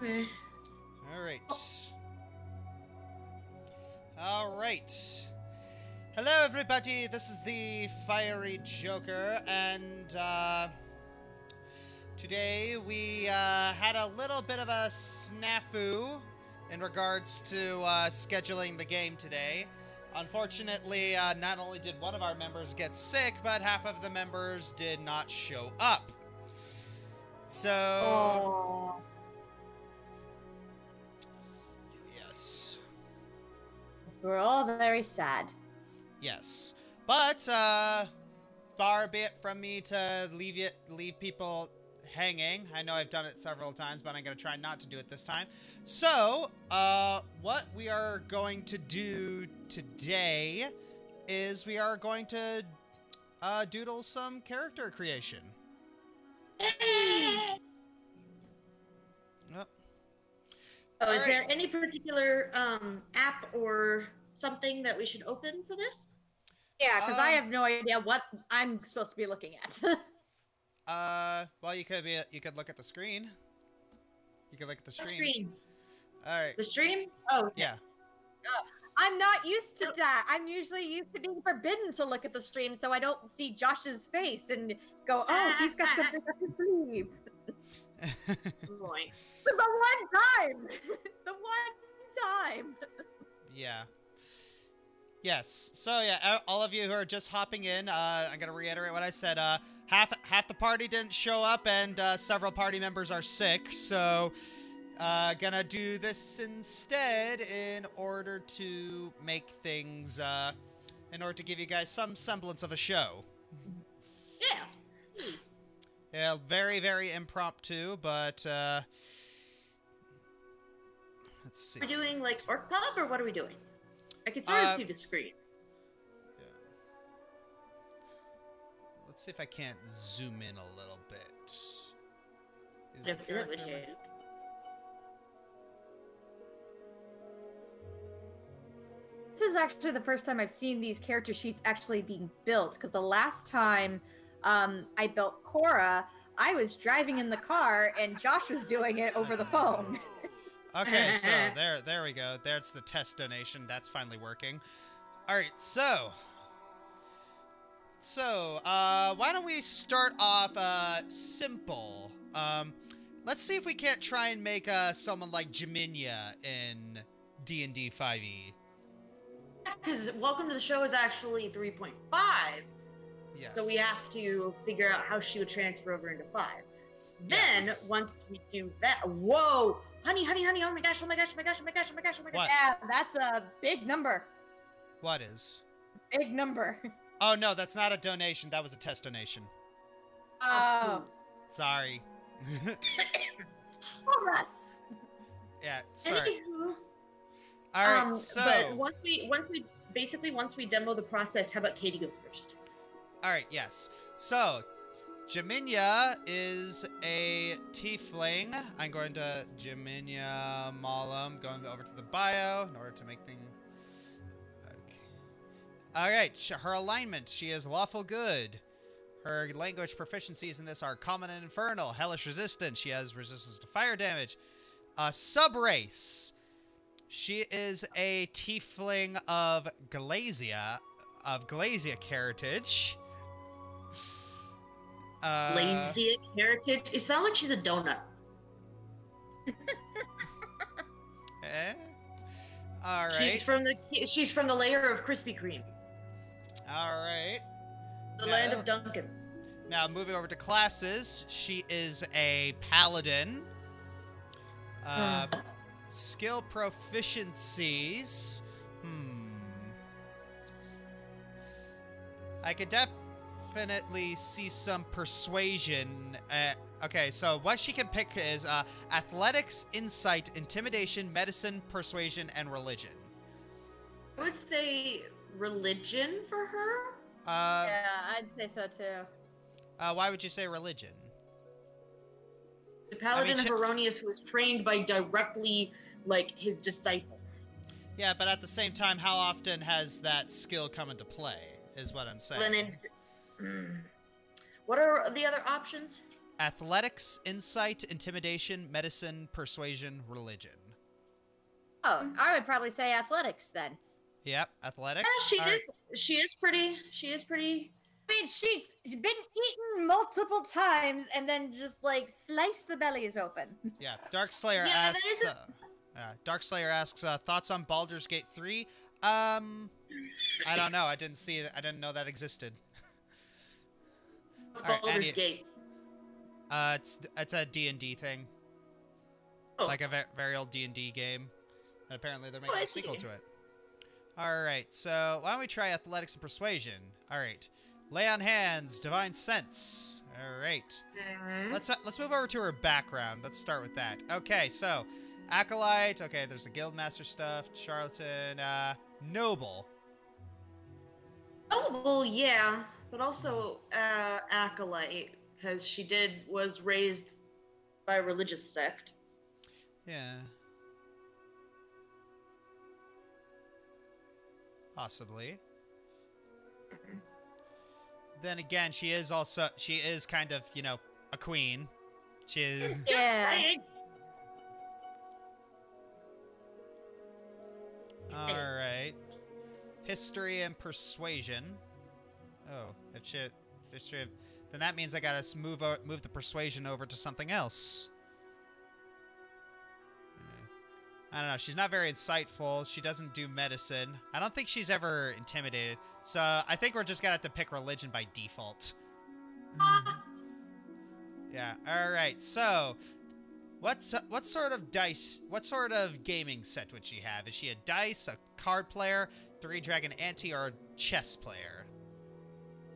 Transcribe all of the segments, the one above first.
Okay. Alright. Alright. Hello everybody, this is the Fiery Joker, and today we had a little bit of a snafu in regards to scheduling the game today. Unfortunately, not only did one of our members get sick, but half of the members did not show up. So... Oh. Yes. We're all very sad. Yes. But, far be it from me to leave people hanging. I know I've done it several times, but I'm going to try not to do it this time. So, what we are going to do today is we are going to, doodle some character creation. Hey! Yep. Oh, is Alright. there any particular app or something that we should open for this? Yeah, because I have no idea what I'm supposed to be looking at. Well, you could look at the screen. You could look at the The stream. stream. Alright. The stream? Oh, Yeah. I'm not used to that. I'm usually used to being forbidden to look at the stream so I don't see Josh's face and go, oh, he's got something up his sleeve. Right. The one time! The one time! Yeah. Yes. So yeah, all of you who are just hopping in, I'm gonna reiterate what I said. Half the party didn't show up, and several party members are sick. So, gonna do this instead in order to make things, in order to give you guys some semblance of a show. Yeah. Yeah, very, very impromptu, but let's see. We're doing like Orc Pop, or what are we doing? I can sort of see the screen. Yeah. Let's see if I can't zoom in a little bit. Is the If that would character- help. This is actually the first time I've seen these character sheets actually being built, because the last time I built Cora, I was driving in the car and Josh was doing it over the phone. Okay, so there we go. There's the test donation. That's finally working. All right, so why don't we start off simple? Let's see if we can't try and make someone like Jeminya in D&D 5e. Because Welcome to the Show is actually 3.5. Yes. So we have to figure out how she would transfer over into 5. Yes. Then, once we do that, whoa! Honey, oh my gosh, oh my gosh, oh my gosh, oh my gosh, oh my gosh, oh my gosh. What? Yeah, that's a big number. What is? Big number. Oh no, that's not a donation. That was a test donation. Oh. Sorry. Almost. Yeah, sorry. Anywho, All right, so But once we demo the process, how about Katie goes first? all right, yes. So, Jeminya is a tiefling. I'm going to Jeminya Malam, going over to the bio in order to make things... Okay. Alright, her alignment. She is lawful good. Her language proficiencies in this are common and infernal. Hellish resistance. She has resistance to fire damage. Subrace. She is a tiefling of Glacia heritage. Lazy heritage. It sounds like she's a donut. All right. She's from the layer of Krispy Kreme, All right. the land of Duncan. Now, moving over to classes, she is a paladin. Skill proficiencies. I could definitely see some persuasion. Okay, so what she can pick is athletics, insight, intimidation, medicine, persuasion, and religion. I would say religion for her. Yeah, I'd say so too. Why would you say religion? The paladin I mean, of Erroneous was trained by directly, like, his disciples. Yeah, but at the same time, how often has that skill come into play, is what I'm saying. What are the other options? athletics, insight, intimidation, medicine, persuasion, religion. Oh, I would probably say athletics then. Yep, athletics. She is pretty. I mean, she's been eaten multiple times and then just like slice the bellies open. Yeah, Darkslayer Yeah, asks. Darkslayer asks thoughts on Baldur's Gate 3. I don't know. I didn't know that existed. Alright, Baldur's Gate. It's a D&D thing. Oh. Like a very old D&D game. And apparently they're making a sequel to it. Alright, so why don't we try athletics and persuasion? Alright. Lay on hands, divine sense. Alright. Let's move over to her background. Let's start with that. Okay, so acolyte. Okay, there's the guildmaster stuff. Charlatan. Noble. Noble, yeah, but also acolyte, because she was raised by a religious sect. Yeah. Possibly. Then again, she is kind of, you know, a queen. She is. Yeah. Alright. History and persuasion. Oh, then that means I gotta move the persuasion over to something else. I don't know. She's not very insightful. She doesn't do medicine. I don't think she's ever intimidated. So I think we're just gonna have to pick religion by default. Yeah. All right. So, what sort of gaming set would she have? Is she a dice, a card player, three-dragon ante, or a chess player?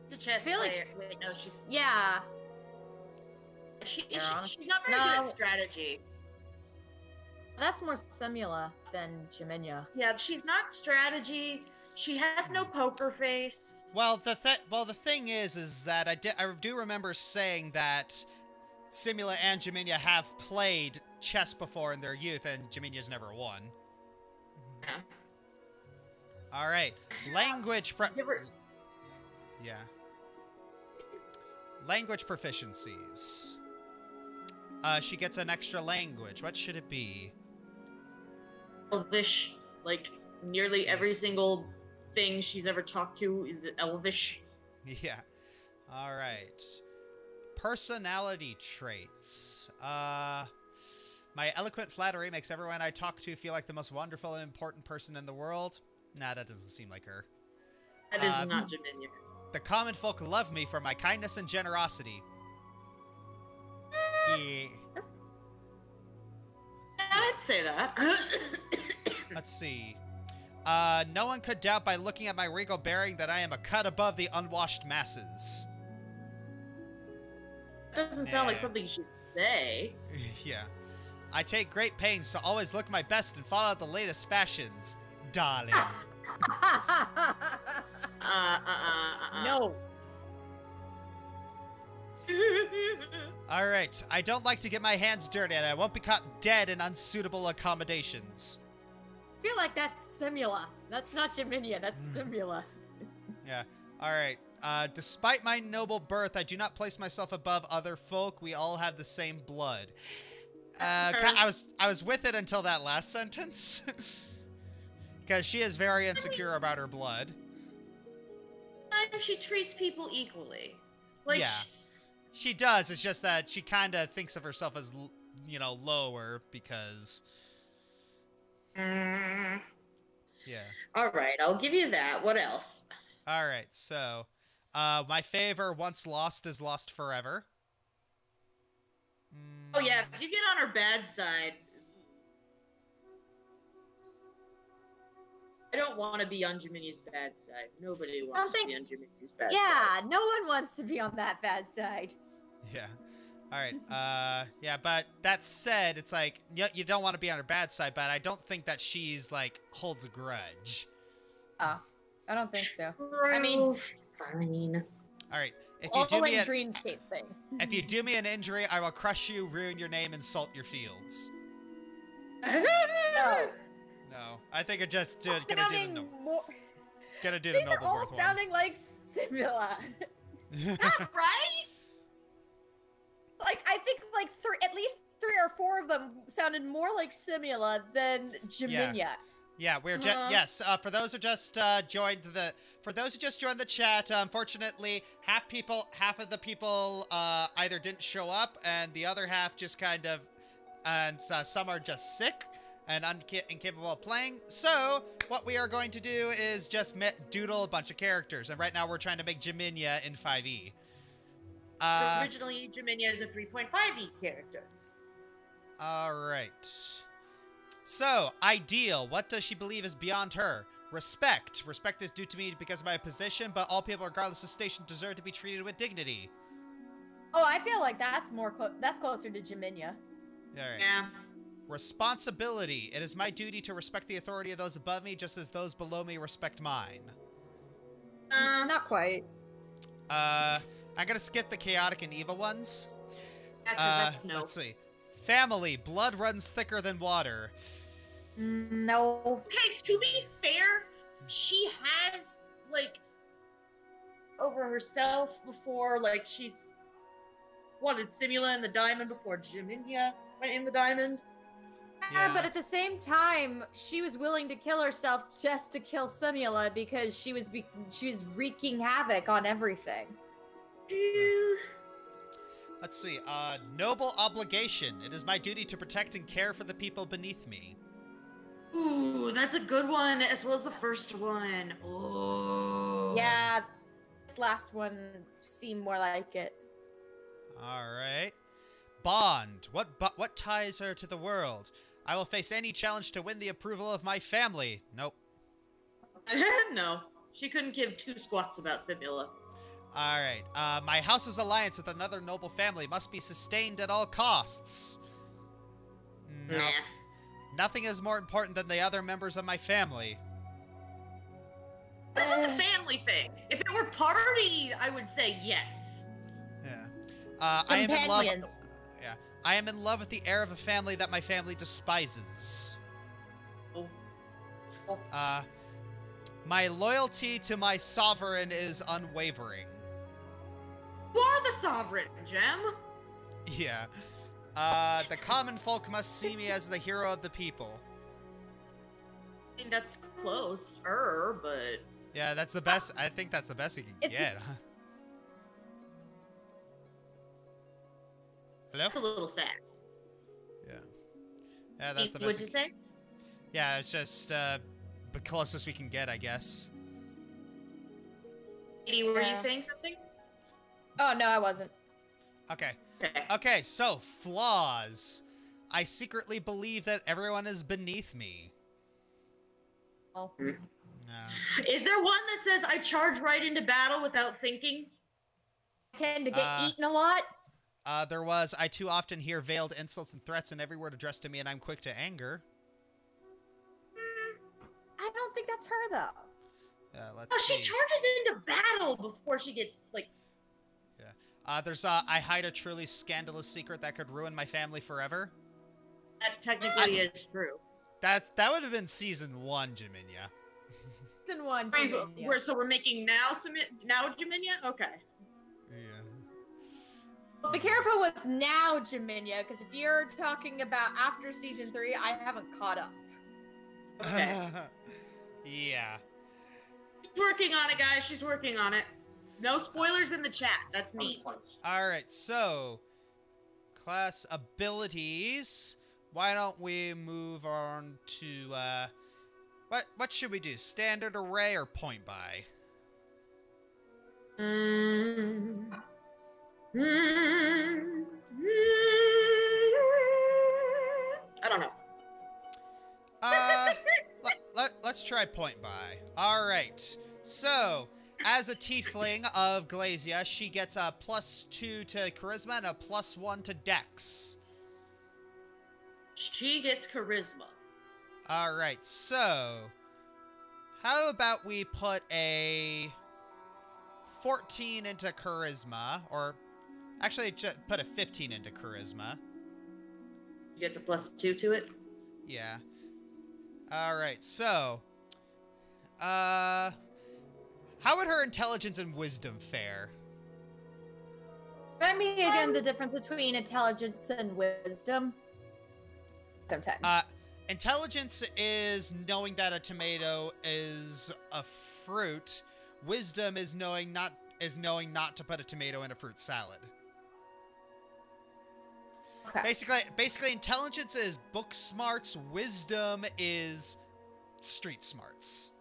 The chess feel player. like Wait, no, she's. Yeah. She's not very good at strategy. That's more Simula than Jeminya. Yeah, she's not strategy. She has no poker face. Well, the thing is that I do remember saying that Simula and Jeminya have played chess before in their youth, and Jeminya's never won. Yeah. All right, language. Yeah. Language proficiencies. She gets an extra language. What should it be? Elvish, like nearly every single thing she's ever talked to is Elvish. Yeah. All right. Personality traits. My eloquent flattery makes everyone I talk to feel like the most wonderful and important person in the world. Nah, that doesn't seem like her. That is not Jeminya. The common folk love me for my kindness and generosity. Yeah. I'd say that. Let's see. No one could doubt by looking at my regal bearing that I am a cut above the unwashed masses. Doesn't sound like something you should say. Yeah. I take great pains to always look my best and follow the latest fashions, darling. No. Alright, I don't like to get my hands dirty and I won't be caught dead in unsuitable accommodations. I feel like that's Simula. That's not Jeminya, that's Simula. Yeah. Alright. Despite my noble birth, I do not place myself above other folk. We all have the same blood. I was with it until that last sentence. Because she is very insecure about her blood. She treats people equally. Like, yeah. She does. It's just that she kind of thinks of herself as, you know, lower because... Yeah. Alright, I'll give you that. What else? Alright, so... my favor, once lost, is lost forever. Oh yeah, if you get on her bad side... I don't want to be on Jeminya's bad side. Nobody wants to be on Jeminya's bad side. Yeah, no one wants to be on that bad side. Yeah. Alright, yeah, but that said, it's like, you don't want to be on her bad side, but I don't think that she's, like, holds a grudge. Oh, I don't think so. True. I mean... Fine. Alright, if you do me Dreamscape thing. If you do me an injury, I will crush you, ruin your name, and salt your fields. No. No, I think it just gonna do the noble These are all birth one. sounding like Simula. Not right? Like, I think like at least 3 or 4 of them sounded more like Simula than Jeminya. Yeah, we're just yes. For those who just joined the chat, unfortunately, half of the people either didn't show up, and the other half just kind of, and some are just sick and incapable of playing. So what we are going to do is just doodle a bunch of characters, and right now we're trying to make Jeminya in 5e. Originally, Jeminya is a 3.5e character. All right. So, ideal. What does she believe is beyond her? Respect. Respect is due to me because of my position, but all people, regardless of station, deserve to be treated with dignity. Oh, I feel like that's that's closer to Jeminya. All right. Yeah. Responsibility. It is my duty to respect the authority of those above me, just as those below me respect mine. Not quite. I'm gonna skip the chaotic and evil ones. No. Let's see. Family. Blood runs thicker than water. No. Okay, to be fair, she has, like, over herself before, like, she's wanted Simula in the diamond before Jeminya went in the diamond. Yeah, but at the same time, she was willing to kill herself just to kill Simula because she was wreaking havoc on everything. Let's see. Noble obligation. It is my duty to protect and care for the people beneath me. Ooh, that's a good one, as well as the first one. Oh. Yeah, this last one seemed more like it. All right. Bond. What ties her to the world? I will face any challenge to win the approval of my family. Nope. No, she couldn't give 2 squats about Simula. All right. My house's alliance with another noble family must be sustained at all costs. No. Nah. Nothing is more important than the other members of my family. This is a family thing. If it were party, I would say yes. Yeah. I am in love. Yeah. I am in love with the heir of a family that my family despises. Oh. My loyalty to my sovereign is unwavering. You are the sovereign, Gem. Yeah. The common folk must see me as the hero of the people. I mean, that's close-er, but... Yeah, that's the best. I think that's the best you can get. Hello? It's a little sad. Yeah. Yeah, that's the best. What'd you say? Yeah, it's just the closest we can get, I guess. Katie, were you saying something? Oh, no, I wasn't. Okay. Okay, so, flaws. I secretly believe that everyone is beneath me. Oh. No. Is there one that says, I charge right into battle without thinking? I tend to get eaten a lot. There was, I too often hear veiled insults and threats in every word addressed to me, and I'm quick to anger. I don't think that's her, though. Let's see. She charges into battle before she gets, like... Yeah. There's, I hide a truly scandalous secret that could ruin my family forever. That technically is true. That would have been season 1, Jeminya. Season 1, Jeminya. So we're making now Jeminya? Okay. Yeah. Well, be careful with now Jeminya, because if you're talking about after season 3, I haven't caught up. Okay. Yeah. She's working on it, guys. She's working on it. No spoilers in the chat. That's me. Alright, so... class abilities. Why don't we move on to, what should we do? Standard array or point buy? I don't know. Let's try point buy. Alright, so... as a tiefling of Glazia, she gets a +2 to charisma and a +1 to dex. She gets charisma. Alright, so... how about we put a 14 into charisma, or actually just put a 15 into charisma. She gets a +2 to it? Yeah. Alright, so... how would her intelligence and wisdom fare? Remind me again the difference between intelligence and wisdom. Sometimes. Intelligence is knowing that a tomato is a fruit. Wisdom is knowing not to put a tomato in a fruit salad. Okay. Basically, intelligence is book smarts. Wisdom is street smarts.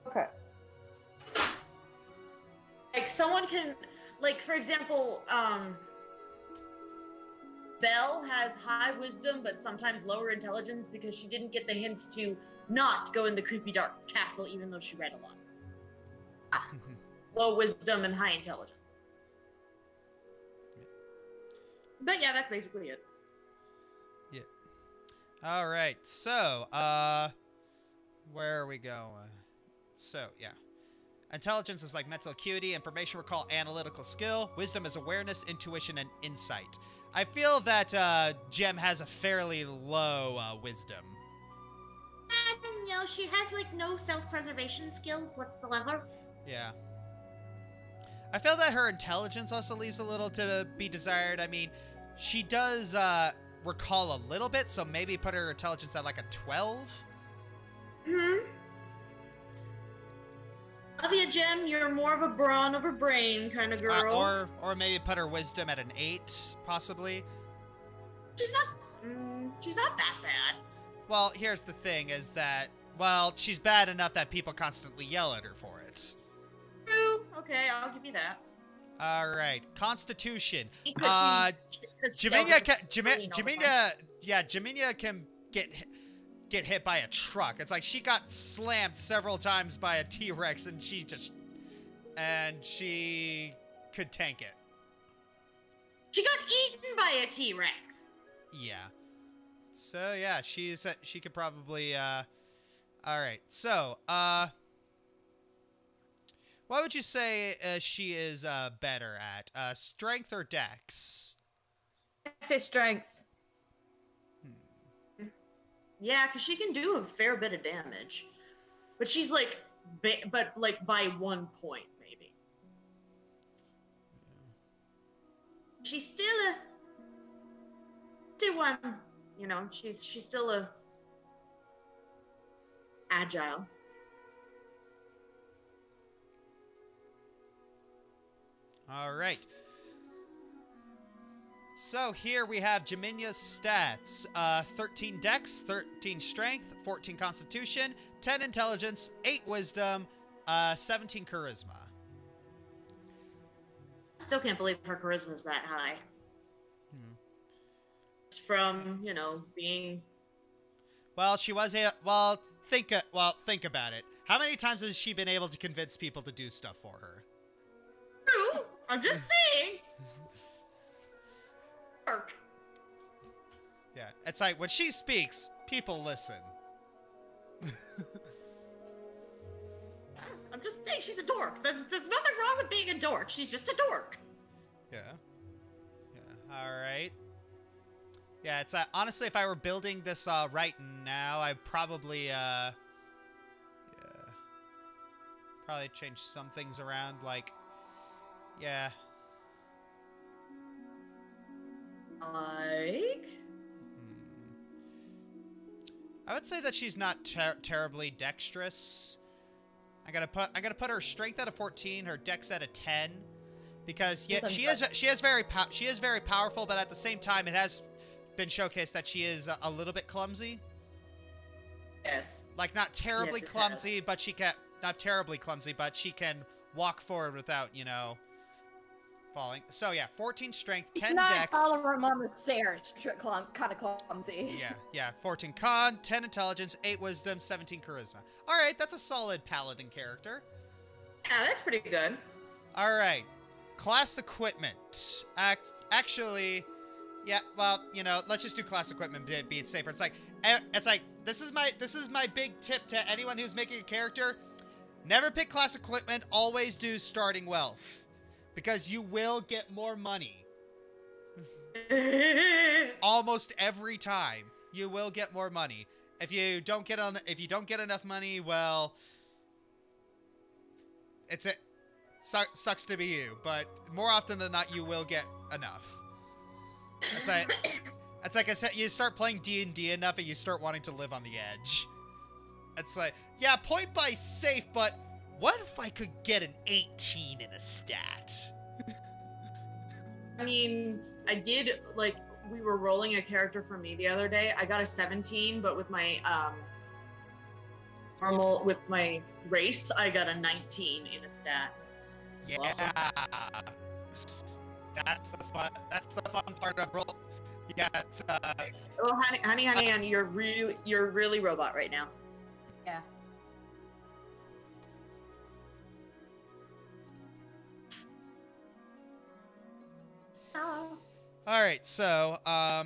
Okay. Like someone can, like for example, Belle has high wisdom but sometimes lower intelligence because she didn't get the hints to not go in the creepy dark castle even though she read a lot. Low wisdom and high intelligence. But yeah, that's basically it. Yeah. All right. So, where are we going? So, yeah. Intelligence is like mental acuity, information recall, analytical skill. Wisdom is awareness, intuition, and insight. I feel that Jem has a fairly low wisdom. No, she has like no self-preservation skills whatsoever. Yeah. I feel that her intelligence also leaves a little to be desired. I mean, she does recall a little bit, so maybe put her intelligence at like a 12. Mm-hmm. Olivia Jem, you're more of a brawn over brain kind of girl. Or maybe put her wisdom at an 8, possibly. She's not that bad. Well, here's the thing: is that she's bad enough that people constantly yell at her for it. True. Okay, I'll give you that. All right, Constitution. Jeminya can get hit by a truck. It's like she got slammed several times by a T-Rex, and she could tank it. She got eaten by a T-Rex. Yeah. So yeah, she could probably. All right. So what would you say she is better at? Strength or dex? I'd say strength. Yeah, because she can do a fair bit of damage, but she's like, by 1 point maybe. She's still one. You know, she's still agile. All right. So here we have Jeminya's stats. 13 dex, 13 strength, 14 constitution, 10 intelligence, 8 wisdom, 17 charisma. Still can't believe her charisma's that high. From, being... Well, she was think about it. How many times has she been able to convince people to do stuff for her? True. I'm just saying. Yeah, it's like when she speaks, people listen. I'm just saying she's a dork. There's nothing wrong with being a dork. She's just a dork. Yeah. Yeah. All right. Yeah, it's honestly, if I were building this right now, I'd probably probably change some things around. Like, yeah. Like? I would say that she's not terribly dexterous. I gotta put her strength at a 14, her dex at a 10, because yeah, she is very powerful, but at the same time, it has been showcased that she is a little bit clumsy. Yes. Like not terribly clumsy, but she can she can walk forward without falling. So yeah, 14 strength, 10 dex. Follow her on the stairs, kind of clumsy. Yeah. 14 con, 10 intelligence, 8 wisdom, 17 charisma. All right, that's a solid paladin character. Yeah, that's pretty good. All right, class equipment. Actually, yeah. Well, let's just do class equipment to be safer. It's like this is my big tip to anyone who's making a character. Never pick class equipment. Always do starting wealth. Because you will get more money. Almost every time, you will get more money. If you don't get enough money, well, sucks to be you, but more often than not, you will get enough. It's like I said, you start playing D&D enough and you start wanting to live on the edge. It's like, yeah, point buy safe, but what if I could get an 18 in a stat? I mean, I did, like, we were rolling a character for me the other day. I got a 17, but with my, with my race, I got a 19 in a stat. Yeah. Awesome. That's the fun part of roll. Yeah, it's, Oh, honey, you're really robot right now. Yeah. All right, so I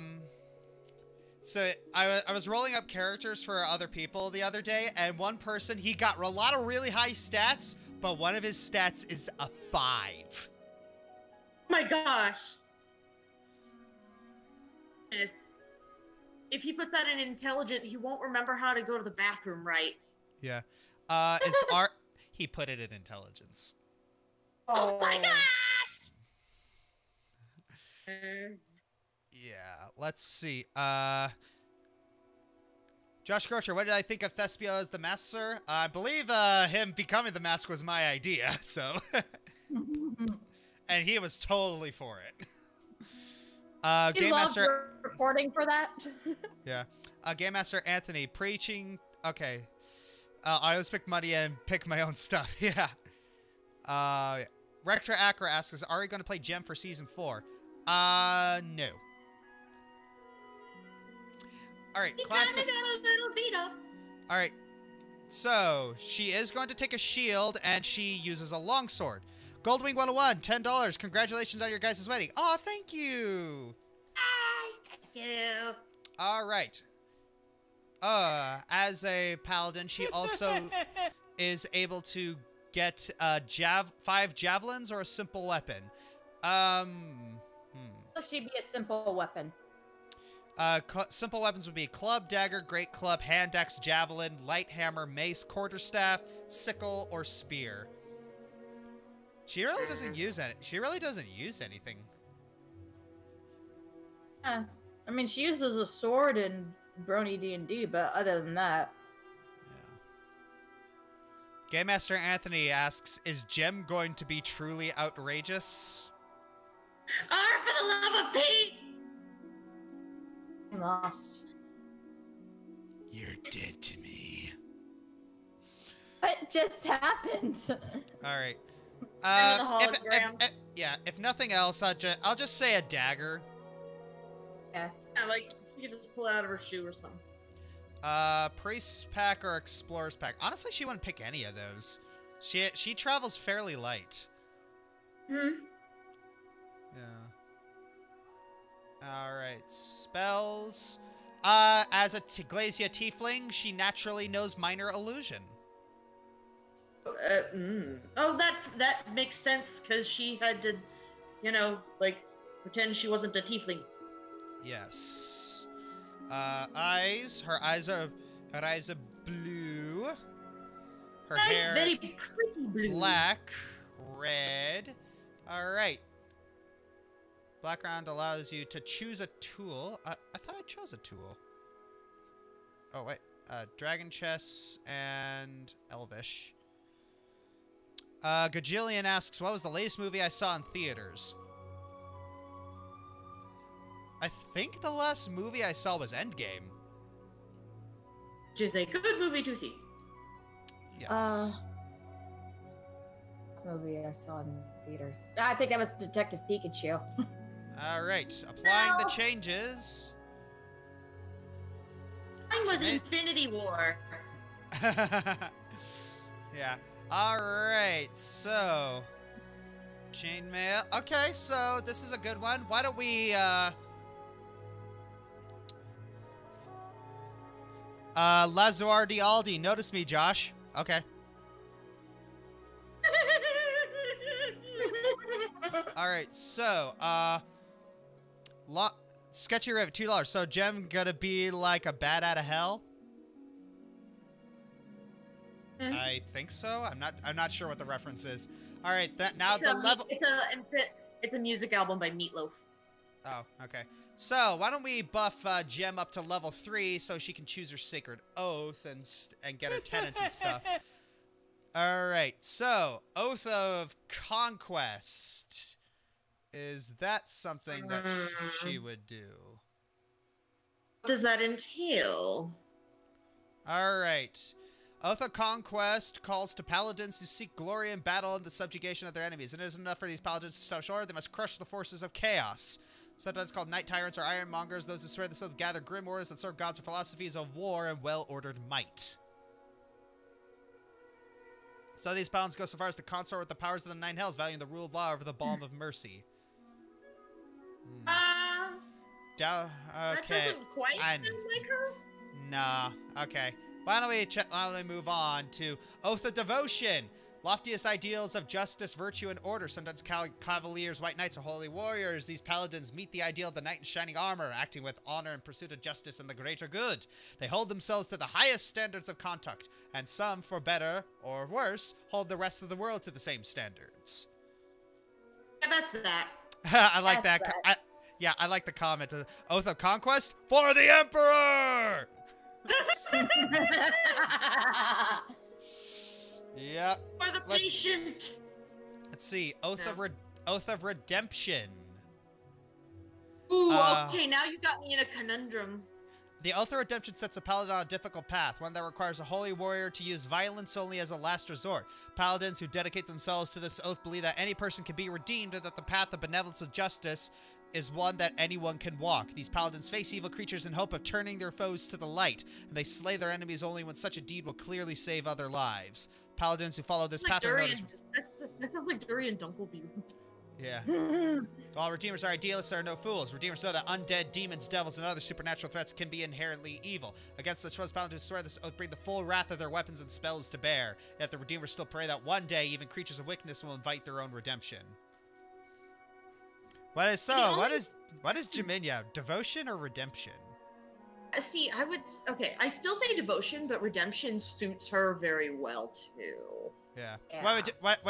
was rolling up characters for other people the other day, and one person, he got a lot of really high stats, but one of his stats is a 5. Oh my gosh. If he puts that in intelligent, he won't remember how to go to the bathroom right. Yeah. He put it in intelligence. Oh my gosh! Yeah, let's see. Josh Grocer, what did I think of Thespio as the Master? I believe him becoming the Mask was my idea, so. And he was totally for it. Game Master recording for that. Yeah. Game Master Anthony preaching. Okay. I always pick money and pick my own stuff. Yeah. Rector Acra asks, is Ari going to play Gem for season 4? No. All right, classic. All right. So, she is going to take a shield, and she uses a longsword. Goldwing 101, $10. Congratulations on your guys' wedding. Oh, thank you. Thank you. All right. As a paladin, she also is able to get 5 javelins or a simple weapon. She'd be a simple weapon. Simple weapons would be club, dagger, great club, hand axe, javelin, light hammer, mace, quarterstaff, sickle, or spear. She really doesn't use any. She really doesn't use anything. I mean, she uses a sword in Brony D&D, but other than that. Yeah. Game Master Anthony asks, is Gem going to be truly outrageous? For the love of Pete! I'm lost. You're dead to me. What just happened? All right. If nothing else, I'll just say a dagger. Yeah. Yeah, like you just pull it out of her shoe or something. Priest's pack or explorer's pack. Honestly, she wouldn't pick any of those. She travels fairly light. Hmm. Yeah. All right, spells. As a Glacia tiefling, she naturally knows minor illusion. Oh, that makes sense because she had to, like pretend she wasn't a tiefling. Yes. Eyes. Her eyes are blue. Her hair very pretty blue. black, red. All right. Background allows you to choose a tool. I thought I chose a tool. Oh wait. Dragon chess and Elvish. Gajillion asks, what was the latest movie I saw in theaters? I think the last movie I saw was Endgame. Which is a good movie to see. Yes. Movie I saw in theaters. I think that was Detective Pikachu. All right. Applying the changes. Mine was Infinity War. Yeah. All right. So, chainmail. Okay. So this is a good one. Why don't we? Lazuar di Aldi. Notice me, Josh. Okay. All right. So, Sketchy Rivet, $2. So Gem gonna be like a bat out of hell? I think so. I'm not sure what the reference is. All right, now It's the level. It's a music album by Meatloaf. Oh, okay. So why don't we buff Gem up to level 3 so she can choose her sacred oath and get her tenets and stuff. All right. So Oath of Conquest. Is that something that she would do? What does that entail? All right. Oath of Conquest calls to paladins who seek glory in battle and the subjugation of their enemies. It isn't enough for these paladins to stop short. They must crush the forces of chaos. Sometimes called night tyrants or ironmongers, those who swear this oath gather grim orders that serve gods or philosophies of war and well-ordered might. So these paladins go so far as to consort with the powers of the Nine Hells, valuing the rule of law over the balm of mercy. That doesn't quite sound like her. Nah. Okay. Why don't we move on to Oath of Devotion? Loftiest ideals of justice, virtue, and order. Sometimes cavaliers, white knights, or holy warriors. These paladins meet the ideal of the knight in shining armor, acting with honor in pursuit of justice and the greater good. They hold themselves to the highest standards of conduct, and some, for better or worse, hold the rest of the world to the same standards. Yeah, that's that. I like that. Yeah, I like the comment. Oath of Conquest for the Emperor! Yep. For the patient. Let's see. Oath of Redemption. Ooh, okay, now you got me in a conundrum. The Oath of Redemption sets a paladin on a difficult path, one that requires a holy warrior to use violence only as a last resort. Paladins who dedicate themselves to this oath believe that any person can be redeemed and that the path of benevolence and justice is one that anyone can walk. These paladins face evil creatures in hope of turning their foes to the light, and they slay their enemies only when such a deed will clearly save other lives. Paladins who follow this path are known as... That sounds like Durian Dunkelbeard. Yeah. While redeemers are idealists, there are no fools. Redeemers know that undead, demons, devils, and other supernatural threats can be inherently evil. Against such foes, paladins who swear this oath bring the full wrath of their weapons and spells to bear. Yet the redeemers still pray that one day even creatures of wickedness will invite their own redemption. What is Jeminya? Devotion or redemption? See, I still say devotion, but redemption suits her very well too. Yeah. What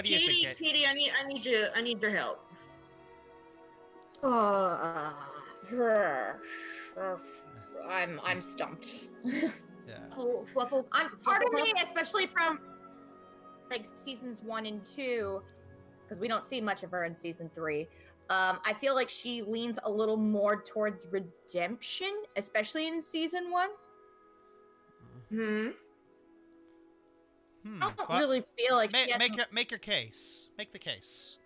do you think? Katie, I need your help. I'm stumped. Yeah. Part of me, especially from like seasons 1 and 2, because we don't see much of her in season 3. I feel like she leans a little more towards redemption, especially in season 1. I don't really feel like make your case. Make the case.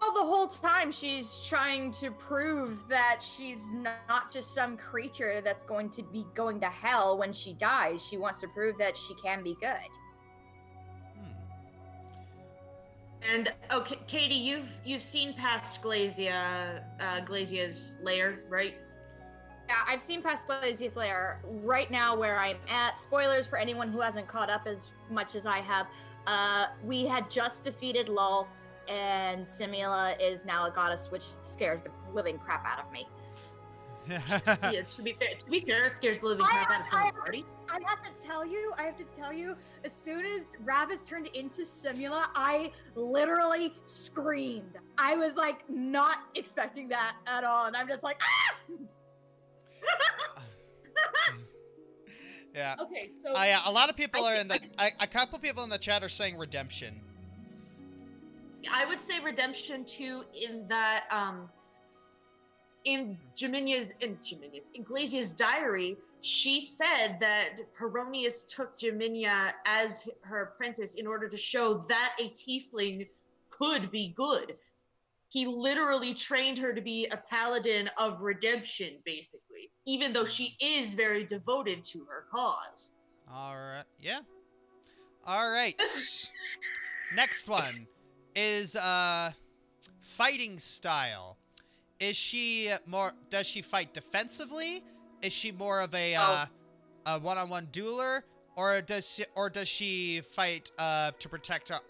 Well, the whole time she's trying to prove that she's not just some creature that's going to be going to hell when she dies. She wants to prove that she can be good. And okay, Katie, you've seen past Glazia's lair, right? Yeah, I've seen past Glazia's lair. Right now, where I'm at, spoilers for anyone who hasn't caught up as much as I have. We had just defeated Lolth, and Simula is now a goddess, which scares the living crap out of me. Yeah, to be fair, it scares the living crap out of someone's party. I have to tell you, as soon as Ravis turned into Simula, I literally screamed. I was like not expecting that at all, and I'm just like, ah! Yeah. Okay, so a lot of people are in the a couple people in the chat are saying redemption. I would say redemption too, in that in Glazia's diary, she said that Heronius took Jeminya as her apprentice in order to show that a tiefling could be good. He literally trained her to be a paladin of redemption, basically, even though she is very devoted to her cause. All right. Yeah. All right. Next one is fighting style. Is she does she fight defensively? Is she more of a one-on-one dueler, or does she fight to protect her?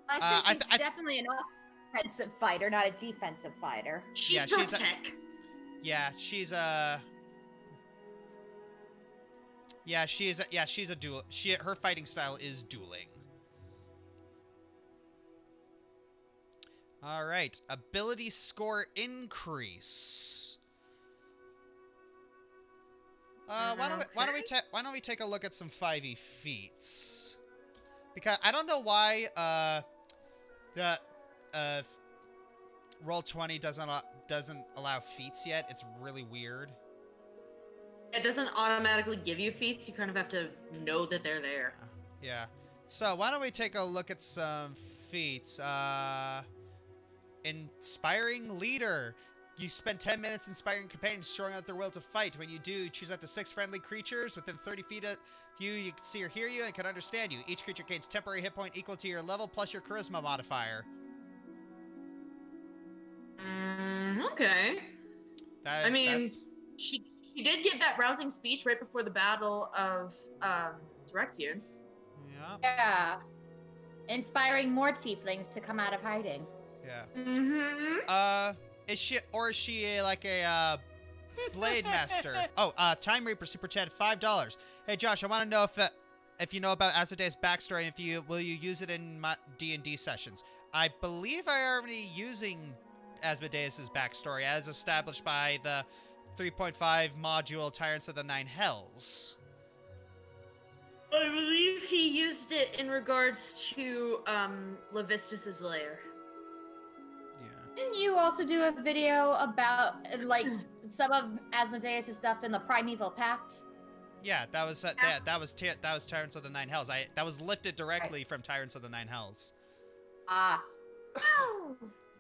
I think she's definitely an offensive fighter, not a defensive fighter. She's Yeah, she's a duel. Her fighting style is dueling. All right, ability score increase. Why don't we take a look at some 5e feats? Because I don't know why the Roll20 doesn't allow feats yet. It's really weird. It doesn't automatically give you feats. You kind of have to know that they're there. Yeah. So why don't we take a look at some feats? Inspiring leader. You spend 10 minutes inspiring companions, showing out their will to fight. When you do, choose up to 6 friendly creatures within 30 feet of you. You can see or hear you and can understand you. Each creature gains temporary hit point equal to your level plus your charisma modifier. Okay. She did give that rousing speech right before the battle of Directune. Yeah. Yeah. Inspiring more tieflings to come out of hiding. Yeah. Mm-hmm. Is she like a blade master? Oh, Time Reaper super chat $5. Hey Josh, I want to know if you know about Asmodeus' backstory, and will you use it in my D&D sessions? I believe I already using Asmodeus' backstory as established by the 3.5 module Tyrants of the Nine Hells. I believe he used it in regards to Levistus's lair. Yeah. Didn't you also do a video about like some of Asmodeus' stuff in the Primeval Pact? Yeah, that was Tyrants of the Nine Hells. That was lifted directly from Tyrants of the Nine Hells. Ah.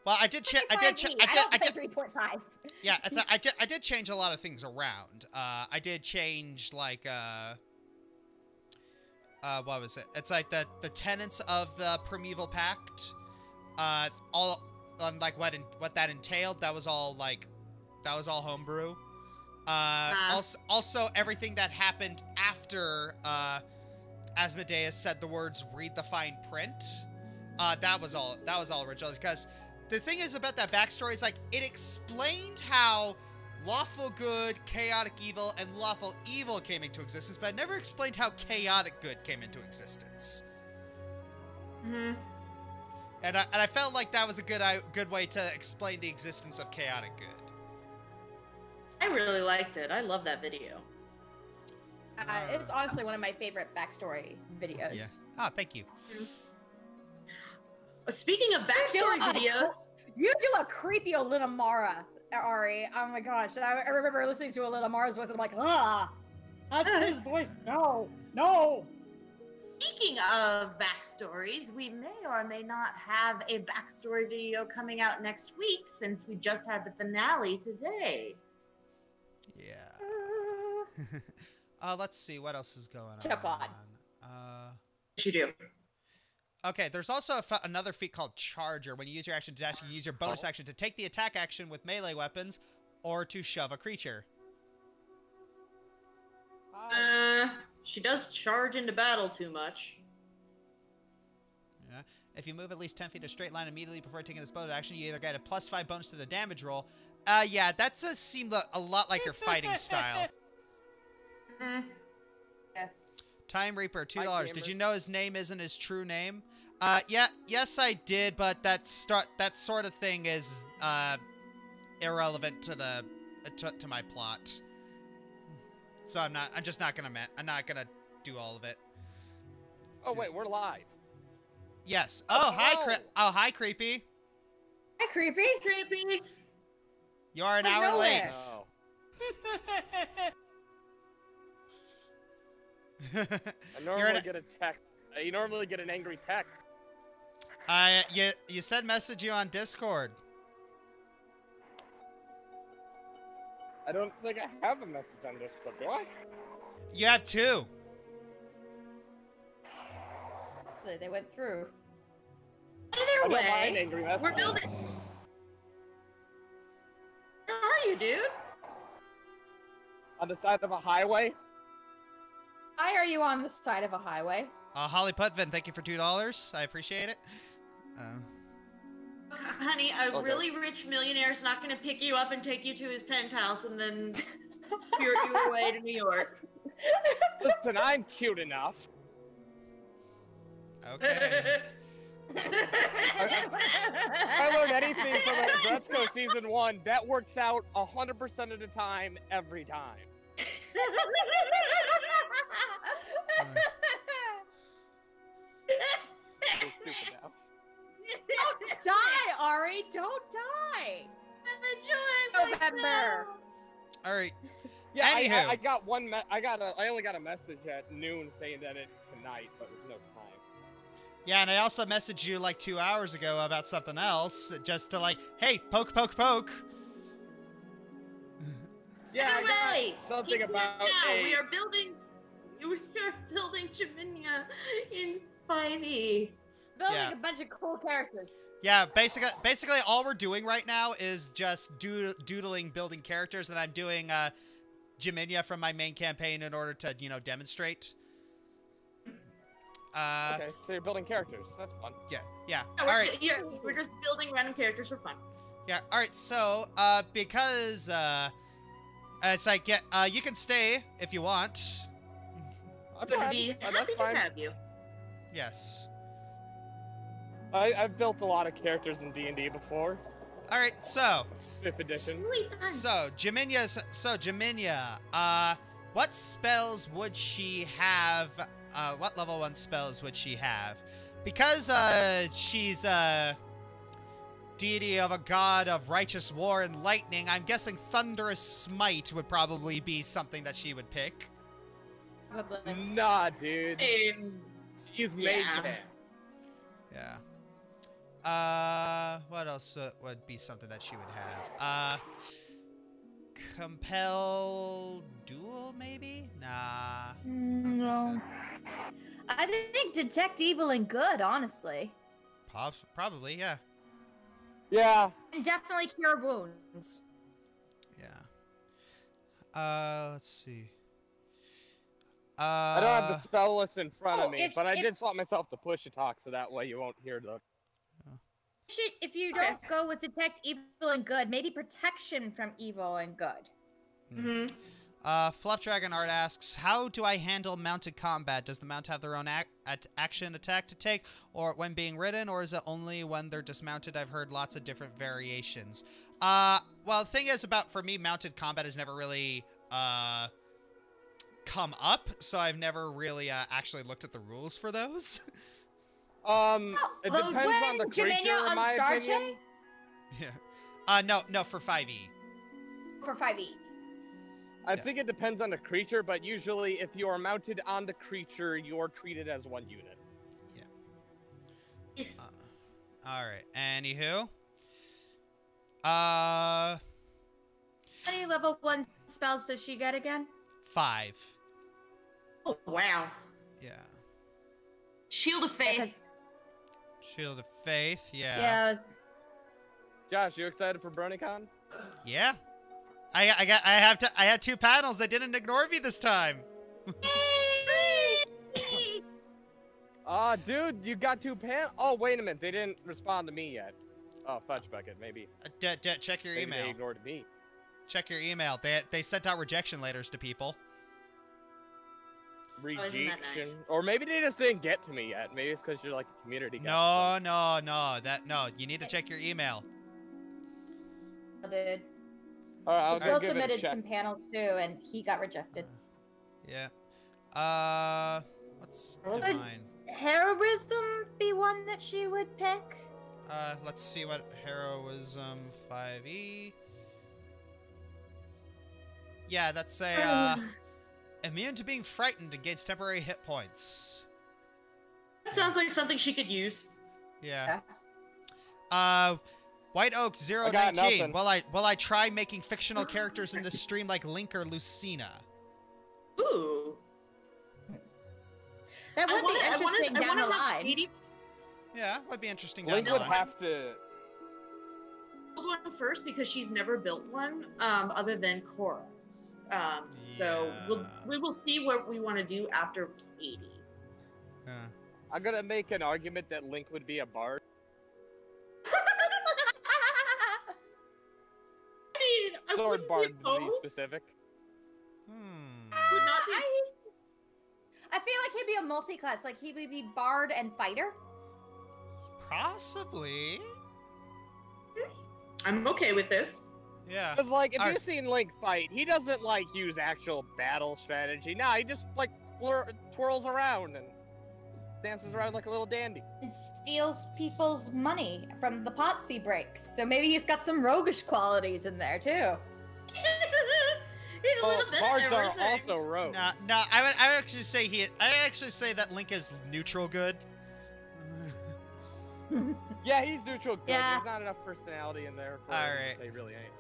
Well, I did 3.5. Yeah, I did change a lot of things around. I did change like what was it? It's like the tenets of the Primeval Pact. All on like what that entailed. That was all homebrew. Also everything that happened after Asmodeus said the words "read the fine print." That was all original. Because the thing is about that backstory is like it explained how lawful good, chaotic evil, and lawful evil came into existence, but it never explained how chaotic good came into existence. Mm-hmm. And I felt like that was a good way to explain the existence of chaotic good. I really liked it. I love that video. It's honestly one of my favorite backstory videos. Yeah. Oh, thank you. Speaking of backstory videos, you do a creepy Olinamara, Ari. Oh my gosh. I remember listening to Olinamara's voice and I'm like, that's his voice. No. speaking of backstories, we may or may not have a backstory video coming out next week since we just had the finale today. Yeah. Let's see what else is going Chapad. on. You do. Okay, there's also another feat called Charger. When you use your action to dash, you use your bonus action to take the attack action with melee weapons or to shove a creature. She does charge into battle too much. Yeah. If you move at least 10 feet a straight line immediately before taking this bonus action, you either get a +5 bonus to the damage roll. Yeah, that does seem a lot like your fighting style. Mm. Yeah. Time Reaper, $2. Did you know his name isn't his true name? Yes, I did, but that sort of thing is irrelevant to the to my plot. So I'm not gonna do all of it. Oh wait, we're live. Yes. Oh, hi, Creepy. Hi, Creepy. Creepy. You are an I hour know late. Oh. I normally get a text. You normally get an angry text. You said message you on Discord. I don't think I have a message on Discord, do I? You have 2. They went through. I Either don't mind way, angry messages. we're building. Where are you, dude? On the side of a highway. Why are you on the side of a highway? Holly Putvin, thank you for $2. I appreciate it. Honey, a Okay. really rich millionaire is not going to pick you up and take you to his penthouse and then spirit you away to New York. Listen, I'm cute enough. Okay. I learned anything from Retsuko Season 1, that works out 100% of the time, every time. So stupid now. Don't die, Ari! Don't die! November. All right. Yeah, Anywho. I got one. I only got a message at noon saying that it's tonight, but with no time. Yeah, and I also messaged you like 2 hours ago about something else, just to like, hey, poke, poke, poke. Yeah, I Anyway, got something about we are building Jeminya in 5e. Building Yeah. a bunch of cool characters. Yeah, basically all we're doing right now is just doodling, building characters, and I'm doing Jeminya from my main campaign in order to, you know, demonstrate. Okay, so you're building characters. That's fun. Yeah, yeah. Yeah, All right. we're just building random characters for fun. Yeah, all right. So, because it's like, yeah, you can stay if you want. I'm Gonna fine. be That's happy to fine. have you. Yes. I've built a lot of characters in D&D before. All right. So, 5th edition. Really fun. Jeminya, what spells would she have? What level 1 spells would she have? Because she's a deity of a god of righteous war and lightning, I'm guessing Thunderous Smite would probably be something that she would pick. Probably. Nah, dude. She's made that. Yeah. What else would be something that she would have? Compel Duel, maybe? Nah. I don't think so. I think detect evil and good, honestly. Probably, yeah. Yeah. And definitely cure wounds. Yeah. Let's see. I don't have the spell list in front of me, but I if- did swap myself to push to talk, so that way you won't hear the... If you don't go with detect evil and good, maybe protection from evil and good. Mm-hmm. Fluff Dragon Art asks, how do I handle mounted combat? Does the mount have their own action attack to take, or when being ridden, or is it only when they're dismounted? I've heard lots of different variations. Well, the thing is for me, mounted combat has never really, come up, so I've never really, actually looked at the rules for those. It depends on the creature, in my opinion. Yeah. No, for 5e. For 5e. I think it depends on the creature, but usually if you are mounted on the creature, you're treated as one unit. Yeah. Alright, anywho. How many level 1 spells does she get again? 5. Oh, wow. Yeah. Shield of Faith. Shield of Faith, yeah. Yeah. Josh, you excited for BronyCon? Yeah. I have 2 panels. They didn't ignore me this time. Dude, you got 2 panels. Oh, wait a minute. They didn't respond to me yet. Oh, fudge bucket, maybe. Check your Maybe email. they ignored me. Check your email. They sent out rejection letters to people. Rejection. nice? Or maybe they just didn't get to me yet. Maybe it's because you're like a community guy. No. You need to check your email. I did. Alright, I'll go Will give it a submitted check. some panels too, and he got rejected. Yeah. What's Would divine? Heroism be one that she would pick? Let's see what heroism 5e. Yeah, that's a immune to being frightened and gains temporary hit points. That sounds like something she could use. Yeah. White Oak I got 019. nothing. Will I try making fictional characters in this stream like Link or Lucina? Ooh. That would be interesting down the line. Yeah, would be interesting down Link the would line. have to... Build one first because she's never built one other than Korra's. So we will see what we want to do after 80. Yeah. I'm gonna make an argument that Link would be a bard. I mean, I Sword wouldn't bard be to be opposed. specific. Would not be. I feel like he'd be a multi-class. Like he would be bard and fighter. Possibly. I'm okay with this. Yeah. Because, like, if you've seen Link fight, he doesn't, like, use actual battle strategy. Nah, he just, like, twirls around and dances around like a little dandy. And steals people's money from the pots he breaks. So maybe he's got some roguish qualities in there, too. He's a little bit of Bards are everything. also rogues. No, I would actually say that Link is neutral good. Yeah, he's neutral good. Yeah. There's not enough personality in there for All him right. to say really anything.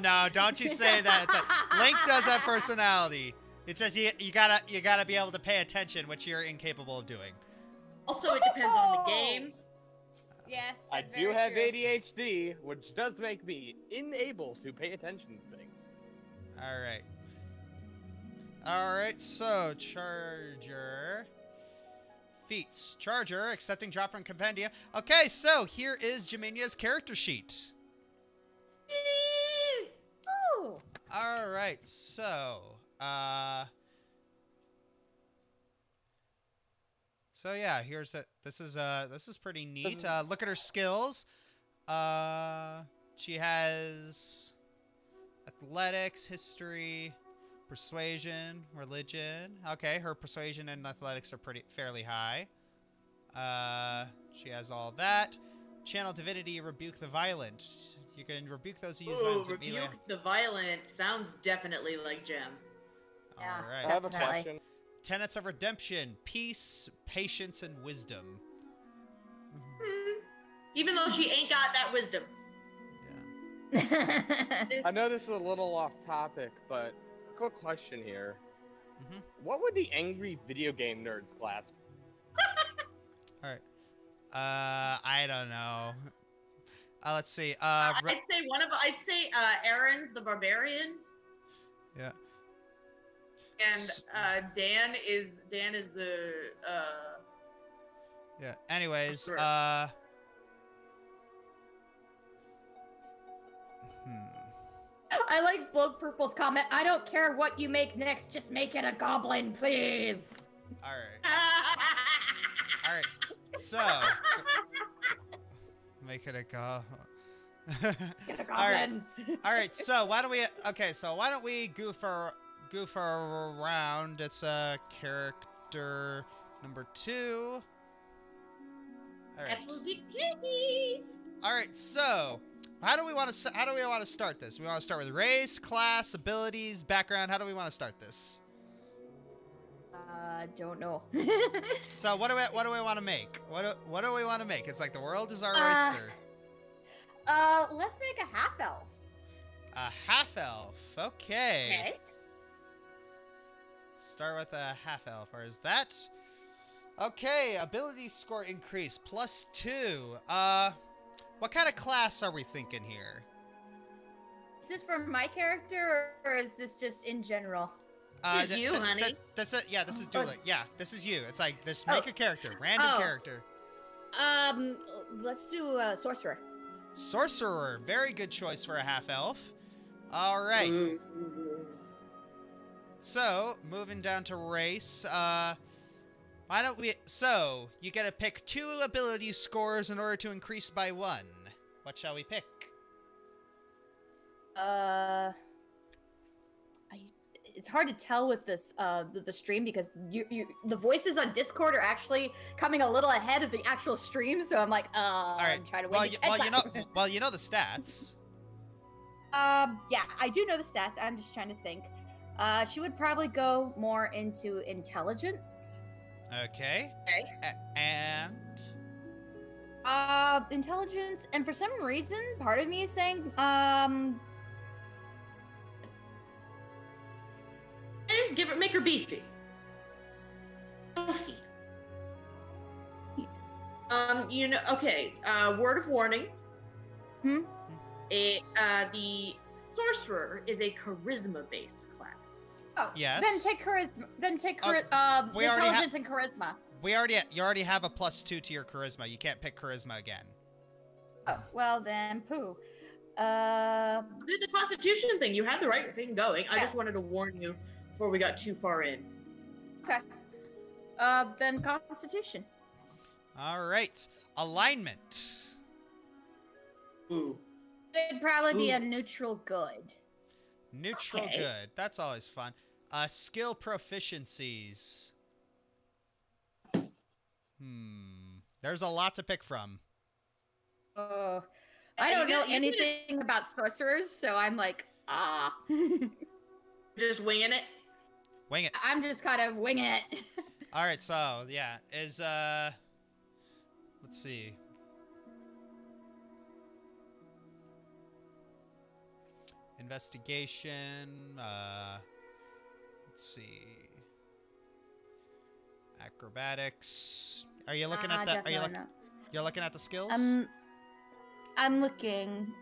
No, don't you say that. It's like, Link does have personality. It's just you gotta be able to pay attention, which you're incapable of doing. Also, it depends on the game. Yes, I that's do very have true. ADHD, which does make me unable to pay attention to things. Alright, so Charger. Feats. Charger, accepting drop from compendium. Okay, so here is Jeminya's character sheet. Ooh. Alright, so yeah, here's it. This is pretty neat. Look at her skills. She has athletics, history, persuasion, religion. Okay, her persuasion and athletics are fairly high. She has all that. Channel divinity, rebuke the violent. You can rebuke those who use violence immediately. Rebuke the violent sounds definitely like Gem. Yeah. All right. I have a Definitely. question. Tenets of redemption, peace, patience, and wisdom. Even though she ain't got that wisdom. Yeah. I know this is a little off topic, but a quick question here. Mhm. What would the angry video game nerds class be? All right. I don't know. Let's see. I'd say Aaron's the barbarian, Yeah. and Dan is the Yeah. Anyways, Sure. I like Blood Purple's comment. I don't care what you make next, just make it a goblin, please. All right. All right. So, make it a go. Get a All right. goblin. All right. So why don't we? Okay. So why don't we goof around? It's character number 2. All right. Applebee's cookies. All right. So how do we want to start this? We want to start with race, class, abilities, background. How do we want to start this? Don't know. So what do we want to make? What do we want to make? It's like the world is our oyster. Let's make a half elf. A half elf. Okay. Okay. Start with a half elf, or is that? Okay, ability score increase +2. What kind of class are we thinking here? Is this for my character, or is this just in general? This is you, honey. That's it. Yeah, this is dueling. Yeah, this is you. It's like just make a character, random character. Let's do sorcerer. Sorcerer, very good choice for a half elf. All right. So moving down to race. Why don't we? So you get to pick 2 ability scores in order to increase by 1. What shall we pick? It's hard to tell with this the stream because the voices on Discord are actually coming a little ahead of the actual stream, so I'm like, All right. I'm trying to Well, wait. you know the stats. Yeah, I do know the stats. I'm just trying to think. She would probably go more into intelligence. Okay. Okay. And Intelligence, and for some reason, part of me is saying, Make her beefy. Beefy. Okay. Word of warning. Hmm? The sorcerer is a charisma-based class. Oh, Yes. Then take charisma. Then take we already intelligence and charisma. you already have a +2 to your charisma. You can't pick charisma again. Oh, well then, poo. Do the Constitution thing. You had the right thing going. I Yeah. just wanted to warn you. before we got too far in. Okay. Then Constitution. All right. Alignment. Ooh. It'd probably be Ooh. a neutral good. Neutral Okay. good. That's always fun. Skill proficiencies. There's a lot to pick from. Oh, I You don't know gotta- you gotta- anything about sorcerers, so I'm like, Just winging it. Wing it. I'm just kind of winging it. All right, so yeah, is let's see. Investigation, let's see. Acrobatics. Are you looking at that? Are you Definitely not. you're looking at the skills? I'm looking.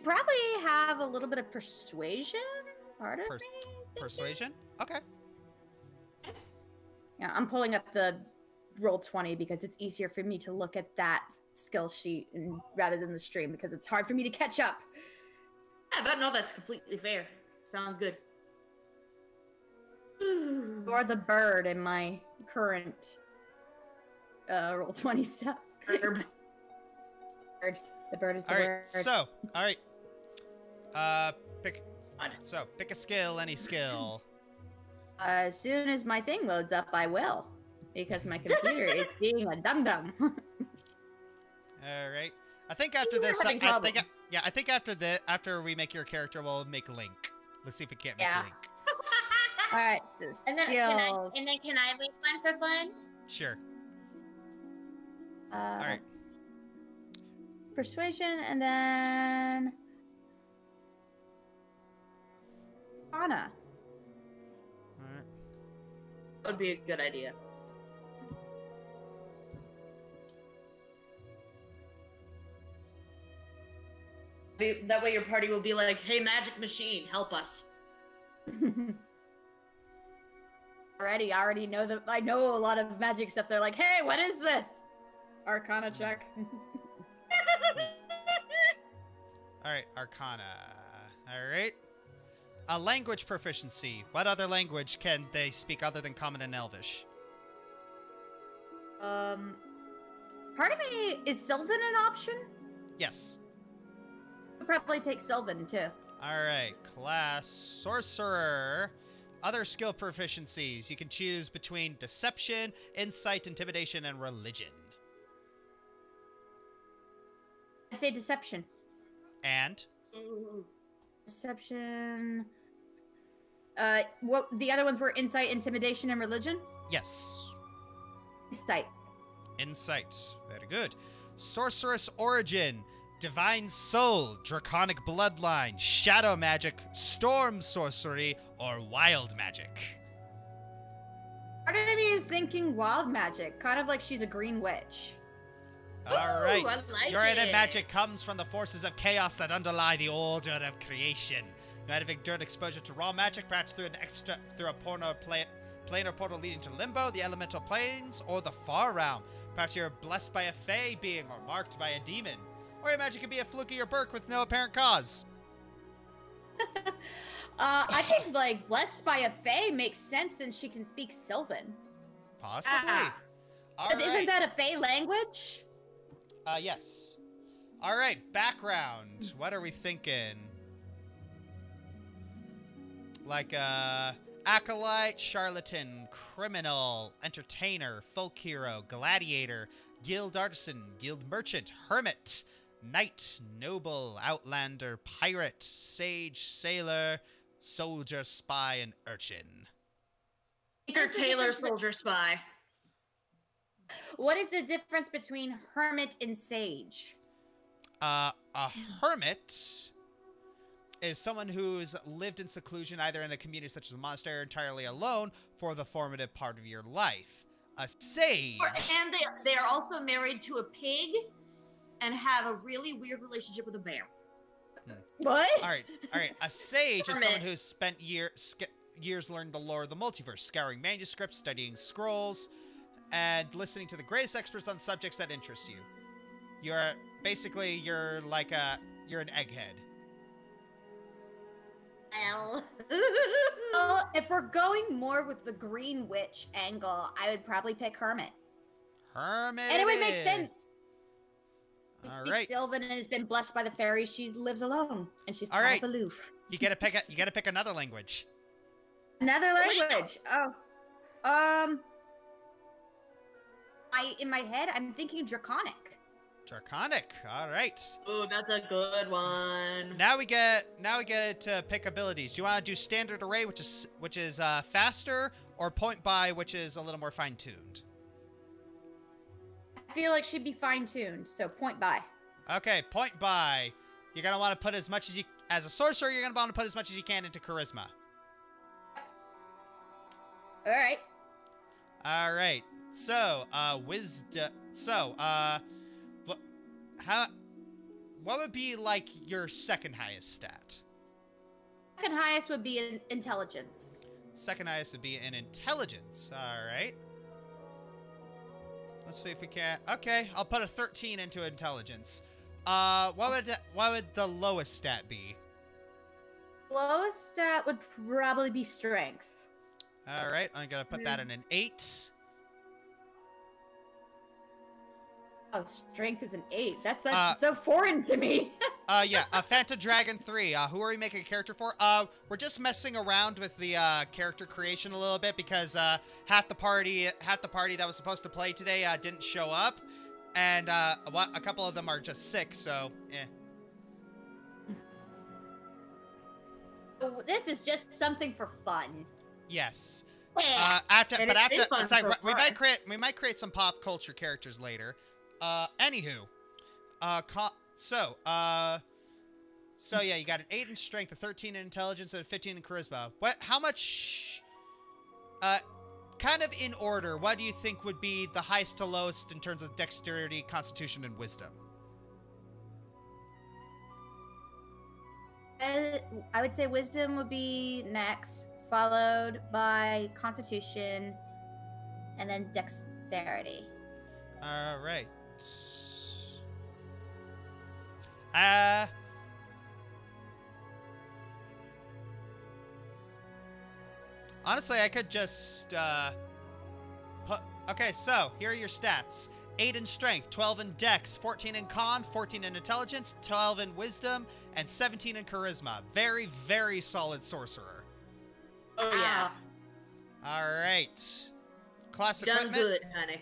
Probably have a little bit of persuasion. Part of me. Persuasion? Okay. Yeah, I'm pulling up the Roll20 because it's easier for me to look at that skill sheet rather than the stream because it's hard for me to catch up. Yeah, but no, that's completely fair. Sounds good. Or the bird in my current Roll20 stuff. Herb. Bird. The bird is the All right. word. So, all right. Pick a skill, any skill. As soon as my thing loads up, I will. Because my computer is being a dum-dum. All right. I think after We're this, having problems. I think after we make your character, we'll make Link. Let's see if we can't make Yeah. Link. Alright, so And then skills. can I make one for fun? Sure. All right. Persuasion, and then Anna. All right. That would be a good idea. That way your party will be like, hey, magic machine, help us. I already know that. I know a lot of magic stuff. They're like, hey, what is this? Arcana check. All right, Arcana. All right. A language proficiency. What other language can they speak other than Common and Elvish? Part of me, is Sylvan an option? Yes. I'll probably take Sylvan too. All right, class sorcerer. Other skill proficiencies. You can choose between deception, insight, intimidation, and religion. I'd say deception. And Deception. What the other ones were? Insight, intimidation, and religion. yes, Insight. insight. Very good. Sorceress origin. Divine soul, draconic bloodline, shadow magic, storm sorcery, or wild magic. Part of me is thinking wild magic, kind of like she's a green witch. All right. Ooh, I like Your innate it. magic comes from the forces of chaos that underlie the order of creation. You might have endured exposure to raw magic, perhaps through a planar portal leading to limbo, the elemental planes, or the far realm. Perhaps you're blessed by a fey being or marked by a demon. Or your magic could be a fluky or burk with no apparent cause. I think like blessed by a fae makes sense since she can speak Sylvan. Possibly. All 'Cause right. Isn't that a fae language? Yes. All right, background. What are we thinking? Like, acolyte, charlatan, criminal, entertainer, folk hero, gladiator, guild artisan, guild merchant, hermit, knight, noble, outlander, pirate, sage, sailor, soldier, spy, and urchin. Tinker, Tailor, Soldier, Spy. What is the difference between hermit and sage? A hermit is someone who's lived in seclusion either in a community such as a monastery or entirely alone for the formative part of your life. A sage... And they are also married to a pig and have a really weird relationship with a bear. What? All right. A sage is someone Hermit. who's spent years learning the lore of the multiverse, scouring manuscripts, studying scrolls, and listening to the greatest experts on subjects that interest you. You're an egghead. Well. Well, if we're going more with the Green Witch angle, I would probably pick Hermit. Hermit. And it would make sense. She All speaks right. Sylvan and has been blessed by the fairies. She lives alone, and she's All kind right. of aloof. You gotta pick another language. Another language. Oh. In my head, I'm thinking Draconic. Draconic. All right. Oh, that's a good one. Now we get to pick abilities. Do you want to do standard array, which is faster, or point buy, which is a little more fine tuned? I feel like she'd be fine-tuned, so point buy. Okay, point buy. You're gonna want to put as much as you as a sorcerer. You're gonna want to put as much as you can into charisma. All right. All right. So, wisdom. So, what would be like your second highest stat? Second highest would be in intelligence. Second highest would be in intelligence. All right. Let's see if we can. Okay, I'll put a 13 into intelligence. What would the lowest stat be? Lowest stat would probably be strength. All right, I'm gonna put that in an 8. Oh, strength is an 8. That's Uh, so foreign to me. Yeah, Phantom Dragon 3. Who are we making a character for? We're just messing around with the character creation a little bit because half the party that was supposed to play today didn't show up, and a couple of them are just sick. So, This is just something for fun. yes. Yeah. After And it's fun it's like so we far. might create some pop culture characters later. Anywho, so yeah, you got an 8 in strength, a 13 in intelligence, and a 15 in charisma. How much? Kind of in order. What do you think would be the highest to lowest in terms of dexterity, constitution, and wisdom? I would say wisdom would be next, followed by constitution, and then dexterity. All right. Honestly, I could just put. Okay, so here are your stats: 8 in strength, 12 in dex, 14 in con, 14 in intelligence, 12 in wisdom, and 17 in charisma. Very, very solid sorcerer. Oh yeah. All right. Class Done equipment. good, honey.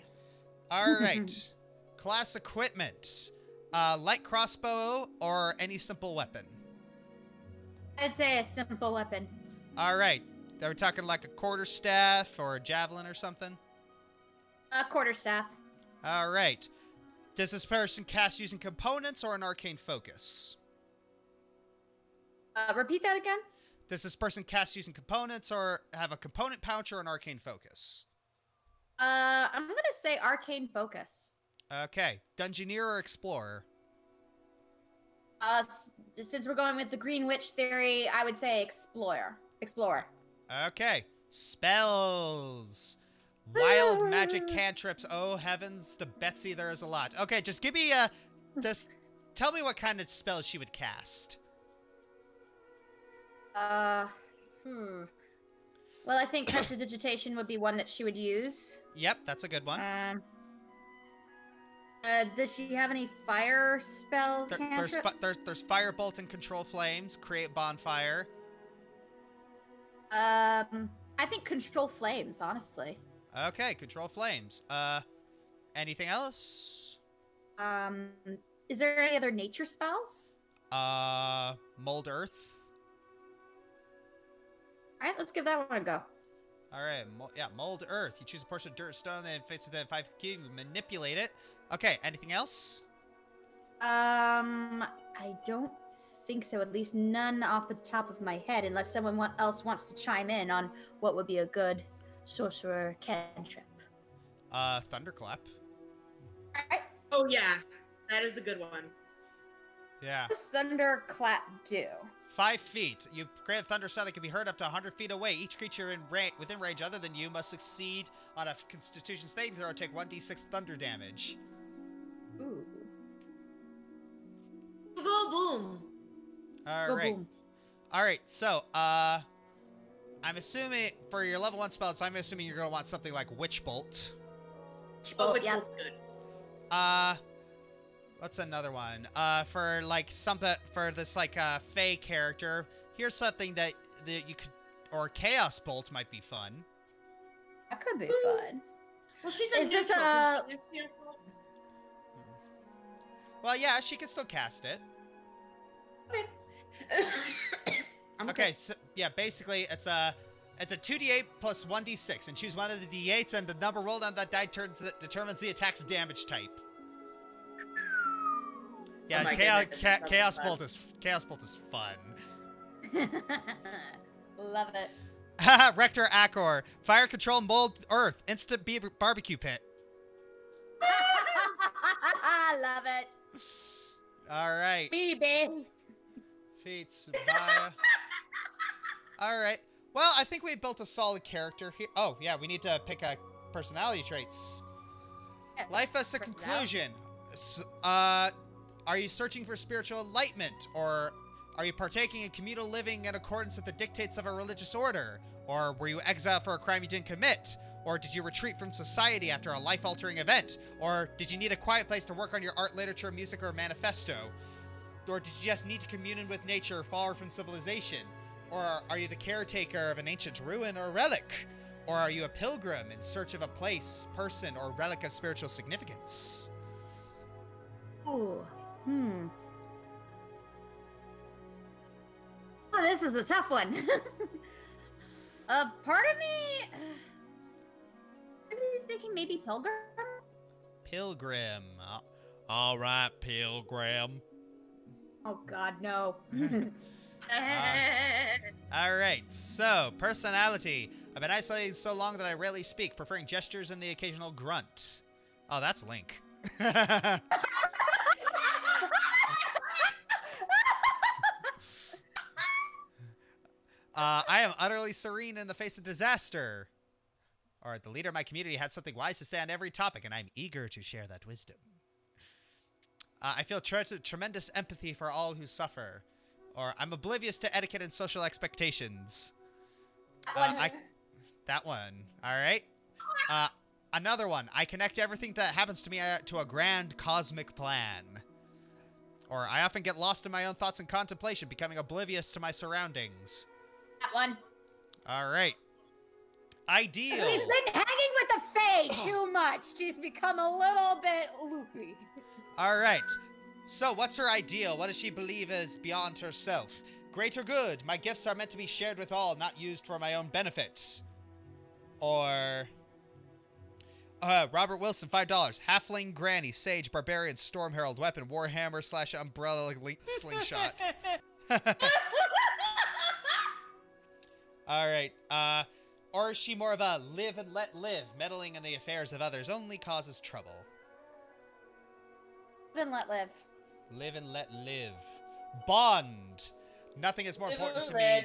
All right. Class equipment. Light crossbow or any simple weapon. I'd say a simple weapon. All right. Are we talking like a quarterstaff or a javelin or something? A quarterstaff. All right. Does this person cast using components or an arcane focus? Repeat that again? Does this person cast using components or have a component pouch or an arcane focus? I'm gonna say arcane focus. Okay. Dungeoneer or explorer? Since we're going with the Green Witch theory, I would say explorer. Okay. Spells. Wild magic cantrips. Oh, heavens to Betsy, there is a lot. Okay, just give me just tell me what kind of spells she would cast. Well, I think prestidigitation would be one that she would use. Yep, that's a good one. Does she have any fire spell cantrips? There's firebolt and control flames, create bonfire. I think control flames, honestly. Okay, control flames. Anything else? Is there any other nature spells? Mold earth. All right, let's give that one a go. All right, mold earth. You choose a portion of dirt, stone, then face within 5 feet, you manipulate it. Okay, anything else? I don't think so. At least none off the top of my head, unless someone else wants to chime in on what would be a good sorcerer cantrip. Thunderclap. All right. Oh yeah, that is a good one. Yeah. What does thunderclap do? 5 feet. You create a thunder sound that can be heard up to 100 feet away. Each creature within range other than you must succeed on a Constitution saving throw or take 1d6 thunder damage. Ooh. Go boom. All Go right. boom. All right, so I'm assuming for your level 1 spells, I'm assuming you're gonna want something like Witch Bolt. Oh, which yeah. one's good? What's another one? For like for this like Fae character, here's something that you could, or Chaos Bolt might be fun. That could be fun. Well, she's a Is this neutral. Well, yeah, she can still cast it. Okay, so yeah, basically it's a 2d8 plus 1d6, and choose one of the d8s, and the number rolled on that die determines the attack's damage type. Yeah, Oh Chaos Bolt is fun. Love it. Rector Acor, fire control mold earth, instant barbecue pit. Love it. All right. Baby. Feats, Baya. All right. Well, I think we built a solid character here. Oh, yeah, we need to pick personality traits. Life as a conclusion. Are you searching for spiritual enlightenment? Or are you partaking in communal living in accordance with the dictates of a religious order? Or were you exiled for a crime you didn't commit? Or did you retreat from society after a life-altering event? Or did you need a quiet place to work on your art, literature, music, or manifesto? Or did you just need to commune with nature far from civilization? Or are you the caretaker of an ancient ruin or relic? Or are you a pilgrim in search of a place, person, or relic of spiritual significance? Ooh. Oh, this is a tough one. Part of me is thinking maybe pilgrim. Pilgrim. All right, pilgrim. Oh God, no. All right, so personality. I've been isolating so long that I rarely speak, preferring gestures and the occasional grunt. Oh, that's Link. I am utterly serene in the face of disaster. Or the leader of my community had something wise to say on every topic, and I'm eager to share that wisdom. I feel tremendous empathy for all who suffer. Or I'm oblivious to etiquette and social expectations. That one. All right. Another one. I connect everything that happens to me to a grand cosmic plan. Or I often get lost in my own thoughts and contemplation, becoming oblivious to my surroundings. That one. All right. Ideal. She's been hanging with the Fae too much. She's become a little bit loopy. All right. So, what's her ideal? What does she believe is beyond herself? Great or good? My gifts are meant to be shared with all, not used for my own benefit. Or... Robert Wilson, $5. Halfling, Granny, Sage, Barbarian, Storm Herald, Weapon, Warhammer / Umbrella Slingshot. All right. Or is she more of a live and let live, meddling in the affairs of others only causes trouble? Live and let live. Live and let live. Bond. Nothing is more important to me.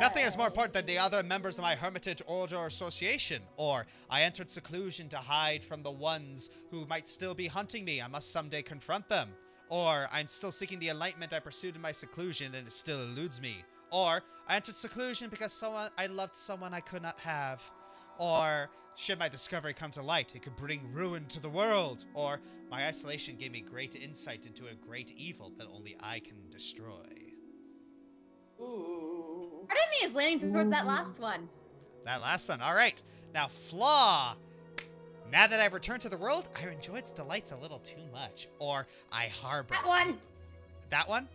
Nothing is more important than the other members of my hermitage, order, or association. Or, I entered seclusion to hide from the ones who might still be hunting me. I must someday confront them. Or, I'm still seeking the enlightenment I pursued in my seclusion and it still eludes me. Or, I entered seclusion because I loved someone I could not have. Or, should my discovery come to light, it could bring ruin to the world. Or, my isolation gave me great insight into a great evil that only I can destroy. Ooh. Part of me is leaning towards that last one. That last one. All right. Now, flaw. Now that I've returned to the world, I enjoy its delights a little too much. Or, I harbor. That one. That one?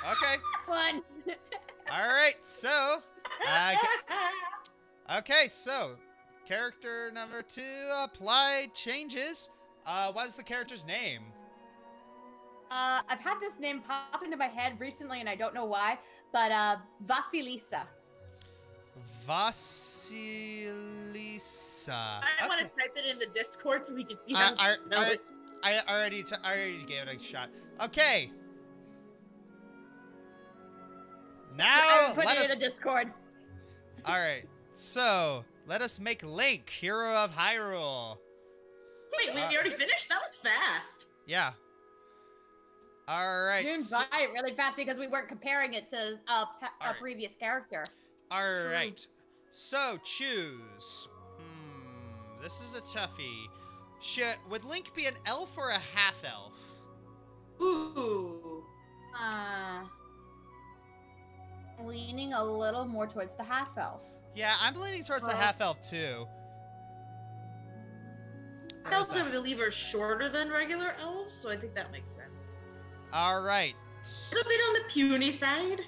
Okay. One. All right. So, okay. So, character number 2 applied changes. What is the character's name? I've had this name pop into my head recently, and I don't know why, but Vasilisa. Vasilisa. I want to type it in the Discord so we can see how to spell it. I already gave it a shot. Okay. Now Put it in the Discord. All right. So let us make Link, hero of Hyrule. Wait, we already finished? That was fast. Yeah. All right. Zoomed by it really fast because we weren't comparing it to a Alright. previous character. All right. So choose. This is a toughie. Would Link be an elf or a half elf? Ooh. Leaning a little more towards the half elf. Yeah, I'm leaning towards the half elf too. Elves, I believe, are shorter than regular elves, so I think that makes sense. All right. A bit on the puny side.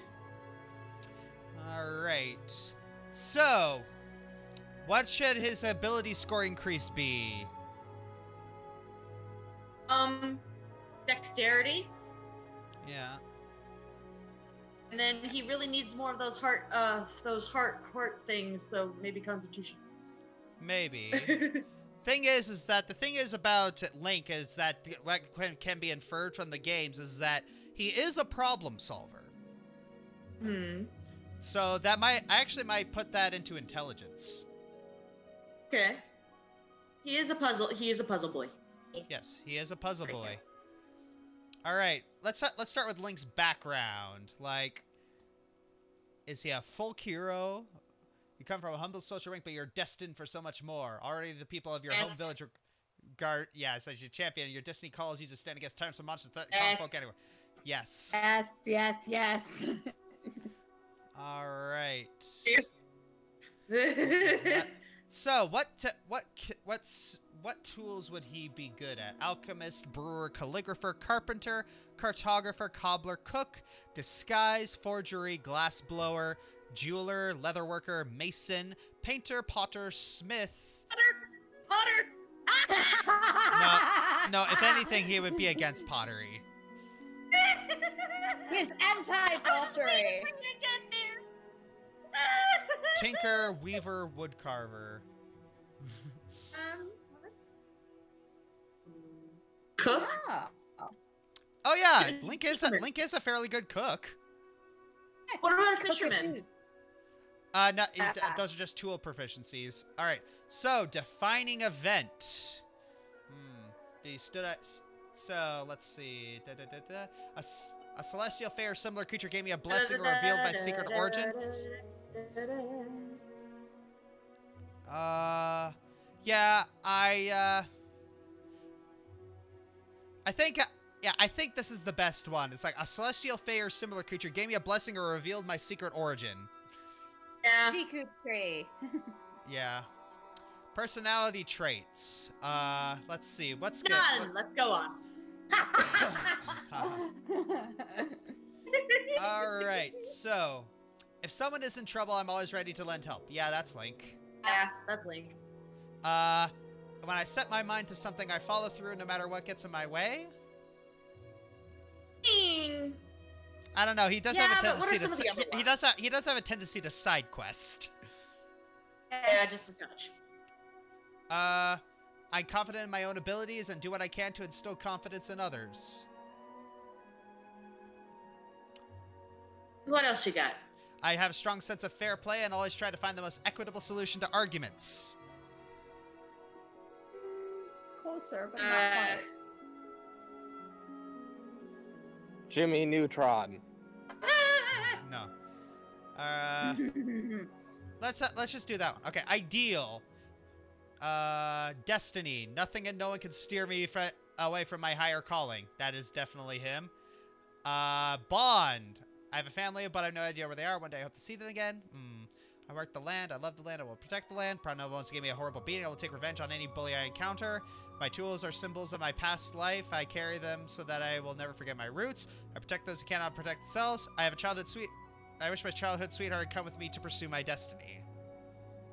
All right. So, what should his ability score increase be? Dexterity. Yeah. And then he really needs more of those heart things, so maybe Constitution. Maybe. The thing is about Link is that what can be inferred from the games is that he is a problem solver. So that I actually might put that into intelligence. Okay. He is a puzzle boy. Yes, he is a puzzle boy. All right, let's start with Link's background. Like, is he a folk hero? You come from a humble social rank, but you're destined for so much more. Already the people of your home village regard... Yes, as your champion, your destiny calls you to stand against tiresome monsters that common folk anywhere. Yes. Yes. All right. So, what tools would he be good at? Alchemist, brewer, calligrapher, carpenter, cartographer, cobbler, cook, disguise, forgery, glassblower, jeweler, leatherworker, mason, painter, potter, smith. Potter. No, if anything, he would be against pottery. He's anti-pottery. Tinker, weaver, woodcarver. Cook. Oh yeah, Link is a fairly good cook. What about a fisherman? No, those are just tool proficiencies. All right, so defining event. He stood at. So let's see. A celestial fair similar creature gave me a blessing or revealed my secret origins. Yeah, I think this is the best one. It's like a celestial fair similar creature gave me a blessing or revealed my secret origin. Yeah. Deku tree. Yeah. Personality traits. Let's see. What's good? None. Let's go on. All right. So, if someone is in trouble, I'm always ready to lend help. Yeah, that's Link. Yeah, that's Link. When I set my mind to something, I follow through no matter what gets in my way. I don't know. He does have a tendency to. He does have a tendency to side quest. Yeah, just a touch. I'm confident in my own abilities and do what I can to instill confidence in others. What else you got? I have a strong sense of fair play and always try to find the most equitable solution to arguments. Closer, but not quite. Jimmy Neutron. No. Let's just do that one. Okay, ideal. Destiny. Nothing and no one can steer me away from my higher calling. That is definitely him. Bond. I have a family, but I have no idea where they are. One day I hope to see them again. I work the land. I love the land. I will protect the land. Probably no one wants to give me a horrible beating. I will take revenge on any bully I encounter. My tools are symbols of my past life. I carry them so that I will never forget my roots. I protect those who cannot protect themselves. I have a childhood sweet. I wish my childhood sweetheart would come with me to pursue my destiny.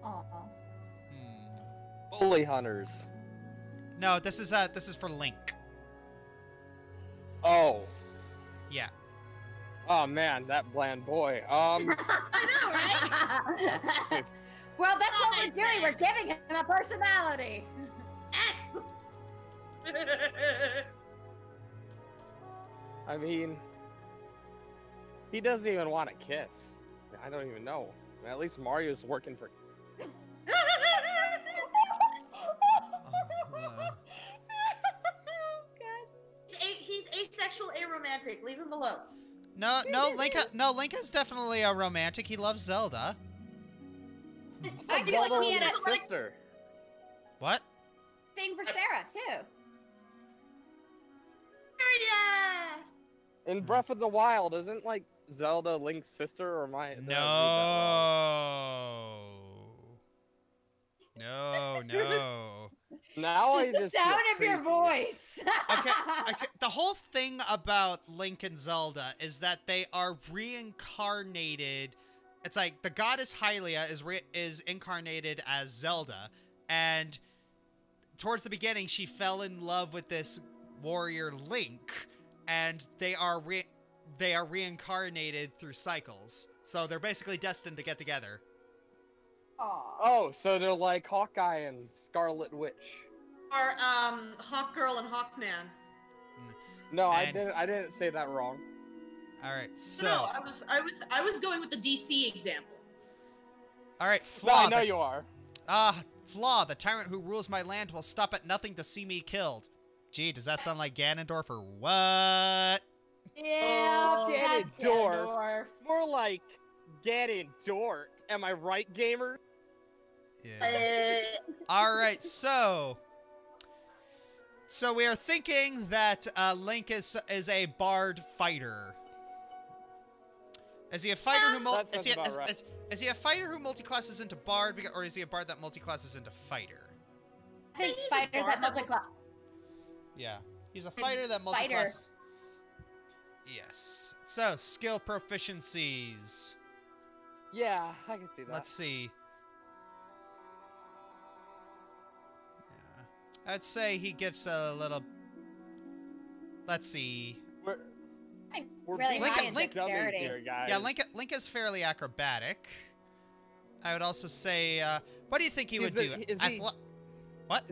Aw. Bully hunters. No, this is for Link. Oh. Yeah. Oh man, that bland boy. I know, right? Well, that's what we're doing. We're giving him a personality. I mean, he doesn't even want to kiss. I don't even know. At least Mario's working for. He's asexual, aromantic. romantic. Leave him alone. No, Link is definitely a romantic. He loves Zelda. I feel Zelda like he was had his a sister. What? thing for Sarah too. Yeah. In Breath of the Wild, isn't like Zelda Link's sister, or did I read that wrong? No. Now I Just the just feel sound of your creepy. voice. Okay, the whole thing about Link and Zelda is that they are reincarnated. It's like the goddess Hylia is incarnated as Zelda, and towards the beginning she fell in love with this warrior Link, and they are reincarnated through cycles. So they're basically destined to get together. Aw. Oh, so they're like Hawkeye and Scarlet Witch. Or Hawk Girl and Hawkman. No, And- I didn't say that wrong. All right, so No, I was going with the DC example. all right, No, I Flaw. know you are. Flaw, the tyrant who rules my land will stop at nothing to see me killed. Gee, does that sound like Ganondorf or what? Yeah, Ganondorf. that's Ganondorf. More like Ganondorf. Am I right, gamer? Yeah. All right, so we are thinking that Link is a bard fighter. Is he a fighter who is he a fighter who multiclasses into bard, or is he a bard that multiclasses into fighter? I think He's a fighters that bard. multi-class. Yeah, he's a fighter that Fighter. multiclass. Yes. So skill proficiencies. Yeah, I can see that. Let's see. Yeah. I'd say he gives a little. Let's see. We're Really being high in dummies dexterity. here, guys. Yeah, Link is fairly acrobatic. I would also say, what do you think he would do? What?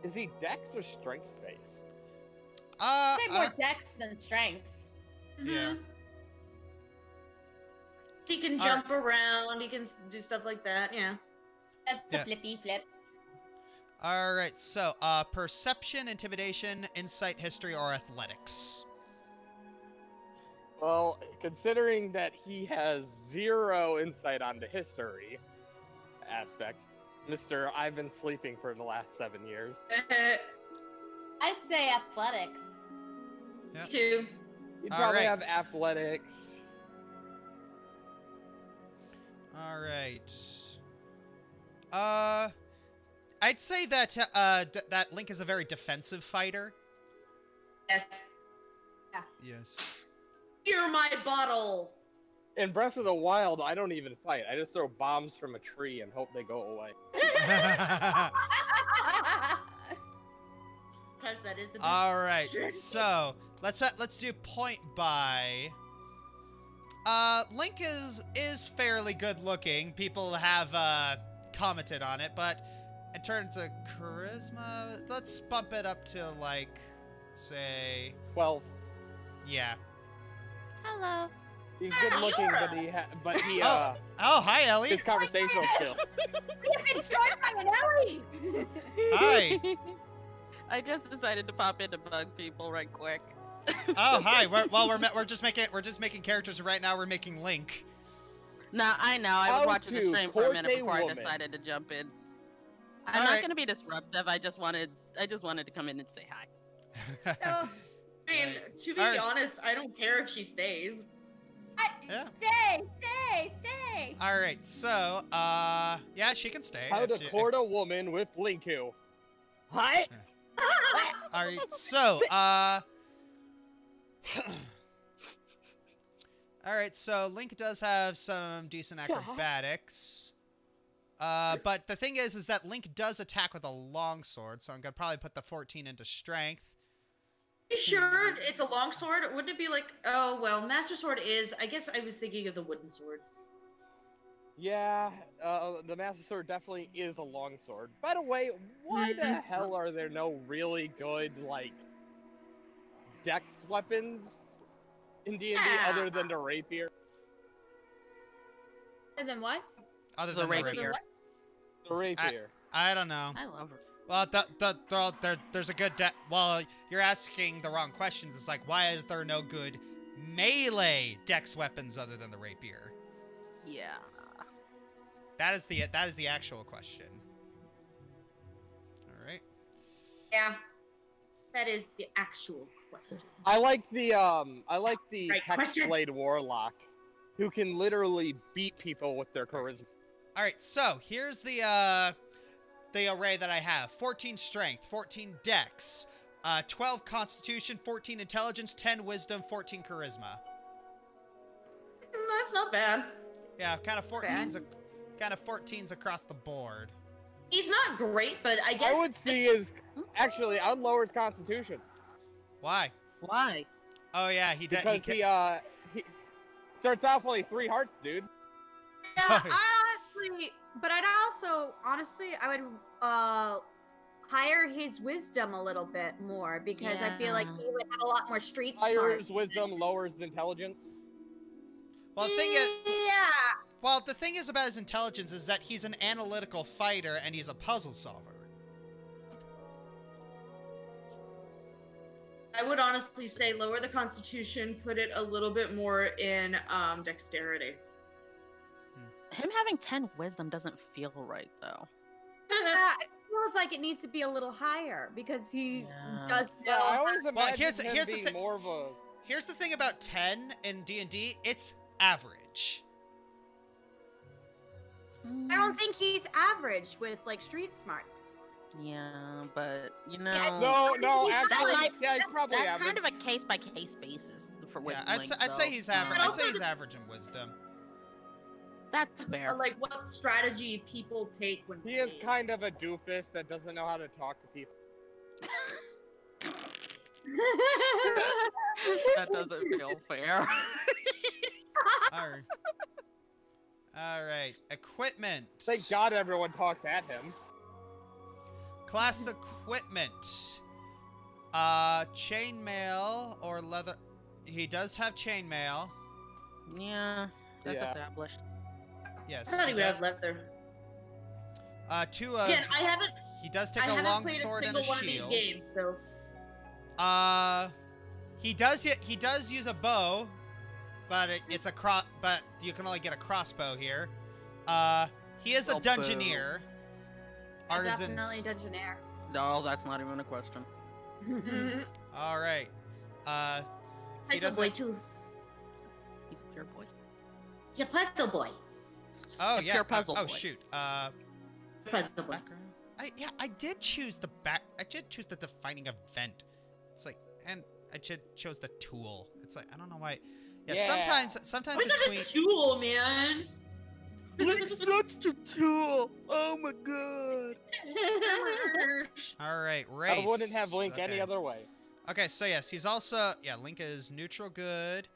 Is he dex or strength based? Say more dex than strength. Yeah. He can jump around. He can do stuff like that. Yeah. That's the Yeah. flippy flips. All right. So, perception, intimidation, insight, history, or athletics. Well, considering that he has 0 insight on the history aspect, Mr. I've been sleeping for the last 7 years. I'd say athletics. Yeah. Two. He'd All probably right. have athletics. All right. I'd say that that Link is a very defensive fighter. Yes. Yes. Hear my bottle. In Breath of the Wild, I don't even fight. I just throw bombs from a tree and hope they go away. Because that is the best. All right. So let's do point buy. Link is fairly good looking. People have commented on it, but in terms of charisma, let's bump it up to like, say, 12. yeah. Hello. He's good looking, but he Oh, hi, Ellie. his conversational skill. We've been joined by an Ellie. Hi. I just decided to pop in to bug people right quick. Oh, hi. We're just making characters right now. We're making Link. No, I know. I was How watching the to stream for a court minute a before I woman. decided to jump in. I'm All not right. gonna be disruptive. I just wanted to come in and say hi. I mean, to be Alright. honest, I don't care if she stays. Yeah. Stay. All right. So, yeah, she can stay. How if to she- court a woman with Linku. Hi. All right. So, all right. So Link does have some decent acrobatics. But the thing is that Link does attack with a longsword, so I'm gonna probably put the 14 into strength. You sure it's a long sword? Wouldn't it be like, oh, well, Master Sword is, I guess I was thinking of the wooden sword. Yeah, the Master Sword definitely is a longsword. By the way, why the hell are there no really good, like, dex weapons in D&D other than the rapier? And then what? Other The than the rapier. rapier. The rapier. I don't know. I love her. Well, there's a good well, you're asking the wrong questions. It's like, why is there no good melee dex weapons other than the rapier? Yeah. That is the actual question. All right. Yeah, that is the actual question. I like the Right, questions. Hexblade Warlock, who can literally beat people with their charisma. All right. So here's the array that I have: 14 strength, 14 dex, 12 constitution, 14 intelligence, 10 wisdom, 14 charisma. That's not bad. Yeah, kind of 14s across the board. He's not great, but I guess I would see his actually. I'd lower his constitution Why? Why? Oh yeah, he did. because he starts off only 3 hearts, dude. Yeah, I'd also honestly I would hire his wisdom a little bit more because I feel like he would have a lot more street Higher smarts. wisdom, lowers intelligence. Well, the thing is, Yeah. well, the thing is about his intelligence is that he's an analytical fighter and he's a puzzle solver. I would honestly say lower the constitution, put it a little bit more in dexterity. Him having 10 wisdom doesn't feel right, though. It feels like it needs to be a little higher because he does know. Yeah, I always Well, imagine here's him the being thi- more of a. Here's the thing about 10 in D&D, it's average. I don't think he's average with like street smarts. Yeah, but you know. No, That actually, might- yeah, he's probably That's average. kind of a case by case basis for Yeah, with I'd say he's average. But I'd also say he's the- average in wisdom. That's fair. Or like what strategy people take when He is playing. kind of a doofus that doesn't know how to talk to people. That doesn't feel fair. All right. All right. Equipment. Thank God everyone talks at him. Class equipment. Chainmail or leather. He does have chainmail. Yeah, that's Yeah. established. Yes. I thought he he would does. have leather. Two of. Again, I haven't. He does take I a haven't long played sword a and a single one of these shield. games, so. He does use a bow, but it's a but you can only get a crossbow here. He is a Well, boo. dungeoneer. Artisans. Definitely Dungeonaire. No, that's not even a question. All right. He Puzzle doesn't. boy too. He's a pure boy. He's a puzzle boy. Oh A yeah. pure puzzle oh boy. shoot. Puzzle boy. Background. I did choose the I did choose the defining event. It's like, and I chose the tool. It's like I don't know why. Yeah. Yeah. Sometimes Look at between. the tool, man. Like such a tool. Oh my god. All right. Race. I wouldn't have Link any Okay. other way. Okay. So yes, he's also Link is neutral good.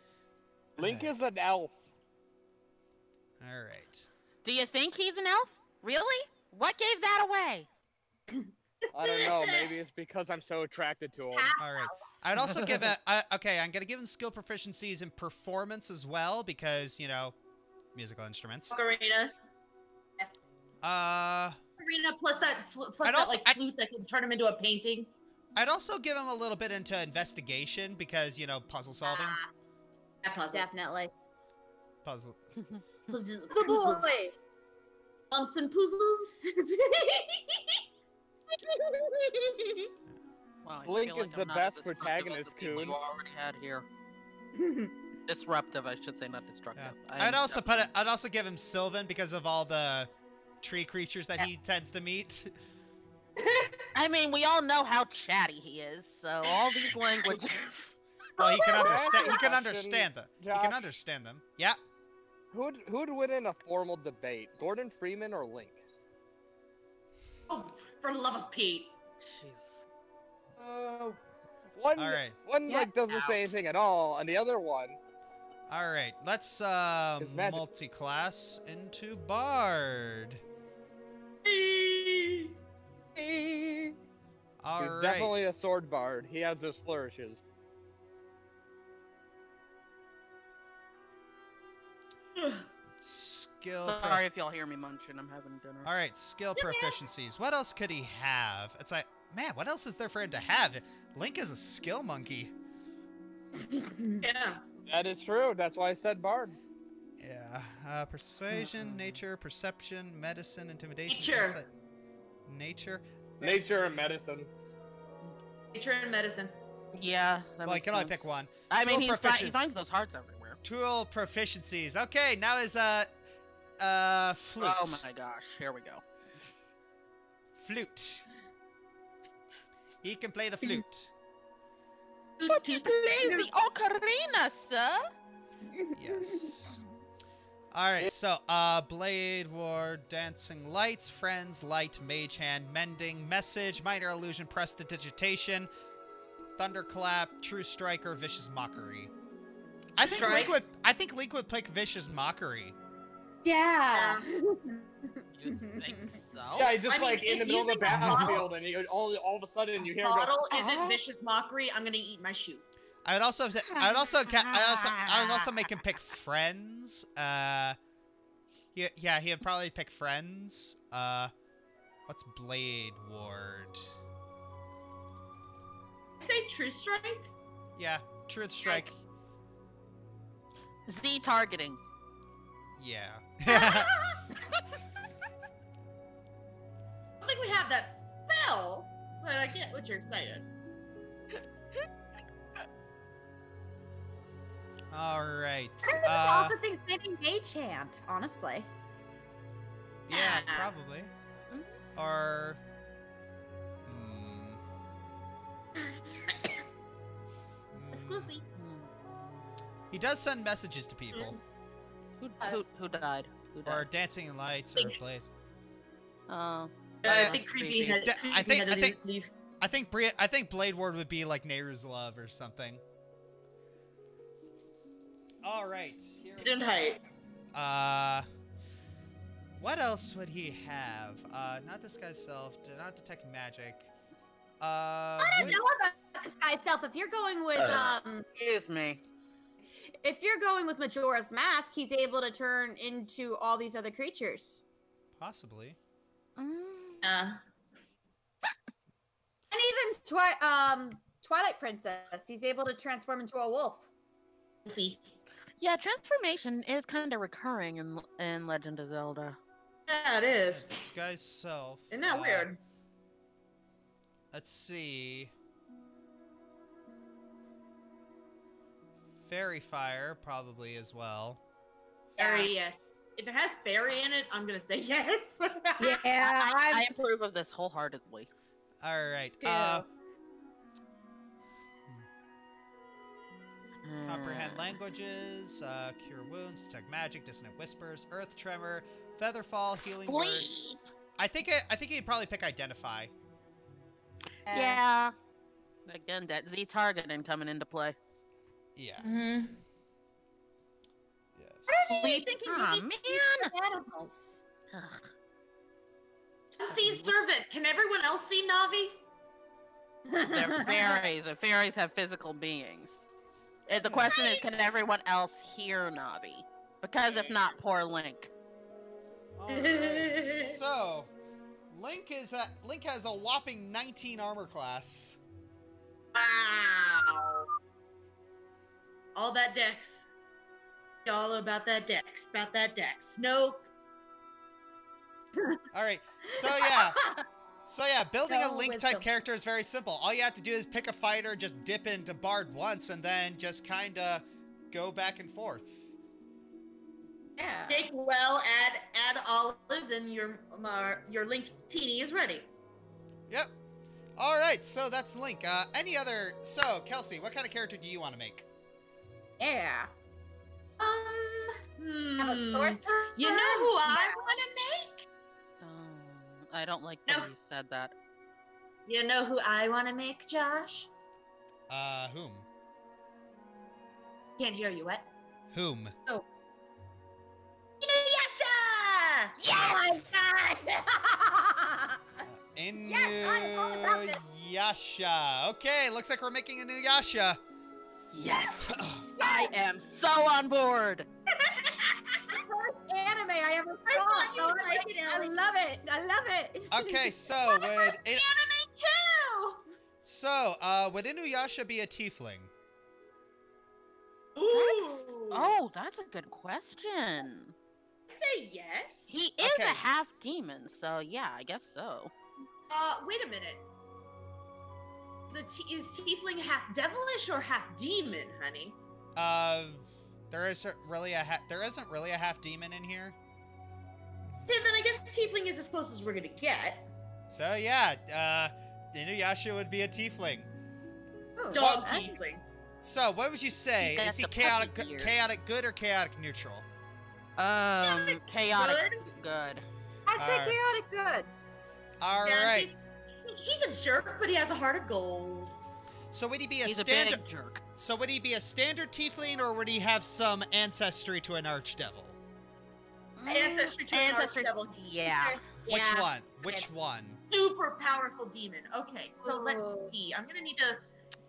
Link is an elf. All right. Do you think he's an elf? Really? What gave that away? I don't know. Maybe it's because I'm so attracted to him. All right. I'd also give okay, I'm gonna give him skill proficiencies in performance as well because musical instruments. Ocarina. Ocarina plus that flute that can turn him into a painting. I'd also give him a little bit into investigation because puzzle solving. That puzzles. Definitely. Puzzle. Puzzles. Boy. Bumps and puzzles. Wow, I Link feel like is I'm the not as best disruptive protagonist, as the people Kun. you already had here. Disruptive, I should say, not destructive. Yeah. I'd also give him Sylvan because of all the tree creatures that he tends to meet. I mean, we all know how chatty he is, so all these languages. Well, he can understand. He can Question, understand them. He can Josh. understand them. Yeah. Who'd win in a formal debate? Gordon Freeman or Link? Oh, for the love of Pete. Jeez. One, All right. one Get doesn't out. say anything at all, and the other one. All right. Let's magic. multi-class into Bard. All He's right. definitely a sword bard. He has his flourishes. Sorry if y'all hear me munching. I'm having dinner. All right, skill proficiencies. What else could he have? It's like, man, what else is there for him to have? Link is a skill monkey. Yeah. That is true. That's why I said bard. Yeah. Persuasion, nature, perception, medicine, intimidation, Nature. insight. Nature. Nature and medicine. Nature and medicine. Yeah. Well, you can only pick one. I mean, Tool he finds those hearts everywhere. Tool proficiencies. Okay, now is flute. Oh my gosh, here we go. Flute. He can play the flute. But he plays the ocarina, sir. Yes. Alright, so, Blade War, Dancing Lights, Friends, Light, Mage Hand, Mending, Message, Minor Illusion, Prestidigitation, Thunderclap, True Striker, Vicious Mockery. I think Link would pick Vicious Mockery. Yeah. You think so? Yeah, just I mean, like in the if middle of the using a model- battlefield, and you, all of a sudden you hear him go, Bottle isn't vicious mockery. I'm gonna eat my shoe. I would also make him pick Friends. Yeah, he would probably pick Friends. What's Blade Ward? I'd say True Strike. Yeah, Truth Strike. Z targeting. Yeah. I don't think we have that spell, but I get what you're saying. All right. I also think maybe Mage Hand, honestly. Yeah, probably. Or. Excuse me. He does send messages to people. Who died? Who died? Or Dancing Lights or Blade. Oh. I think creepy had. I think Blade Ward would be like Nehru's Love or something. All right. Didn't height. What else would he have? Not this guy's self. Did not detect magic. I don't know about this guy's self. If you're going with Excuse me. if you're going with Majora's Mask, he's able to turn into all these other creatures. Possibly. And even Twilight Princess, he's able to transform into a wolf. Yeah, transformation is kind of recurring in Legend of Zelda. Yeah, it is. This guy's self. Isn't that weird? Let's see. Fairy Fire, probably as well. Fairy, yes. If it has fairy in it, I'm gonna say yes. Yeah, I approve of this wholeheartedly. All right. Comprehend languages, cure wounds, detect magic, dissonant whispers, earth tremor, featherfall, healing word. I think he'd probably pick identify. Yeah. Again, that Z targeting coming into play. Yeah. Mm-hmm. Yes. What are you thinking? Aw, Maybe man. Animals. Unseen servant. Can everyone else see Navi? They're fairies, and fairies have physical beings. The question is, can everyone else hear Navi? Because if not, poor Link. All right. So, Link has a whopping 19 armor class. Wow. All that dex. All about that dex. About that dex. Nope. All right. So yeah, building a Link type character is very simple. All you have to do is pick a fighter, just dip into Bard once, and then just kind of go back and forth. Yeah. Take well, add olive, and your Link teeny is ready. Yep. All right, so that's Link. So Kelsey, what kind of character do you want to make? Yeah. Have a sorcerer? You know who I want to make? I don't like that No. you said that. You know who I want to make, Josh? Whom? Can't hear you. What? Whom? Oh. Inuyasha! Yes! Inuyasha. Okay, looks like we're making a Inuyasha. Yes! I am so on board! most anime I ever I saw. thought you So would like it, I Ellie. love it. I love it. Okay, so would Anime would Inuyasha be a tiefling? too. Ooh. Oh, that's a good question. Say yes. He is Okay. a half demon, so yeah, I guess so. Wait a minute. Is tiefling half devilish or half demon, honey? There isn't really a half demon in here. Yeah, then I guess tiefling is as close as we're gonna get. So yeah, Inuyasha would be a tiefling. Ooh, Dog that's- tiefling. So what would you say? He Is he got the chaotic puppy ears. chaotic good or chaotic neutral? Chaotic good. I say Alright. chaotic good. All Yeah, right. He's a jerk, but he has a heart of gold. So would he be a He's a standard? big jerk. So would he be a standard tiefling, or would he have some ancestry to an archdevil? Ancestry to an archdevil. Yeah. Which Yeah. one? Which one? Super powerful demon. Okay, so let's Ooh. see. I'm gonna need to.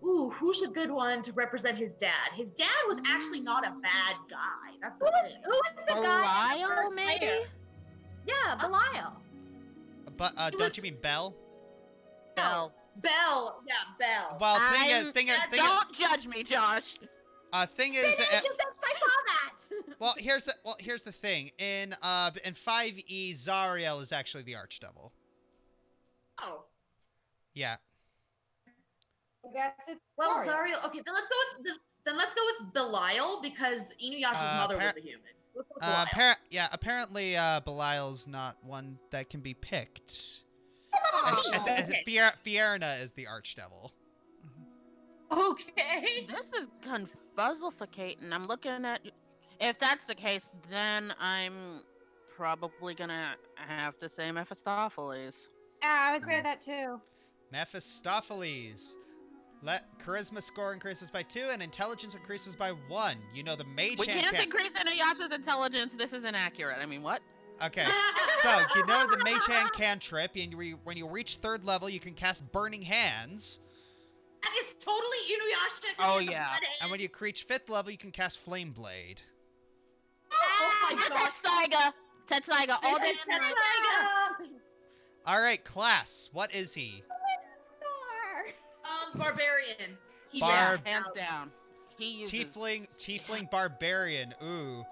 Ooh, who's a good one to represent his dad? His dad was actually not a bad guy. That's the thing. Who was the guy? in the Belial, first maybe? player? Yeah, Belial. But He don't was- you mean Bell? Bell. Bell. Yeah, Bell. Well, Don't judge me, Josh. thing is, I saw that. well, here's the thing. In 5e, Zariel is actually the archdevil. Oh. Yeah. I guess it's Well, sorry. Zariel. Okay, then let's go with Belial because Inuyasha's mother was a human. Let's go with Belial. Apparently, Belial's not one that can be picked. Oh, It's Fierna is the archdevil. okay. This is confuzzlificating. I'm looking at. If that's the case, then I'm probably gonna have to say Mephistopheles. Yeah, I would say that too. Mephistopheles. Charisma score increases by 2 and intelligence increases by 1. You know the mage We hand can't increase Inuyasha's intelligence. This is inaccurate. I mean, what? Okay, so you know the mage hand cantrip, and when you reach 3rd level, you can cast Burning Hands. That is totally Inuyasha. Oh, yeah. And when you reach 5th level, you can cast Flame Blade. Oh my god. Tetsaiga, all day and night. All right, class. What is he? Barbarian. He Barb- yeah, Hands down. He uses Tiefling barbarian. Ooh,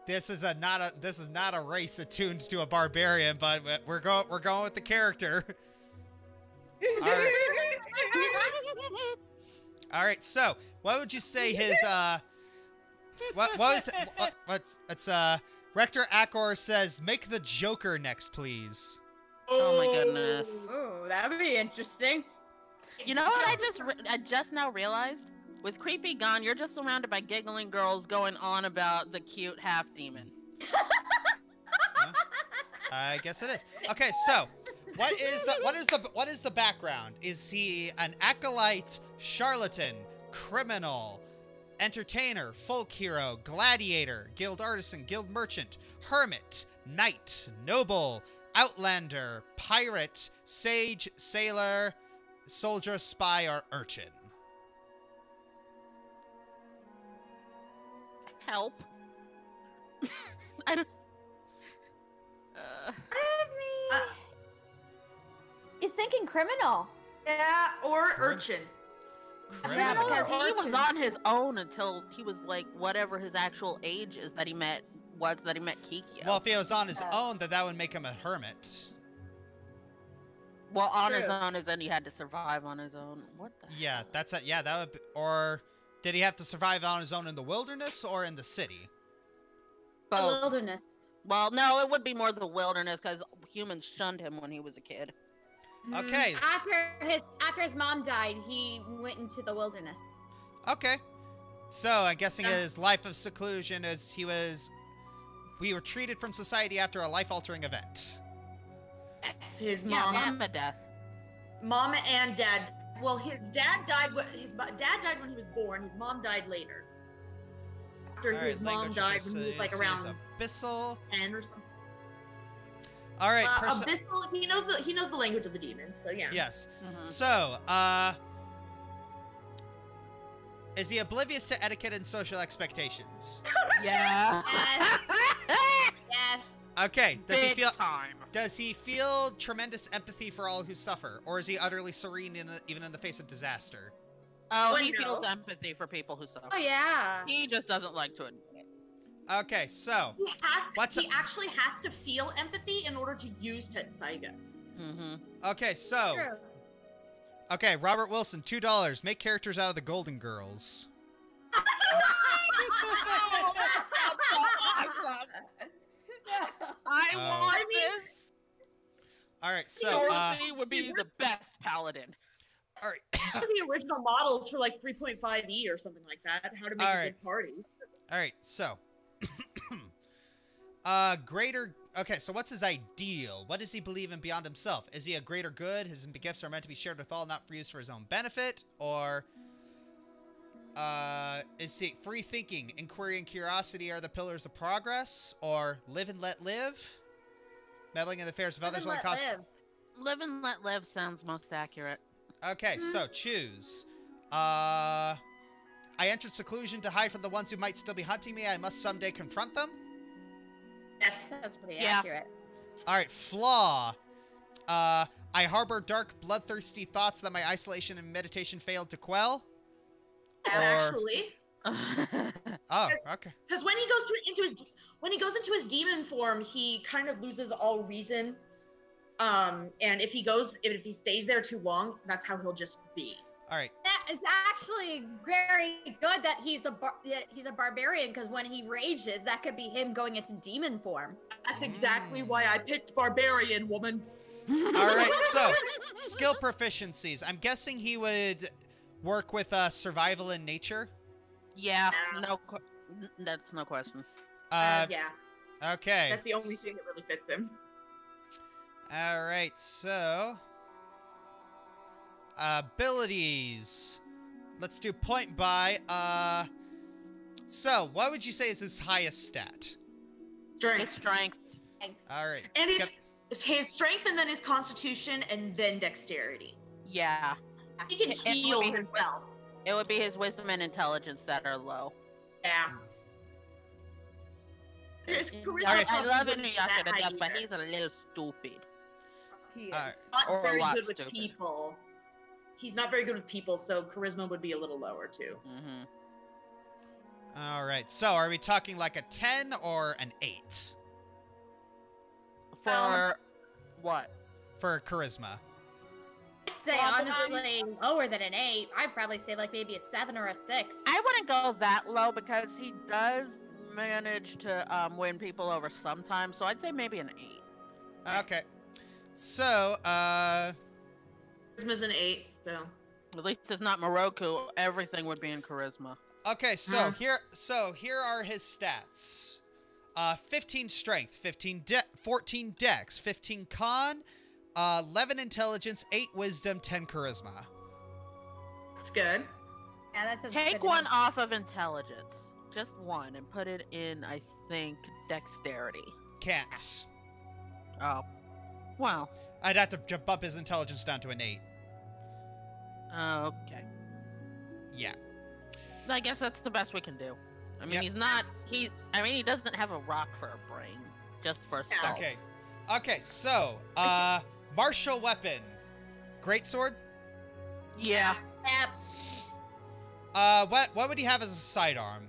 this is not a race attuned to a barbarian, but we're going with the character. All right. All right. So, what would you say his what's Rector Akor says, make the Joker next, please. Oh my goodness. Ooh, that would be interesting. You know what I just now realized? With Creepy gone, you're just surrounded by giggling girls going on about the cute half demon. I guess it is. Okay, so what is the background? Is he an acolyte, charlatan, criminal, entertainer, folk hero, gladiator, guild artisan, guild merchant, hermit, knight, noble, outlander, pirate, sage, sailor, soldier, spy, or urchin? Help. I don't. Part of me is thinking criminal. Yeah, or urchin. Yeah, Criminal. because he was Orchid. on his own until he was like whatever his actual age is that he met Kikyo. Well, if he was on his own, then that would make him a hermit. Well, on his True. own is then he had to survive on his own. What the? Yeah, that would be, or did he have to survive on his own in the wilderness or in the city? The Both. wilderness. Well, no, it would be more the wilderness because humans shunned him when he was a kid. Okay. After his mom died, he went into the wilderness. Okay. So I'm guessing his life of seclusion is we were treated from society after a life-altering event. Yes, his Yeah, mom, Mama death. mom and dad. Well, his dad died. Dad died when he was born. His mom died later. After All his right, mom language died when he was like abilities around is abyssal. 10 or something. All right, Abyssal. He knows the language of the demons. So yeah. Yes. Mhm. So, is he oblivious to etiquette and social expectations? Yeah. Okay. Big time. Does he feel tremendous empathy for all who suffer, or is he utterly serene even in the face of disaster? Oh, Oh, he no. feels empathy for people who suffer. Oh yeah. He just doesn't like to admit it. Okay, so He actually has to feel empathy in order to use Tetsaiga. Mm-hmm. okay, so True. okay, Robert Wilson, $2. Make characters out of the Golden Girls. Oh, that sounds so awesome. I want this. All right, so Dorothy would be the best paladin. all right, The original models for like 3.5e or something like that. How to make a good party. all right, so greater. Okay, so what's his ideal? What does he believe in beyond himself? Is he a greater good? His gifts are meant to be shared with all, not for use for his own benefit, or is he free thinking? Inquiry and curiosity are the pillars of progress, or live and let live? Meddling in the affairs of others only costs. Live and let live sounds most accurate. Okay, so choose. I entered seclusion to hide from the ones who might still be hunting me. I must someday confront them. Yes. Sounds pretty Yeah. accurate. All right, flaw. I harbor dark, bloodthirsty thoughts that my isolation and meditation failed to quell. Actually, Oh, okay. because when he goes into his demon form, he kind of loses all reason. And if he stays there too long, that's how he'll just be. All right. That is actually very good that he's a barbarian, because when he rages, that could be him going into demon form. That's exactly why I picked barbarian, woman. All right, so skill proficiencies. I'm guessing he would work with survival in nature. Yeah, that's no question. Yeah, Okay. that's the only thing that really fits him. All right, so abilities. Let's do point by. So what would you say is his highest stat? His strength. All right. And his strength, and then his constitution, and then dexterity. Yeah. He can It would heal be his himself. It would be his wisdom and intelligence that are low. Yeah. His charisma Alright, I so- love isn't Inuyasha that to high death, but either. he's a little stupid. He is. Not or a very lot good with stupid. people. He's not very good with people, so charisma would be a little lower too. Mm-hmm. All right. So are we talking like a 10 or an 8 For what? for charisma? I'd say honestly lower than an 8. I'd probably say like maybe a 7 or a 6. I wouldn't go that low because he does manage to win people over sometimes, so I'd say maybe an 8. Okay. So, Charisma's an 8, so. At least it's not Moroku. Everything would be in charisma. okay, so here are his stats. 15 strength, 14 dex, 15 con, 11 intelligence, 8 wisdom, 10 charisma. That's good. Yeah, that's Take one off of intelligence. Just one, and put it in, I think, dexterity. Can't. Oh. Well. I'd have to bump his intelligence down to an 8. Okay. Yeah. I guess that's the best we can do. I mean, Yep. he doesn't have a rock for a brain. Just for a skull. Okay. Okay, so, martial weapon. Greatsword? Yeah. Yep. What would he have as a sidearm?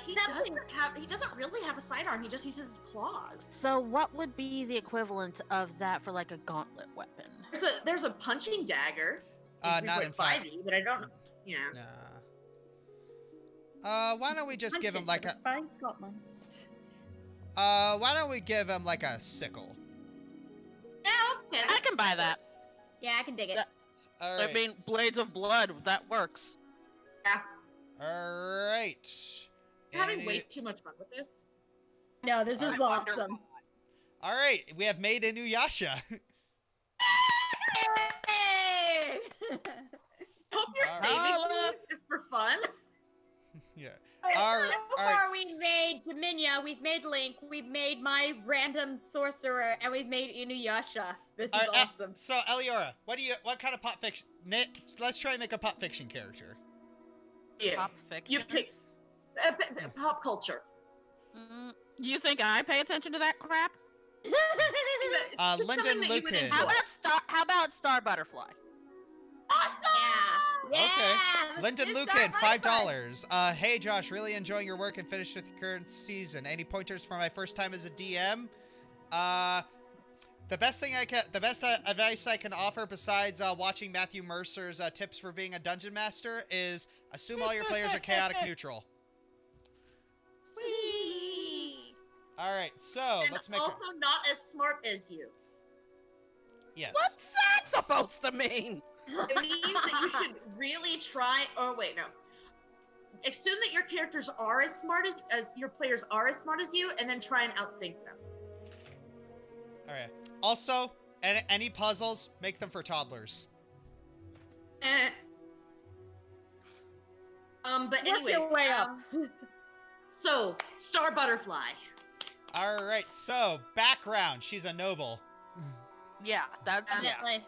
He doesn't really have a sidearm. He just uses his claws. So what would be the equivalent of that for like a gauntlet weapon? There's a punching dagger. Not in 5e, but I don't know. Yeah. Nah. Why don't we just give him like a... Got one. why don't we give him like a sickle? Yeah, okay. I can buy that. Yeah, I can dig it. Yeah. All I right. mean, blades of blood, that works. Yeah. All right. I'm having way too much fun with this. No, this is awesome. All right, we have made Inuyasha. Hey! Hope you're All saving these just for fun. Yeah. So All right. far, we've made Jeminya, we've made Link, we've made my random sorcerer, and we've made Inuyasha. This is awesome. So, Eliora, what kind of pop fiction? Let's try and make a pop fiction character. Yeah. Pop fiction. You pick pop culture. You think I pay attention to that crap? It's Lyndon something that you would Lucan. enjoy. How about Star Butterfly? Awesome! Yeah. Okay. let's Lyndon do Lucan, Star Butterfly. $5. Hey Josh, really enjoying your work and finished with the current season. Any pointers for my first time as a DM? The best advice I can offer besides watching Matthew Mercer's tips for being a dungeon master is assume all your players are chaotic neutral. Whee! All right, so And let's make also not as smart as you. yes. What's that supposed to mean? It means that you should really try. Oh wait, no. Assume that your characters are as smart as your players are as smart as you, and then try and outthink them. All right. Also, any puzzles, make them for toddlers. But Work anyways, your way up. So Star Butterfly. All right, so background, she's a noble. Yeah, that's yeah. Definitely.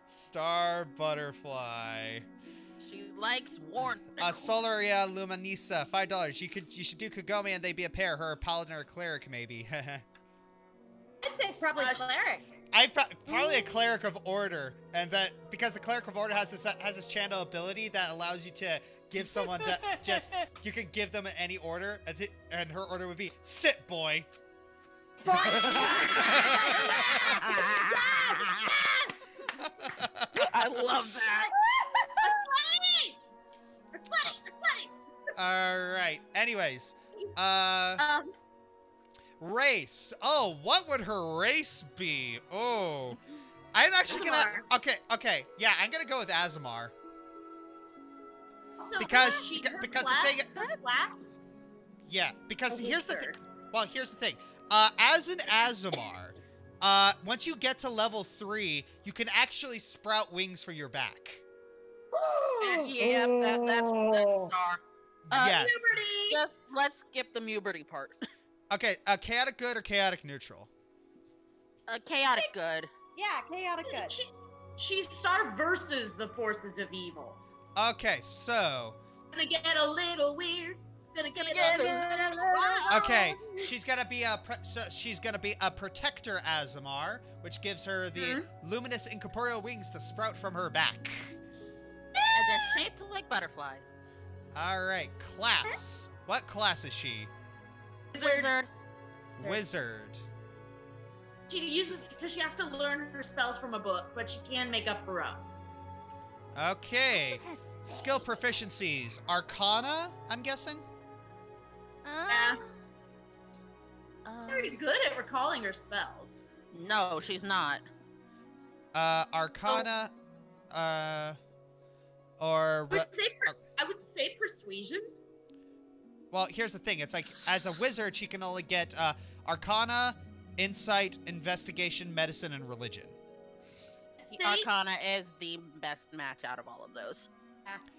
Star Butterfly. She likes warm. Solaria Luminisa, $5. You should do Kagome and they be a pair. Her a paladin or a cleric, maybe. I'd say it's probably cleric. Probably a cleric of order, and that because the cleric of order has this channel ability that allows you to give someone that you can give them any order, and her order would be sit, boy. I love that. All right. Anyways, race. Oh, what would her race be? Oh, I'm actually gonna. Okay. Yeah, I'm gonna go with Azamar. So Because her the class- thing. her class Yeah, because is here's the thing. third. Well, here's the thing. As an Azamar, once you get to level 3, you can actually sprout wings for your back. Yeah, that's Star. Yes. Puberty. Just let's skip the puberty part. Okay, chaotic good or chaotic neutral? Chaotic good. Yeah, chaotic good. She's Star versus the forces of evil. Okay, so Gonna get a little weird. Gonna get a little wild. okay, she's gonna be a protector Azamar, which gives her the luminous incorporeal wings to sprout from her back. And they're shaped like butterflies. All right, class. What class is she? Wizard. Wizard. She uses because she has to learn her spells from a book, but she can make up her own. Okay. Skill proficiencies. Arcana, I'm guessing? Yeah. Pretty good at recalling her spells. No, she's not. Arcana, or... I would say persuasion. Well, here's the thing. It's like, as a wizard, she can only get Arcana, Insight, Investigation, Medicine, and Religion. Arcana is the best match out of all of those.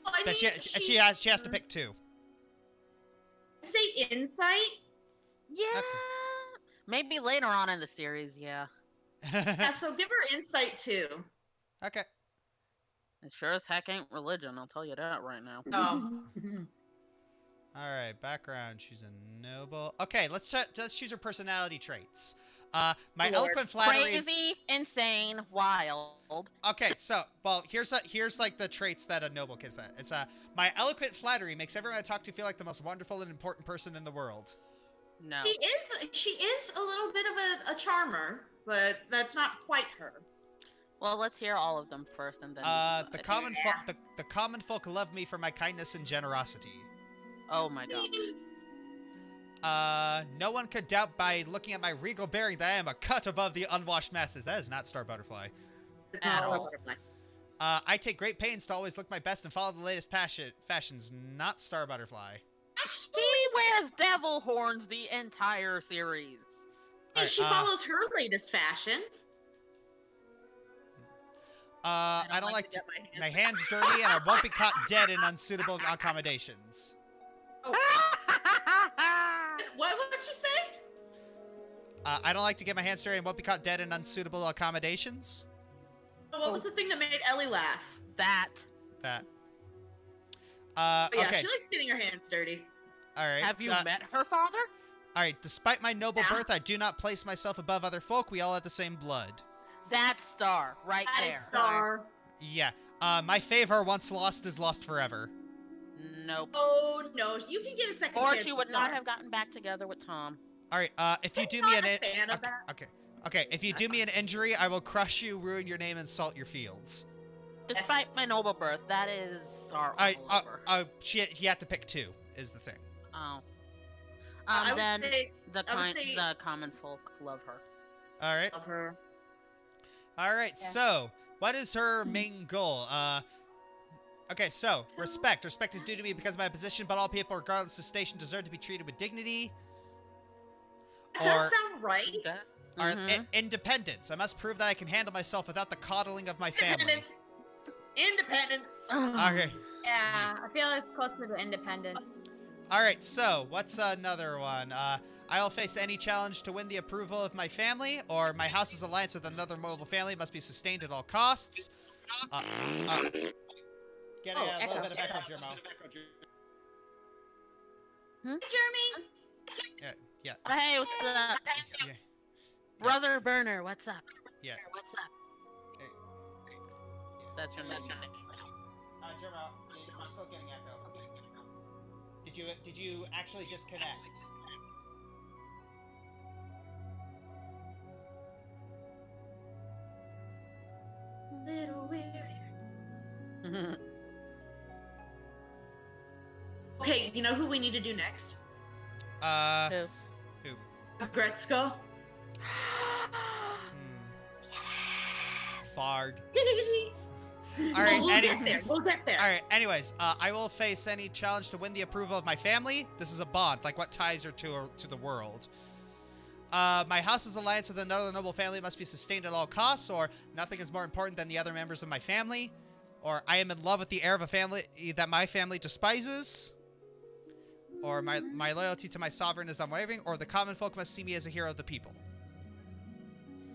Well, I But mean, she has to pick 2. I'd say insight. Yeah. Okay. Maybe later on in the series, yeah. Yeah, so give her insight too. Okay. It sure as heck ain't religion, I'll tell you that right now. Oh. All right, background. She's a noble. Okay, let's choose her personality traits. My eloquent flattery. Crazy, insane, wild. Okay, so here's like the traits that a noble can say. It's my eloquent flattery makes everyone I talk to feel like the most wonderful and important person in the world. No. She is a little bit of a charmer, but that's not quite her. Well, let's hear all of them first, and then. The common folk love me for my kindness and generosity. Oh my god. No one could doubt by looking at my regal bearing that I am a cut above the unwashed masses. That is not Star Butterfly. It's not At a all. butterfly. I take great pains to always look my best and follow the latest fashions. Not Star Butterfly. She wears devil horns the entire series. Alright, She follows her latest fashion. I don't like to to, get my hands dirty, and I won't be caught dead in unsuitable accommodations. What would you say? I don't like to get my hands dirty and won't be caught dead in unsuitable accommodations. What was the thing that made Ellie laugh? That. That. Oh, yeah, Okay. she likes getting her hands dirty. All right. Have you met her father? All right. Despite my noble birth, I do not place myself above other folk. We all have the same blood. That's Star, right That there. is Star. Yeah. My favor, once lost, is lost forever. Nope. Oh no, you can get a second Or chance she with would not Star. have gotten back together with Tom. All right. If you do I'm me not an a fan of that. okay. If you do me an injury, I will crush you, ruin your name, and salt your fields. Despite my noble birth, that is Star all over. You have to pick two. Is the thing. Oh. I would Then say- the I would say- the common folk love her. All right. Love her. All right. Yeah. So, what is her main goal? Okay. So, respect. Respect is due to me because of my position, but all people, regardless of station, deserve to be treated with dignity. That does sound right. Or independence. I must prove that I can handle myself without the coddling of my family. Independence. Okay. Yeah, I feel it's closer to independence. All right. So, what's another one? I will face any challenge to win the approval of my family, or my house's alliance with another noble family must be sustained at all costs. Get a little bit of echo, Jermo. Jeremy. Yeah. Hey, what's up? Yeah. Brother Burner, what's up? Yeah. What's up? That's your name. Jermo, you're still getting echo. Did you actually disconnect? Little weird. Okay, you know who we need to do next? Who? Retsuko. Fard. All right, we'll get there. We'll get there. All right. Anyways, I will face any challenge to win the approval of my family. This is a bond, like what ties her to the world. My house's alliance with another noble family must be sustained at all costs, or nothing is more important than the other members of my family, or I am in love with the heir of a family that my family despises, or my loyalty to my sovereign is unwavering, or the common folk must see me as a hero of the people.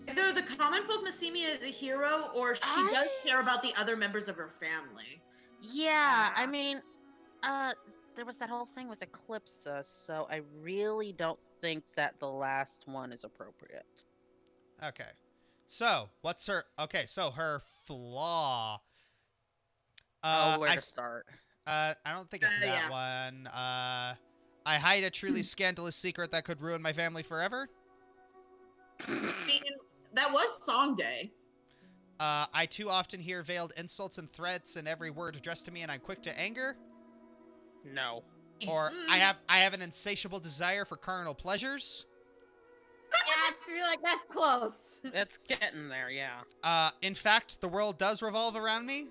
Either the common folk must see me as a hero, or she does care about the other members of her family. Yeah, I mean, there was that whole thing with Eclipsa, so I really don't think that the last one is appropriate. Okay. So, what's her... Okay, so her flaw... where to start? I don't think it's that one. I hide a truly scandalous secret that could ruin my family forever. I mean, that was Song Day. I too often hear veiled insults and threats in every word addressed to me, and I'm quick to anger. No. Or I have an insatiable desire for carnal pleasures. Yeah, I feel like that's close. It's getting there, yeah. In fact, the world does revolve around me.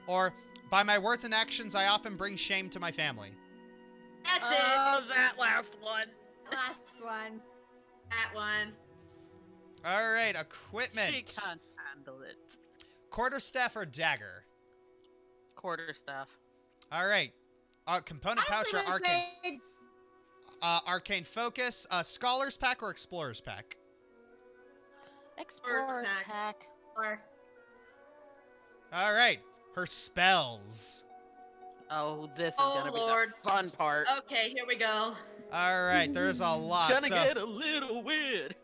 Or by my words and actions, I often bring shame to my family. That's Oh, that last one. Last one. That one. All right, equipment. She can't handle it. Quarterstaff or dagger? Quarterstaff. All right. Component pouch or arcane? Arcane focus. Scholars pack or explorers pack? Explorer's pack. Or All right. Her spells. Oh, this is gonna be the fun part. Okay, here we go. All right. There's a lot. Gonna get a little weird.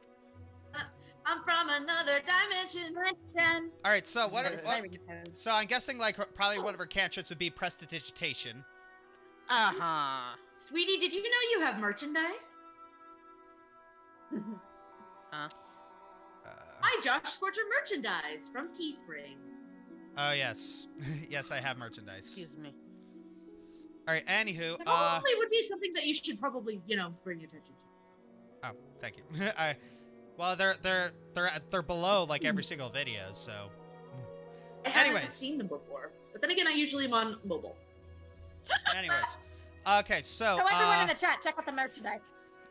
I'm from another dimension. All right. So so I'm guessing like probably one of her cantrips would be prestidigitation. Uh-huh. Sweetie, did you know you have merchandise? Huh? Hi, Josh Scorcher merchandise from Teespring. Oh yes, yes, I have merchandise. Excuse me. All right. Anywho, It probably would be something that you should probably, bring attention to. Oh, thank you. Well, they're below like every single video, so. I haven't Anyways. seen them before, but then again, I usually am on mobile. Anyways, okay, so. So everyone in the chat, check out the merchandise.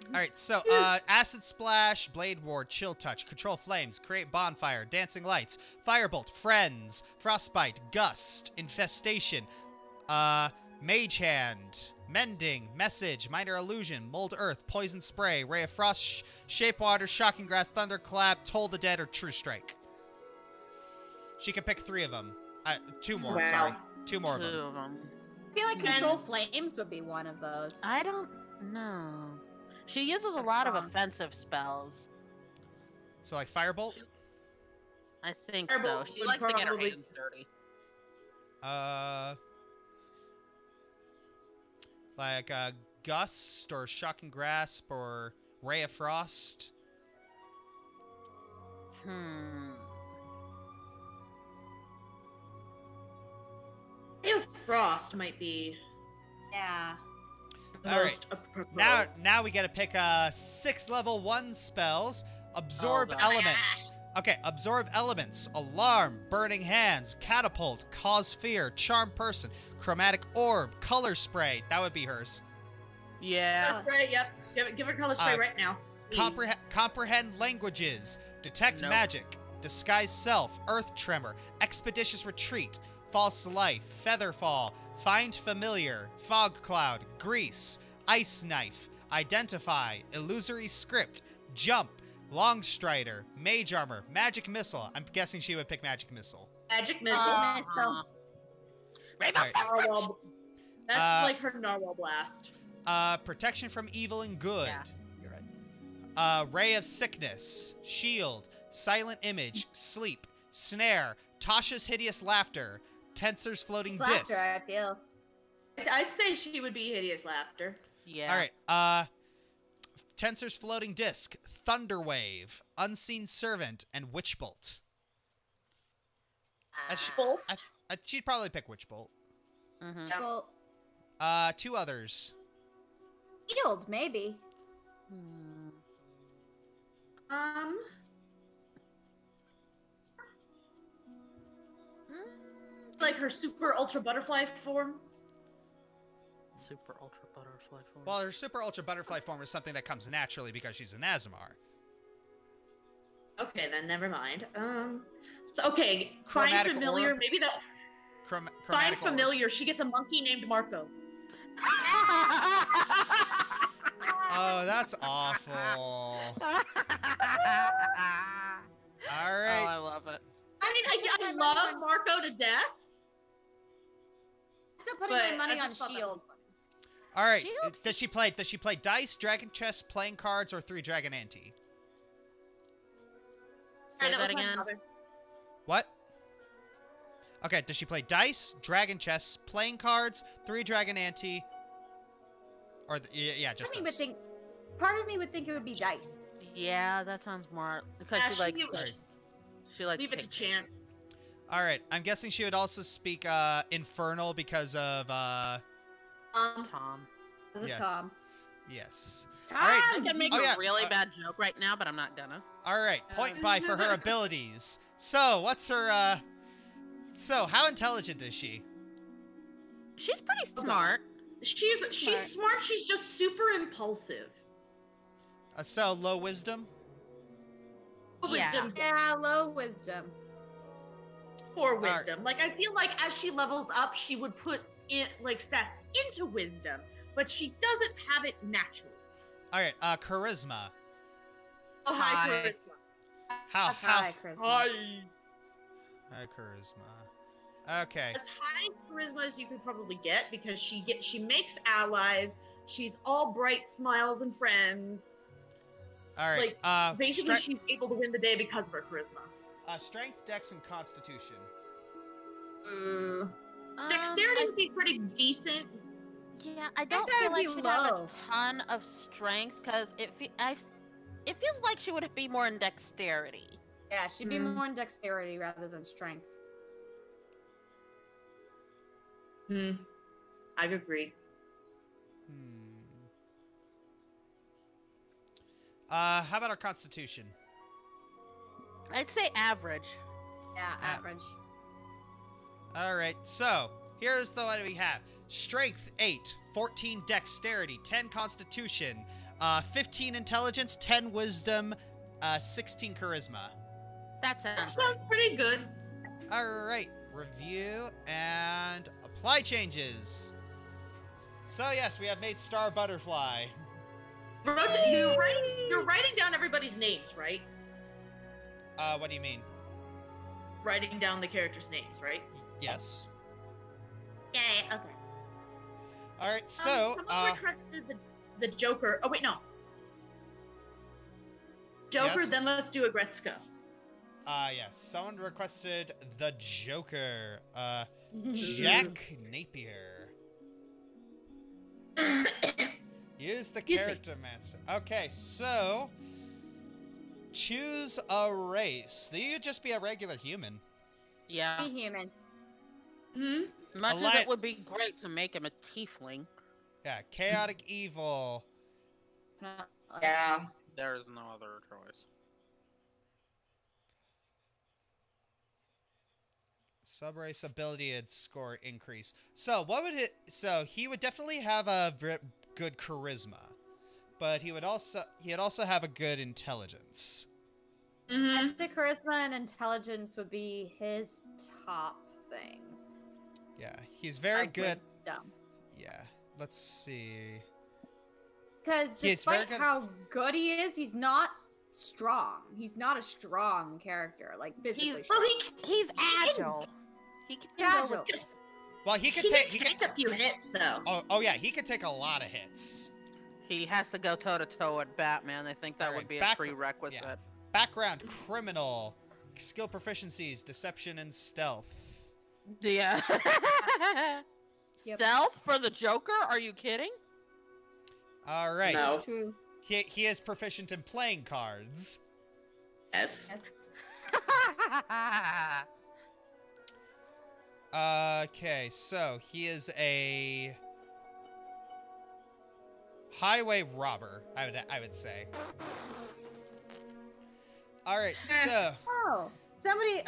All right, so acid splash, blade ward, chill touch, control flames, create bonfire, dancing lights, firebolt, friends, frostbite, gust, infestation, mage hand, mending, message, minor illusion, mold earth, poison spray, ray of frost, shape water, shocking grass, thunderclap, toll the dead, or true strike. She can pick 3 of them. 2 more. Wow. Sorry, 2 more of Two them. of them. I feel like control flames would be one of those. I don't know. She uses a lot of offensive spells. So like firebolt. I think Firebolt so. She would likes to get her probably- hands dirty. Like gust or shocking grasp or ray of frost. Ray of Frost might be Yeah. the All right. most appropriate. Now we gotta pick 6 level 1 spells. Absorb God. elements. Okay, absorb elements. Alarm, burning hands, catapult, cause fear, charm person, chromatic orb, color spray. That would be hers. Yeah. Color spray, yep. Give her color spray right now. please. Comprehend languages, detect Nope. magic, disguise self, earth tremor, expeditious retreat, false life, featherfall, find familiar, fog cloud, grease, ice knife, identify, illusory script, jump, long strider, mage armor, magic missile. I'm guessing she would pick magic missile. Magic missile. Rainbow Alright. Narwhal. That's Uh, like her narwhal blast. Protection from evil and good. Yeah, you're right. Ray of sickness, shield, silent image, sleep, snare, Tasha's hideous laughter, Tensor's floating disc. Slapper, I feel. I'd say she would be hideous laughter. Yeah. All right. Tensor's floating disc, Thunderwave, Unseen Servant, and Witchbolt. Bolt. She'd probably pick Witchbolt. Mm-hmm. Yeah. Well, 2 others. shield, maybe. Like her super ultra butterfly form. Super ultra butterfly form. Well, her super ultra butterfly form is something that comes naturally because she's an Azamar. Okay, then never mind. So, okay, find Chromatic familiar. orb. Maybe that. Find Chromatic orb. familiar. She gets a monkey named Marco. Oh, that's awful. All right. Oh, I love it. I mean, I love Marco to death. Still putting But my money I on just thought that shield. All right. Shield? Does she play dice, dragon chess, playing cards, or 3 dragon ante? Say Alright, that was my again. father. What? Okay. Does she play dice, dragon chess, playing cards, 3 dragon ante, or yeah, just those? Part of me would think it would be dice. Yeah, that sounds more because Yeah, she likes. Sorry. She likes. Leave it to pink. chance. All right. I'm guessing she would also speak infernal because of Tom. As a Yes. Tom. yes. Tom! All right. I can make Oh, a yeah, really bad joke right now, but I'm not gonna. All right. Point by for her abilities. So, what's her So, how intelligent is she? She's pretty smart. She's smart. She's just super impulsive. So low wisdom? Yeah. Wisdom Yeah, low wisdom. for wisdom. Like I feel like as she levels up, she would put in like stats into wisdom, but she doesn't have it naturally. All right. Charisma. Oh, high High. charisma. That's high charisma. High charisma. Okay. As high charisma as you could probably get because she makes allies. She's all bright smiles and friends. All right. Like basically, she's able to win the day because of her charisma. Strength, dex, and constitution. Dexterity would be pretty decent. Yeah, I don't that feel would like be she'd have low. a ton of strength because it feels like she would be more in dexterity. Yeah, she'd be more in dexterity rather than strength. I agree. How about our constitution? I'd say average. Yeah, average. All right. So, here's the what we have. Strength 8, 14 dexterity, 10 constitution, 15 intelligence, 10 wisdom, 16 charisma. That That sounds sounds pretty good. All right. Review and apply changes. So, yes, we have made Star Butterfly. You're writing down everybody's names, right? What do you mean? Writing down the characters' names, right? Yes. Yeah. Okay. All right, so someone requested the Joker. Oh wait, no. Joker. Yes? Then let's do a Retsuko. Yes, someone requested the Joker. Jack Napier. Use the Excuse me. character master. Okay, so choose a race. You could just be a regular human. Yeah. Be human. Hmm. Much li- as it would be great to make him a tiefling, Yeah, chaotic evil. Yeah. there is no other choice. Subrace ability and score increase. So what would it? So he would definitely have a good charisma, but he'd also have a good intelligence. Mm-hmm. I'd say charisma and intelligence would be his top things. Yeah, he's very Like good. wisdom. Yeah, let's see. Because He's very despite good- how good he is, he's not strong. He's not a strong character, like physically He's- strong. He's agile. He can go Agile. with Well, he He could take. can He take could. a few hits though. Oh yeah, he could take a lot of hits. He has to go toe to toe with Batman. I think that Alright, would be a back- prerequisite. yeah. Background: criminal. Skill proficiencies: deception and stealth. Yeah. Yep. Stealth for the Joker? Are you kidding? All right. No. True. He is proficient in playing cards. Yes. Yes. Okay, so he is a highway robber. I would say. All right, so Oh, somebody,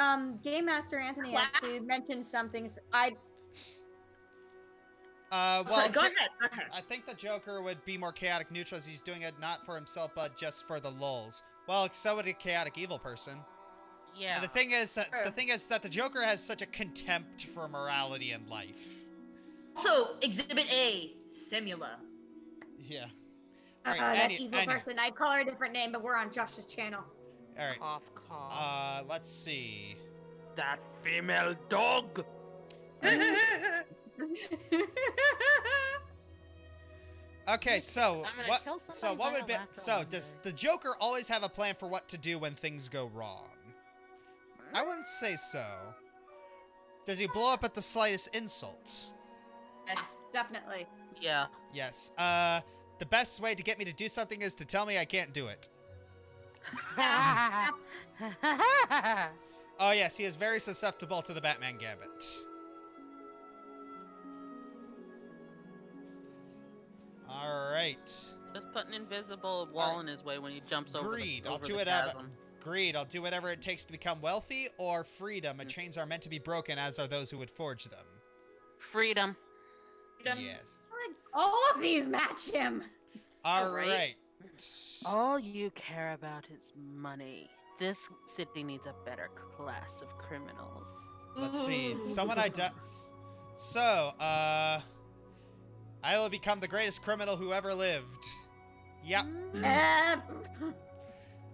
Game Master Anthony actually mentioned something. well, Go ahead. Go ahead. I think the Joker would be more chaotic neutral as he's doing it not for himself but just for the lulz. Well, so would a chaotic evil person. Yeah. And the thing is that True. the Joker has such a contempt for morality and life. So Exhibit A, Simula. Yeah. All right, that evil anyway. person. I'd call her a different name, but we're on Josh's channel. All right. Cough, cough. Let's see. That female dog. Okay, so I'm gonna what? kill So somebody what by would be? a lateral So one does here. the Joker always have a plan for what to do when things go wrong? I wouldn't say so. Does he blow up at the slightest insult? Yes. Definitely. Yeah. Yes. The best way to get me to do something is to tell me I can't do it. Oh yes, he is very susceptible to the Batman Gambit. All right. Just put an invisible wall in his way when he jumps over Greed. the, I'll over do the it out. chasm. Greed. I'll do whatever it takes to become wealthy, or freedom. And chains are meant to be broken, as are those who would forge them. Freedom. Yes. All of these match him. All Alright. right. All you care about is money. This city needs a better class of criminals. Let's see. Someone So, I will become the greatest criminal who ever lived. Yep. Uh,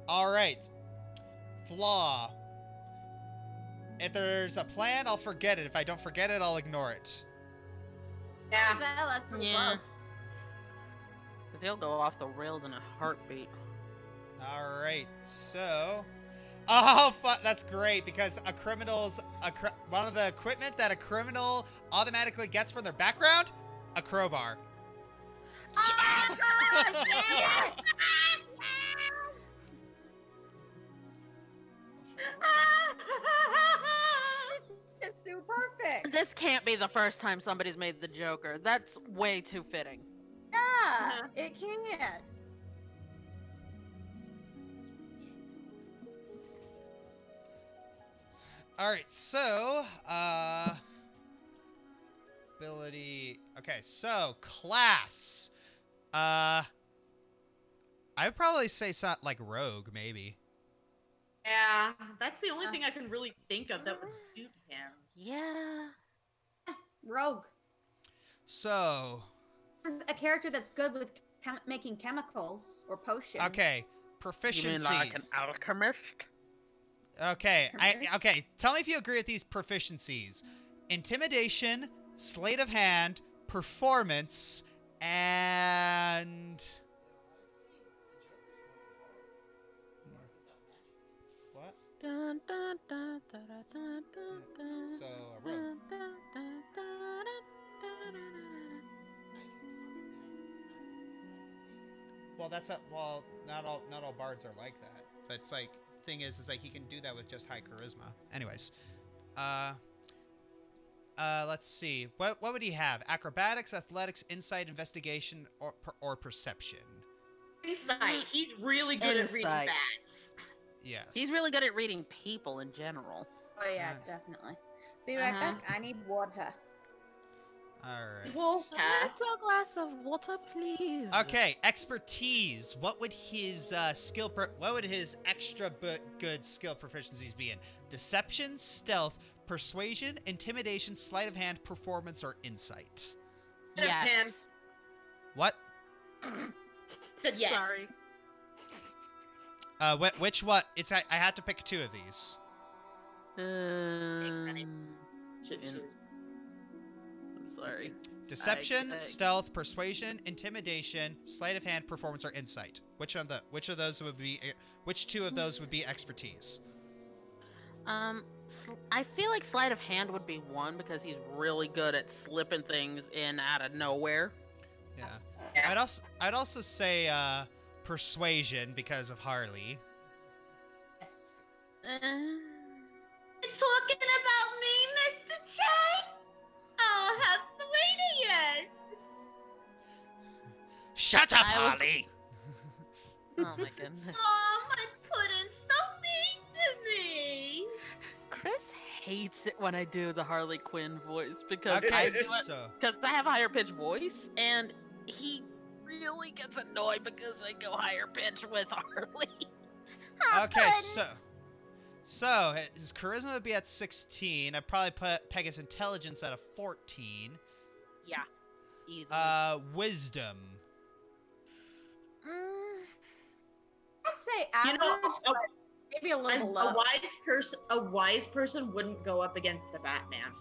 All right. Flaw. If there's a plan, I'll forget it. If I don't forget it, I'll ignore it. Yeah. well, that's pretty Yeah. close. Because he'll go off the rails in a heartbeat. All right. So, oh, that's great because a criminal's one of the equipment that a criminal automatically gets from their background, a crowbar. Oh, gosh, yes! It's too perfect. This can't be the first time somebody's made the Joker. That's way too fitting. Yeah, it can. All right, so, ability. Okay, so class. I would probably say something like rogue, maybe. Yeah. That's the only thing I can really think of that would suit him. Yeah. Rogue. So, A character that's good with making chemicals or potions. okay, You mean proficiency. like an alchemist? Okay, okay. Tell me if you agree with these proficiencies: intimidation, sleight of hand, performance, and what? Dun, dun, dun, dun, dun, dun, dun, So I dun, wrote. dun, dun, dun, dun, dun. Well, well, not all bards are like that. But it's like thing is like he can do that with just high charisma. Anyways, let's see. What would he have? Acrobatics, athletics, insight, investigation, or perception? Insight. He's really good at reading Insight. bats. Yes. He's really good at reading people in general. Oh yeah, definitely. Be right back. I need water. All right. Water. A glass of water, please. Okay, expertise. What would his what would his extra good skill proficiencies be in? Deception, stealth, persuasion, intimidation, sleight of hand, performance, or insight? Yes. What? Said yes. Sorry. Which what? It's I had to pick two of these. Should choose. I'm sorry. Deception, stealth, persuasion, intimidation, sleight of hand, performance, or insight. Which of those would be? Which two of those would be expertise? I feel like sleight of hand would be one because he's really good at slipping things in out of nowhere. Yeah. Yeah. I'd also say persuasion because of Harley. Yes. Talking about me, Mr. Chang? Oh, how's the waiting yet? Shut up, I will- Harley! Oh my goodness. Oh, my pudding's so mean to me. Chris hates it when I do the Harley Quinn voice because Okay, I so have a higher pitched voice, and he really gets annoyed because I go higher pitch with Harley. okay, so his charisma would be at 16. I'd probably peg his intelligence at a 14. Yeah, easy. Wisdom. I'd say You average, know, but maybe a little low. a wise person wouldn't go up against the Batman.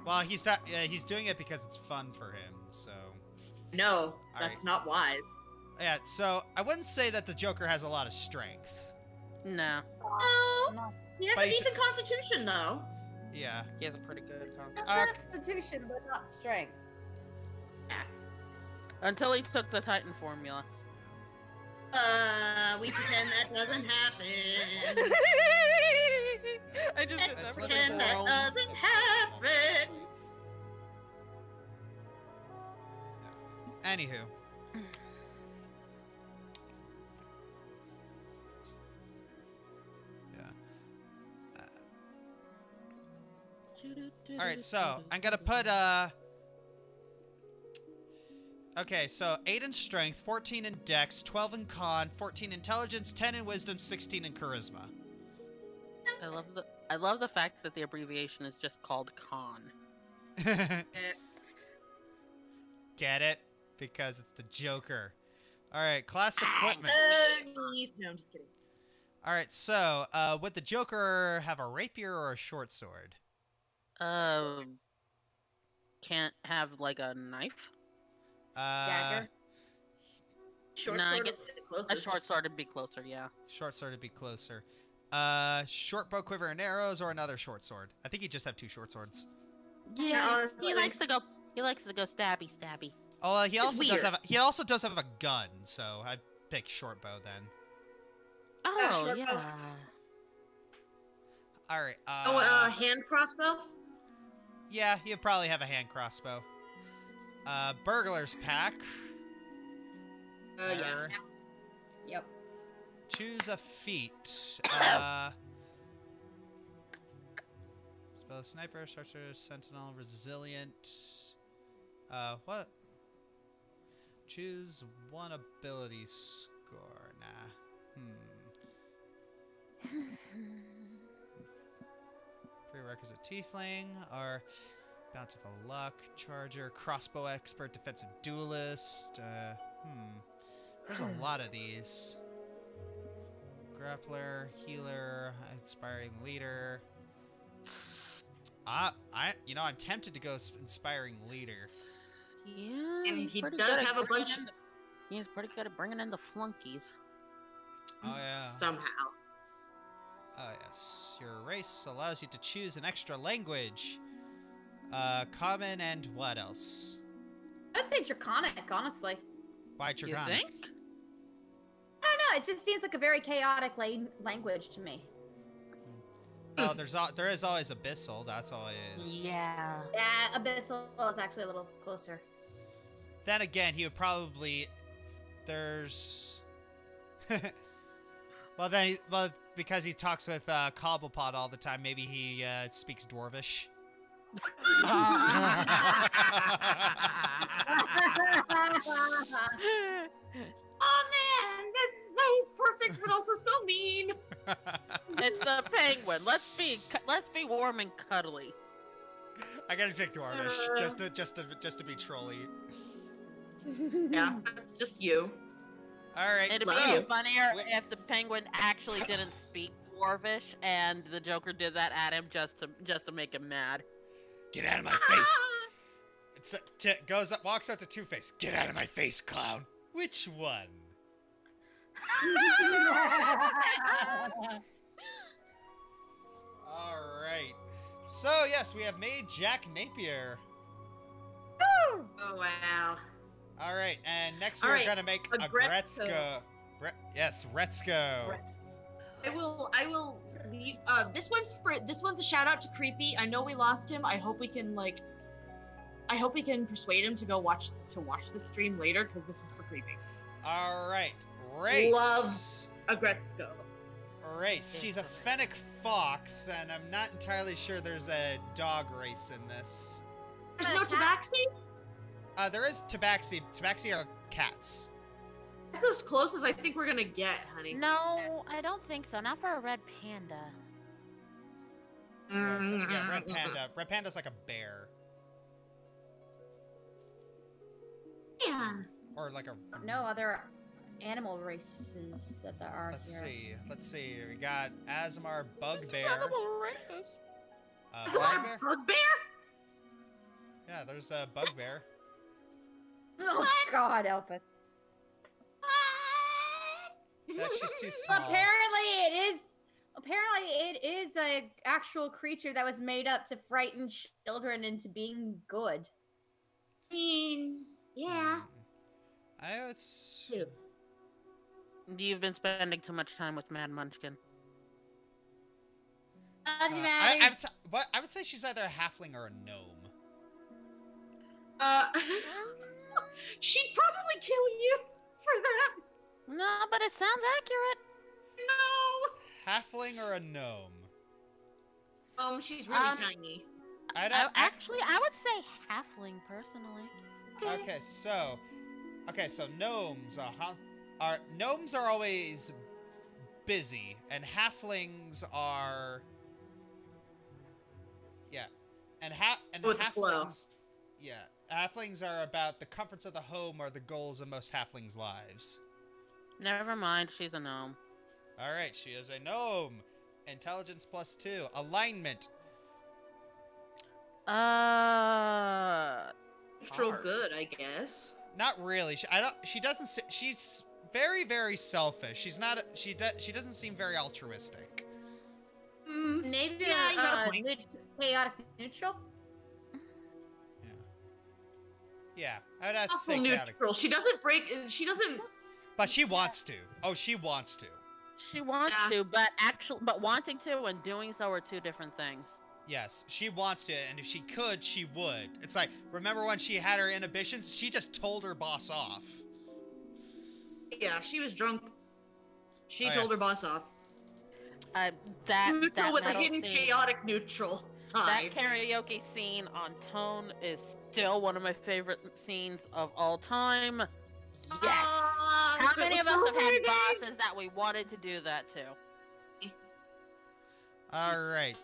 Well, he's not. He's doing it because it's fun for him. So No, that's Alright. not wise. yeah. So I wouldn't say that the Joker has a lot of strength. No, Oh, No. he has But a he's- decent constitution, though. Yeah. he has a pretty good time. Constitution, but not strength. Until he took the Titan formula. We pretend that doesn't happen. I just Let's Let's listen pretend to that Rome. doesn't happen. Anywho. All right, so I'm gonna put okay, so 8 in strength, 14 in dex, 12 in con, 14 intelligence, 10 in wisdom, 16 in charisma. I love the fact that the abbreviation is just called con. Get it? Because it's the Joker. All right, class equipment. No, I'm just kidding. All right, so would the Joker have a rapier or a short sword? Can't have like a knife. Dagger. Short No, I sword get- would be the A closest. short sword would be closer, yeah. Short sword would be closer. Short bow, quiver, and arrows, or another short sword. I think he'd just have 2 short swords. Yeah, honestly. he likes to go. He likes to go stabby stabby. Oh, he It's also does weird. have. He also does have a gun, so I'd pick short bow then. Oh short bow. yeah. All right. Hand crossbow? Yeah, he'd probably have a hand crossbow. Burglar's pack. Yeah. Or Yep. choose a feat. Spell sniper, structure, sentinel, resilient. What? Choose one ability score. Nah. Prerequisite tiefling or bountiful luck, charger, crossbow expert, defensive duelist. There's a lot of these. Grappler, healer, inspiring leader. I'm tempted to go inspiring leader. Yeah, And he's he pretty does good at have a bringing bunch in he's pretty good at bringing in the flunkies. Oh yeah. somehow. Oh yes. Your race allows you to choose an extra language. Common and what else? I'd say draconic, honestly. Why You draconic? think? I don't know. It just seems like a very chaotic language to me. Oh, there is always abyssal. That's all it is. Yeah. Yeah, abyssal is actually a little closer. Then again, he would probably. There's. well, because he talks with Cobblepot all the time, maybe he speaks Dwarvish. Oh man, that's so perfect, but also so mean. It's the penguin. Let's be warm and cuddly. I gotta pick Dwarvish just to be trolly. Yeah, that's just you. All right, It'd so be funnier if the penguin actually didn't speak Dwarvish and the Joker did that at him just to make him mad. get out of my face. Goes up, walks up to Two-Face. Get out of my face, clown. Which one? All right. So yes, we have made Jack Napier. Oh wow. All right, and next All we're right, gonna make a a Gretzko. Gretzko. Yes, Retsuko. I will leave this one's a shout out to Creepy. I know we lost him. I hope we can persuade him to go watch the stream later because this is for Creepy. All right, Race. Love a Gretzko. Race. She's a fennec fox, and I'm not entirely sure there's a dog race in this. There's no Tabaxi? There is Tabaxi. Tabaxi are cats. That's as close as I think we're gonna get, honey. No, I don't think so. Not for a red panda. Yeah, red panda. Red panda's like a bear. Yeah. Or like a... No other animal races that there are here. Let's see. We got Asmar Bugbear. Racist. Is it Bugbear? a bugbear? Yeah, there's a Bugbear. Oh What? God, help it. She's too small. Apparently it is a actual creature that was made up to frighten children into being good. I mean, yeah. It's... You've been spending too much time with Mad Munchkin. Love you, Maddie. I would say she's either a halfling or a gnome. She'd probably kill you for that. No, but it sounds accurate. No. Halfling or a gnome? She's really tiny. Actually, I would say halfling personally. Okay, so gnomes are always busy, and halflings are With the flow. halflings. Yeah, halflings are about the comforts of the home are the goals of most halflings' lives. Never mind, she's a gnome. All right, she is a gnome. Intelligence +2. Alignment. Neutral good, I guess. Not really. She doesn't. She's very, very selfish. She's not. She doesn't seem very altruistic. Maybe Yeah, you got a point. chaotic neutral. Yeah, I'd have to Also say chaotic. neutral. She doesn't break. She doesn't. But she wants to. Oh, she wants to. She wants to, but wanting to and doing so are two different things. Yes, she wants to, and if she could, she would. It's like, remember when she had her inhibitions? She just told her boss off. Yeah, she was drunk. She told her boss off. Neutral with a hidden chaotic neutral side. That karaoke scene on Tone is still one of my favorite scenes of all time. Yes. How many of us have had bosses that we wanted to do that to? All right.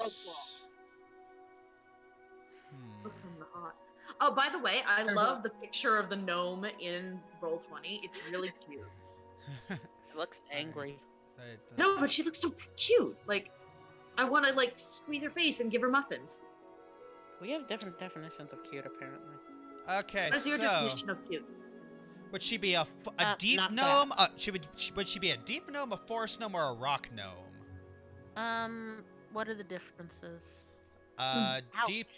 Oh, by the way, I love the picture of the gnome in Roll20. It's really cute. It looks angry. No, but she looks so cute. Like, I want to like squeeze her face and give her muffins. We have different definitions of cute, apparently. Okay, What's your so definition of cute? would she be a deep not gnome? Would she be a deep gnome, a forest gnome, or a rock gnome? What are the differences? Deep,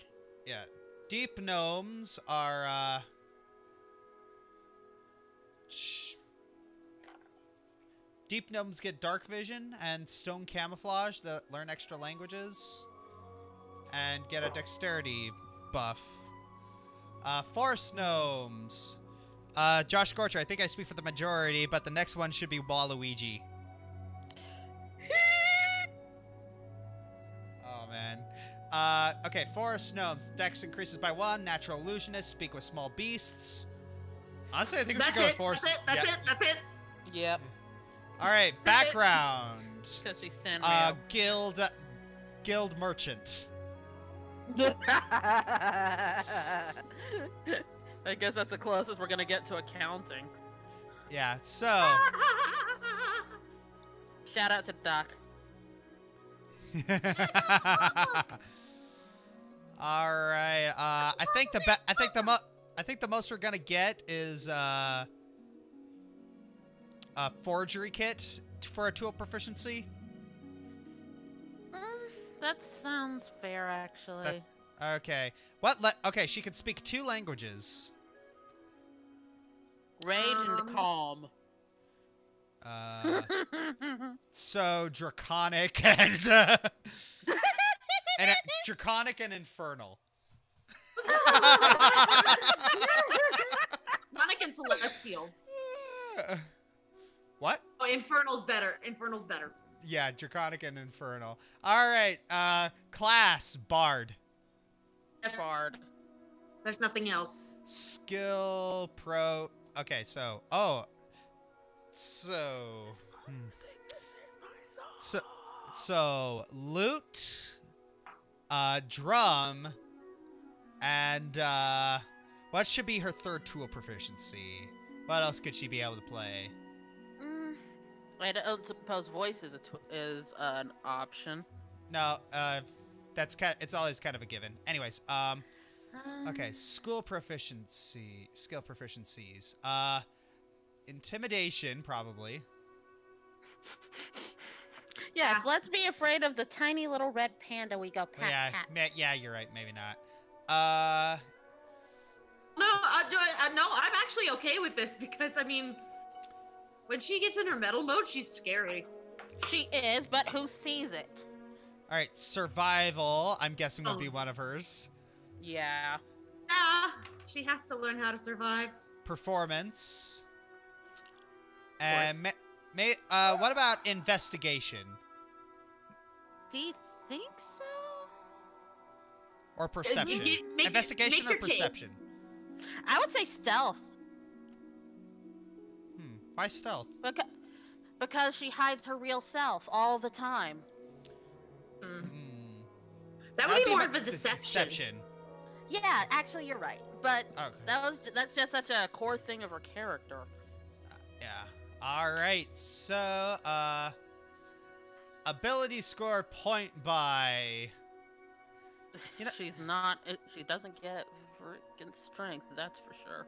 yeah, deep gnomes are deep gnomes get dark vision and stone camouflage that learn extra languages and get a dexterity buff. Forest gnomes. Josh Scorcher, I think I speak for the majority, but the next one should be Waluigi. Oh, man. Okay, forest gnomes. Dex increases by 1. Natural illusionist. Speak with small beasts. Honestly, I think we should go with forest. That's it. Yep. All right, background. Because she's Sanrio. Guild merchant. I guess that's the closest we're gonna get to accounting. Yeah, so. Shout out to Doc. All right. I think the most we're gonna get is a forgery kit for a tool proficiency. That sounds fair, actually. Okay. Okay, she can speak 2 languages. Rage and calm. So draconic and draconic and infernal. Draconic and celestial. What? Oh, infernal's better. Yeah, draconic and infernal. All right. Class bard. That's, Bard. there's nothing else. Skill pro. Okay, so so lute, drum, and what should be her 3rd tool proficiency? What else could she be able to play? I don't suppose voice is an option. No, it's always kind of a given. Anyways, okay, skill proficiencies. Intimidation, probably. Yes, let's be afraid of the tiny little red panda we go pat pat. Yeah, you're right. Maybe not. No, no, I'm actually okay with this because, I mean, when she gets in her metal mode, she's scary. She is, but who sees it? All right, survival, I'm guessing would be one of hers. Yeah. She has to learn how to survive. Performance. And what about investigation? Do you think so? Or perception? Investigation or perception? I would say stealth. Why stealth? Because she hides her real self all the time. That would be more of a deception. Yeah, actually, you're right. But okay. that's just such a core thing of her character. Yeah. All right. So, ability score point by. You know, She's not. She doesn't get freaking strength. That's for sure.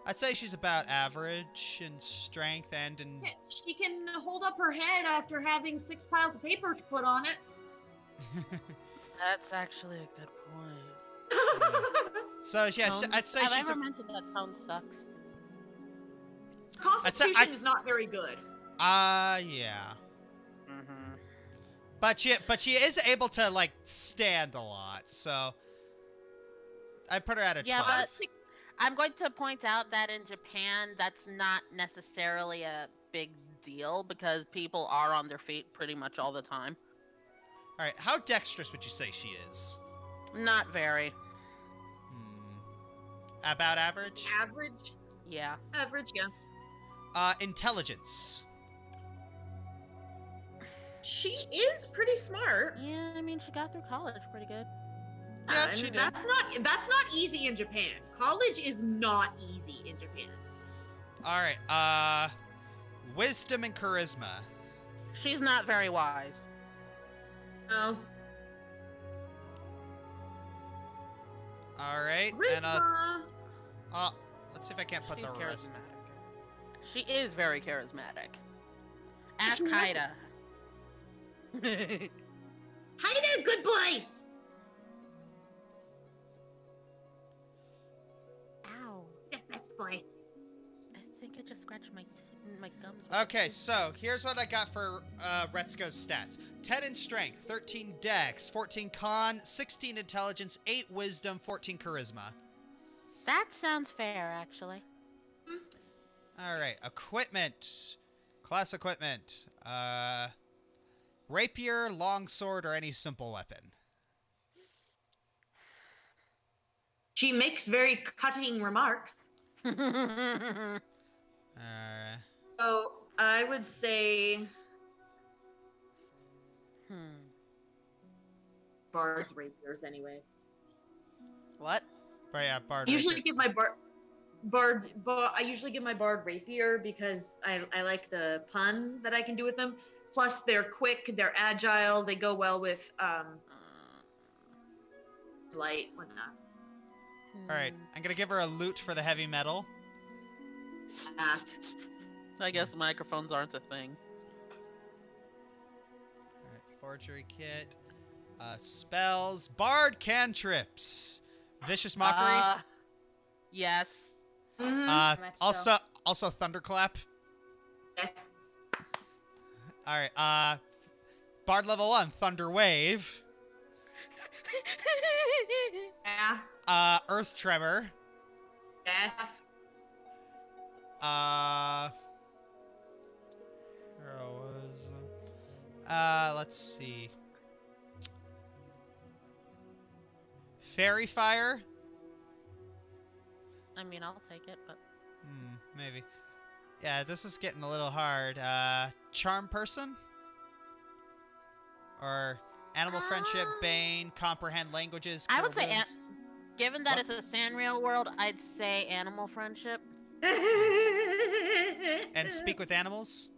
I'd say she's about average in strength and in. She can hold up her head after having 6 piles of paper to put on it. That's actually a good point. So yeah, I'd say she's. Have I ever mentioned that tone sucks? Constitution is not very good. Yeah. But she is able to like stand a lot, so I put her at a 12. Yeah, but I'm going to point out that in Japan, that's not necessarily a big deal because people are on their feet pretty much all the time. All right, how dexterous would you say she is? Not very. About average? Average? Yeah. Average, yeah. Intelligence. She is pretty smart. Yeah, I mean, she got through college pretty good. Yeah, she did. That's not easy in Japan. College is not easy in Japan. All right. Wisdom and charisma. She's not very wise. No. All right, and Charisma. let's see if I can't put She's the rest. charismatic. She is very charismatic. Ask She Haida. Haida, good boy. Ow. The best boy. I think I just scratched my gums. Okay, so here's what I got for Retsuko's stats: 10 in strength, 13 dex, 14 con, 16 intelligence, 8 wisdom, 14 charisma. That sounds fair, actually. All right, equipment, class equipment, rapier, longsword, or any simple weapon. She makes very cutting remarks. So I would say bard's rapiers, anyways. What? But yeah, bard. I usually rapier. give my I usually give my bard rapier because I like the pun that I can do with them. Plus, they're quick, they're agile, they go well with light, whatnot. All right, I'm gonna give her a loot for the heavy metal. I guess microphones aren't a thing. All right, forgery kit, spells, bard cantrips, vicious mockery. Yes. Also thunderclap. Yes. All right, bard level 1, thunder wave. Yeah. Earth tremor. Yes. Where was? Let's see. Fairy fire. I mean, I'll take it, but Maybe. Yeah, this is getting a little hard. Charm person? Or animal friendship, bane, comprehend languages, I cure would say, wounds? given that it's a Sanrio world, I'd say animal friendship. And speak with animals?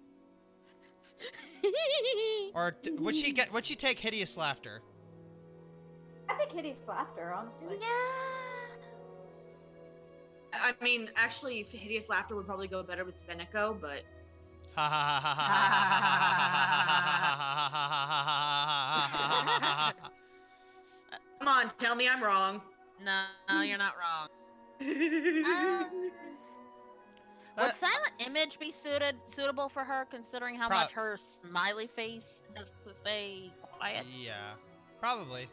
Or would she take hideous laughter? I think hideous laughter, honestly. I mean, actually, hideous laughter would probably go better with Fenico, but Ha ha ha ha ha. come on, tell me I'm wrong. No, you're not wrong. Would silent image be suitable for her, considering how much her smiley face has to stay quiet? Yeah, probably.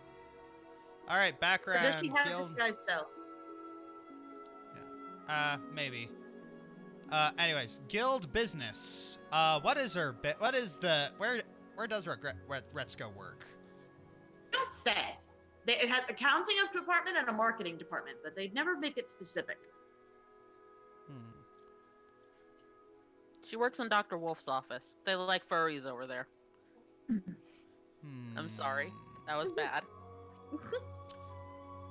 All right, Or background. does she have guild. disguise self? Maybe. Anyways, guild business. What is her bit? What is the where does Retsuko work? Don't say. It has accounting department and a marketing department, but they never make it specific. She works in Dr. Wolf's office. They like furries over there. I'm sorry. That was bad.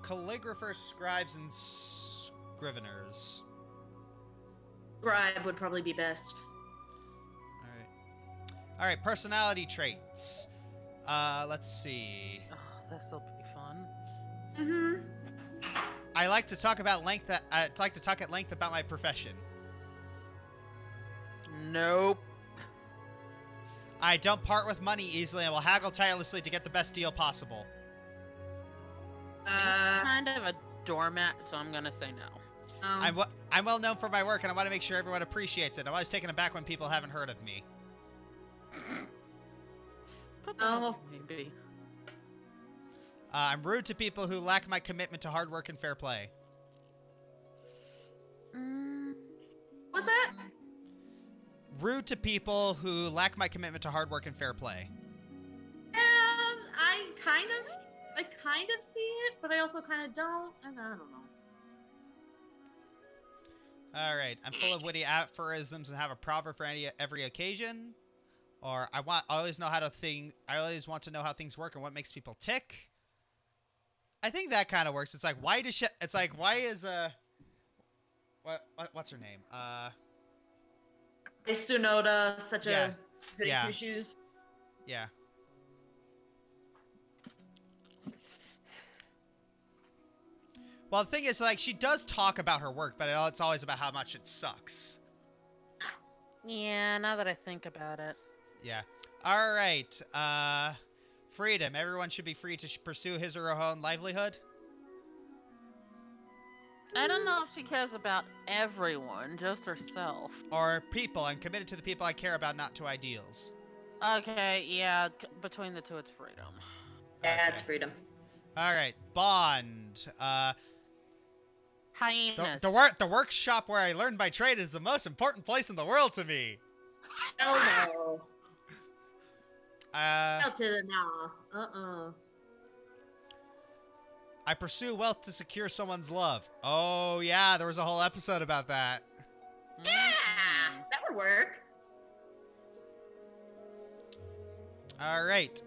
Calligraphers, scribes, and scriveners. Scribe would probably be best. All right, personality traits. Let's see. Oh, this'll be fun. I like to talk about length. I like to talk at length about my profession. Nope. I don't part with money easily and will haggle tirelessly to get the best deal possible. She's kind of a doormat, so I'm gonna say no. I'm well known for my work, and I want to make sure everyone appreciates it. I'm always taken aback when people haven't heard of me. Maybe. I'm rude to people who lack my commitment to hard work and fair play. What's that? Rude to people who lack my commitment to hard work and fair play. I kind of see it, but I also kind of don't, and I don't know. All right, I'm full of witty aphorisms and have a proverb for every occasion. Or I always want to know how things work and what makes people tick. I think that kind of works. It's like why is what's her name? Is Tsunoda such a good Yeah. issues? Yeah. Well, the thing is, like, she does talk about her work, but it's always about how much it sucks. Yeah, now that I think about it. Yeah. All right. Freedom. Everyone should be free to pursue his or her own livelihood. I don't know if she cares about everyone, just herself. Or people. I'm committed to the people I care about, not to ideals. Okay, yeah, between the two, it's freedom. Yeah, it's freedom. All right. Bond. Hyenas. The workshop where I learned my trade is the most important place in the world to me. Hell no. Hell to the nah. I pursue wealth to secure someone's love. Oh, yeah, there was a whole episode about that. Yeah, that would work. All right.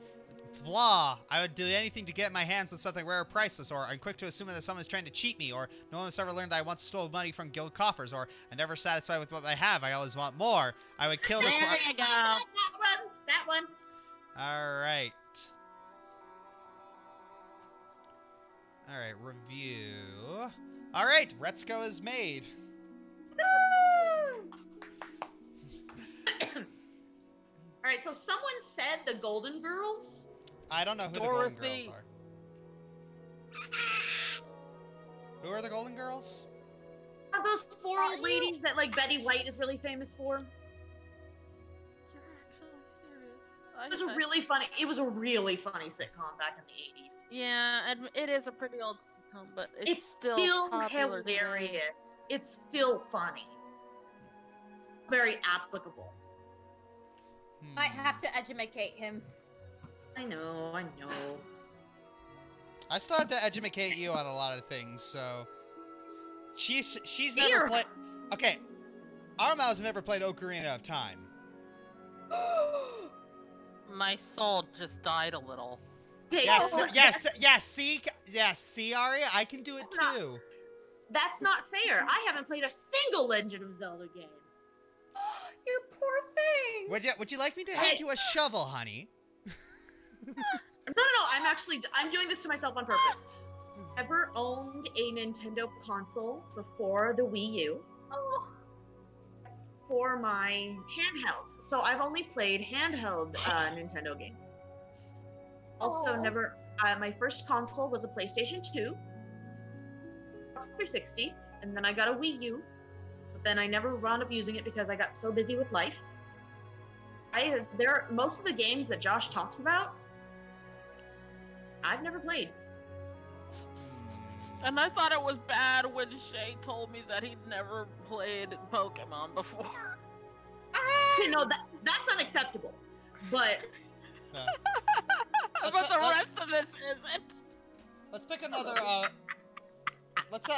Flaw. I would do anything to get my hands on something rare or priceless, or I'm quick to assume that someone's trying to cheat me, or no one has ever learned that I once stole money from guild coffers, or I'm never satisfied with what I have, I always want more. I would kill the... There you go. That one. All right. All right, review. All right, Retsuko is made. All right, so someone said the Golden Girls. I don't know who the Golden Girls are. Who are the Golden Girls? Are those four old ladies that like Betty White is really famous for? You're actually serious. It was a really funny. It was a really funny sitcom back in the 80s. Yeah, and it is a pretty old sitcom, but it's still popular hilarious. today. It's still funny. Very applicable. Might have to educate him. I know. I still have to educate you on a lot of things, so... She's never played... Okay, Armau's never played Ocarina of Time. My soul just died a little. Okay, see, Ari? I can do it too. That's not fair. I haven't played a single Legend of Zelda game. You poor thing. Would you like me to hand you a shovel, honey? No. I'm doing this to myself on purpose. Ever owned a Nintendo console before the Wii U? Oh. For my handhelds. So I've only played handheld Nintendo games. Also, never. My first console was a PlayStation 2, 360, and then I got a Wii U. But then I never wound up using it because I got so busy with life. Most of the games that Josh talks about, I've never played. And I thought it was bad when Shay told me that he'd never played Pokemon before. No, that's unacceptable. But but the rest of this isn't. Let's pick another. Let's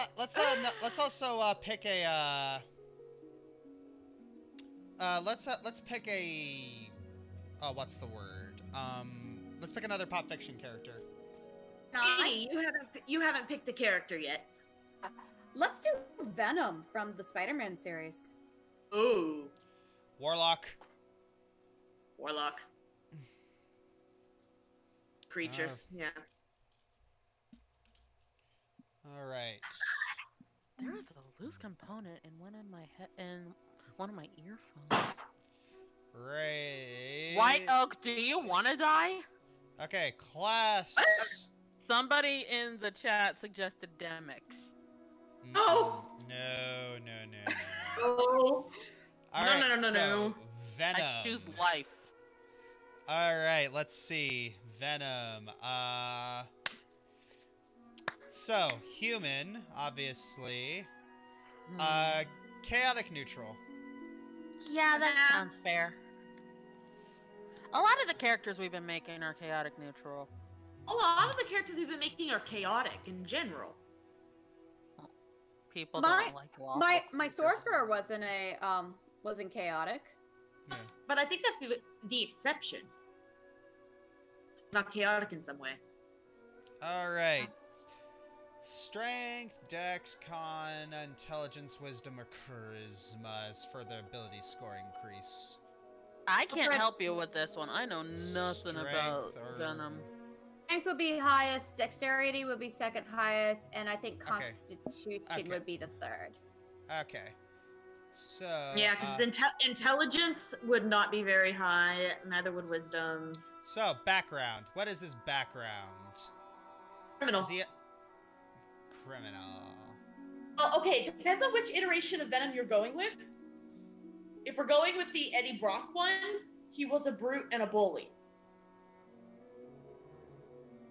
also pick a. Let's pick a. Oh, what's the word? Let's pick another pop fiction character. Hey, you haven't picked a character yet. Let's do Venom from the Spider-Man series. Ooh. Warlock. Creature. Yeah. All right. There's a loose component in one of my earphones. Right. White Oak, do you want to die? Okay, class. Somebody in the chat suggested Demix. Oh. No. Oh. All right, No. so Venom. I choose life. All right, let's see. Venom. So, human, obviously. Chaotic neutral. Yeah, that sounds fair. A lot of the characters we've been making are chaotic neutral. A lot of the characters we've been making are chaotic in general. People don't like lawful. My sorcerer wasn't chaotic. Yeah. But I think that's the exception. Not chaotic in some way. All right. Strength, dex, con, intelligence, wisdom, or charisma is for the ability score increase. I can't help you with this one. I know nothing about Strength or- Venom. Strength would be highest, dexterity would be second highest, and I think constitution Okay. would be the third. Okay. So. Yeah, because intelligence would not be very high. Neither would wisdom. So, background. What is his background? Criminal. Is he a criminal? Oh, okay, depends on which iteration of Venom you're going with. If we're going with the Eddie Brock one, he was a brute and a bully.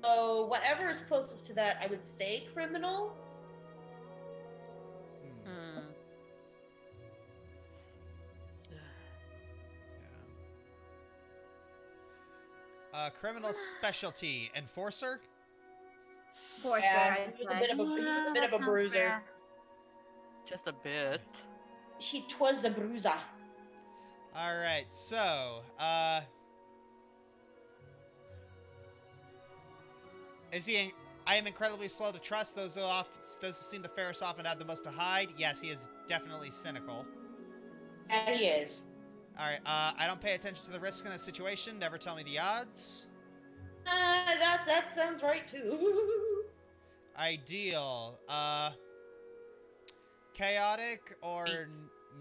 So whatever is closest to that, I would say criminal. Criminal specialty. Enforcer? For Yeah, sure, he was a bit of a bruiser. Fair. Just a bit. He was a bruiser. Alright, so, is he... I am incredibly slow to trust. Those who seem the fairest often have the most to hide. Yes, he is definitely cynical. Yeah, he is. Alright, I don't pay attention to the risk in a situation. Never tell me the odds. That sounds right too. Ideal. Chaotic or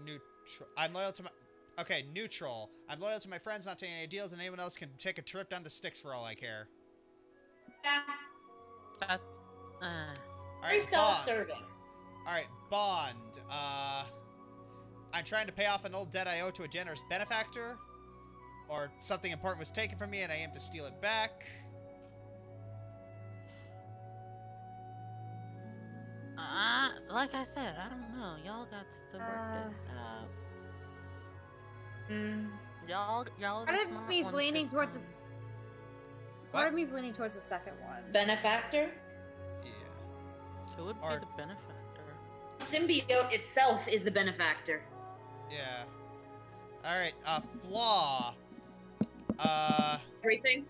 neutral? I'm loyal to my... Okay, neutral. I'm loyal to my friends, not taking any deals, and anyone else can take a trip down the sticks for all I care. Yeah. Very Alright, self-serving. Alright, bond. I'm trying to pay off an old debt I owe to a generous benefactor. Or something important was taken from me and I aim to steal it back. Like I said, I don't know. Y'all got to work this out. Y'all. Part of me's leaning towards the. Part of me's leaning towards the second one. Benefactor? Yeah. Who would be the benefactor? Symbiote itself is the benefactor. Yeah. Alright, flaw. Everything?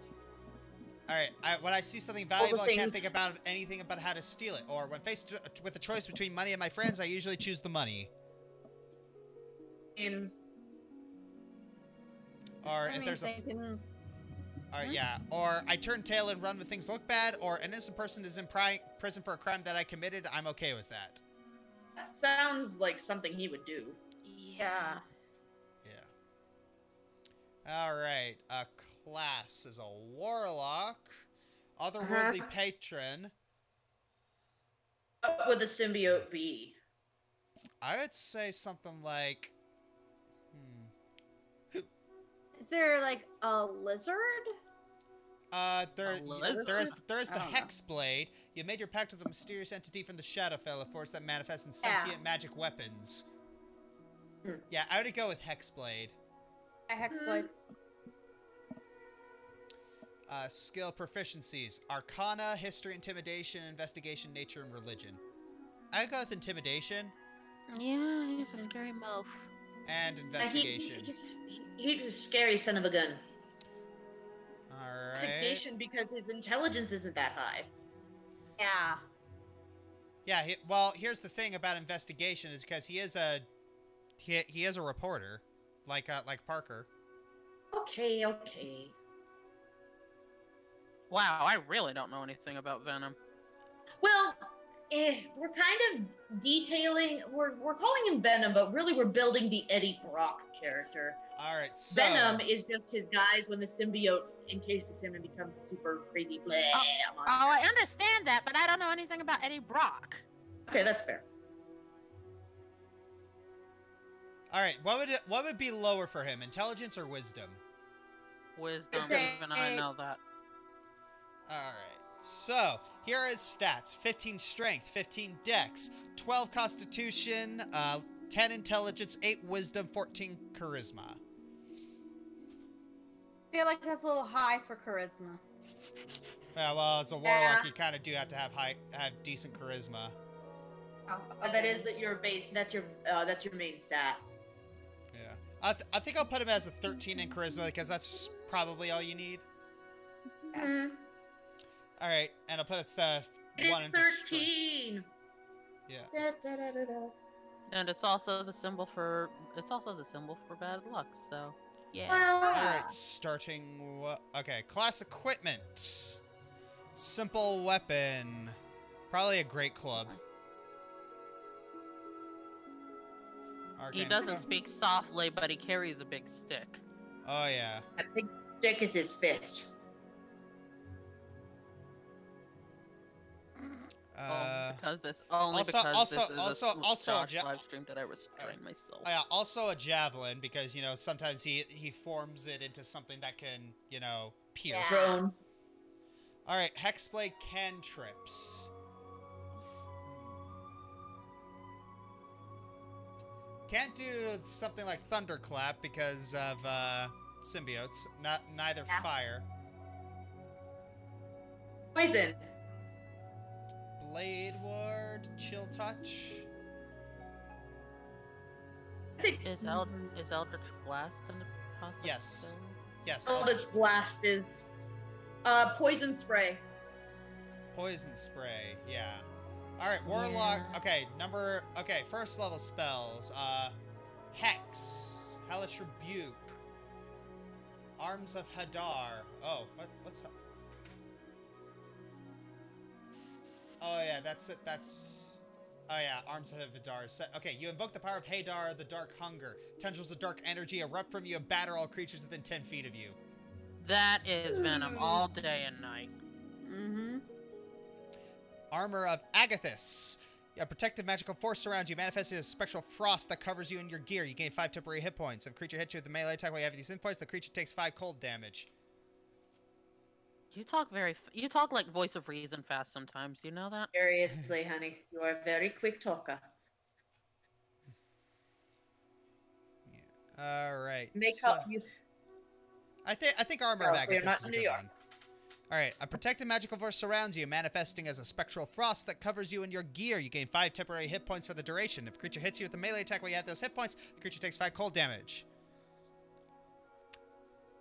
Alright, when I see something valuable, I can't think about anything about how to steal it. Or when faced with a choice between money and my friends, I usually choose the money. Or if there's a... Alright, yeah. Or I turn tail and run when things look bad, or an innocent person is in prison for a crime that I committed, I'm okay with that. That sounds like something he would do. Yeah. Alright, class is a warlock. Otherworldly patron. What would the symbiote be? I would say something like... Is there like a lizard? There is the Hexblade. You made your pact with a mysterious entity from the Shadowfell, a force that manifests in sentient magic weapons. Yeah, I would go with Hexblade. A hexblade. Skill proficiencies: Arcana, History, Intimidation, Investigation, Nature, and Religion. I'd go with Intimidation. Yeah, he's a scary mouf. And Investigation. He's a scary son of a gun. Alright. Investigation because his intelligence isn't that high. Yeah. Yeah, well, here's the thing about Investigation is because he is a reporter. Like Parker. Okay. Wow, I really don't know anything about Venom. Well, we're kind of detailing. We're calling him Venom, but really we're building the Eddie Brock character. All right, so Venom is just his guise when the symbiote encases him and becomes a super crazy monster. Oh, I understand that, but I don't know anything about Eddie Brock. Okay, that's fair. all right, what would be lower for him, intelligence or wisdom? Wisdom, even I know that. All right, so here are his stats: 15 strength, 15 dex, 12 constitution, 10 intelligence, 8 wisdom, 14 charisma. I feel like that's a little high for charisma. Yeah, well, as a warlock, you kind of do have to have decent charisma. Oh, okay. That's your main stat. Yeah, I think I'll put him as a 13 in charisma because that's probably all you need. Mm-hmm. All right, and I'll put it 1 into 13. Yeah. And it's also the symbol for bad luck. So, yeah. Well, All right, starting. Okay, class equipment. Simple weapon. Probably a great club. He Arcane doesn't club. speak softly, but he carries a big stick. Oh yeah. That big stick is his fist. Because this only also- because also- this is also- a also Josh ja- live stream that I restrain myself. Yeah, also a javelin, because, you know, sometimes he forms it into something that can, you know, pierce. Yeah. Drone. Alright, Hexblade cantrips. Can't do something like Thunderclap because of, symbiotes. Neither Yeah. fire. Poison. Blade Ward, Chill Touch. Is Eldritch Blast a possible? Yes. Yes. Eldritch Blast is poison spray. Poison Spray, yeah. Alright, Warlock. Yeah. Okay, first level spells. Hex. Hellish Rebuke. Arms of Hadar. Oh, what's... Oh, yeah, that's it. Oh, yeah, Arms of Hadar. So, okay, you invoke the power of Hadar, the Dark Hunger. Tendrils of dark energy erupt from you and batter all creatures within 10 feet of you. That is Venom all day and night. Mm-hmm. Armor of Agathis. A protective magical force surrounds you, manifesting as spectral frost that covers you and your gear. You gain 5 temporary hit points. If a creature hits you with a melee attack while you have these hit points, the creature takes 5 cold damage. You talk like voice of reason fast sometimes. You know that? Seriously, honey, you are a very quick talker. All right. Make so- up you. I think Armor Oh, of we're Agathis not is a in good New York. one. All right. A protective magical force surrounds you, manifesting as a spectral frost that covers you and your gear. You gain 5 temporary hit points for the duration. If a creature hits you with a melee attack while you have those hit points, the creature takes 5 cold damage.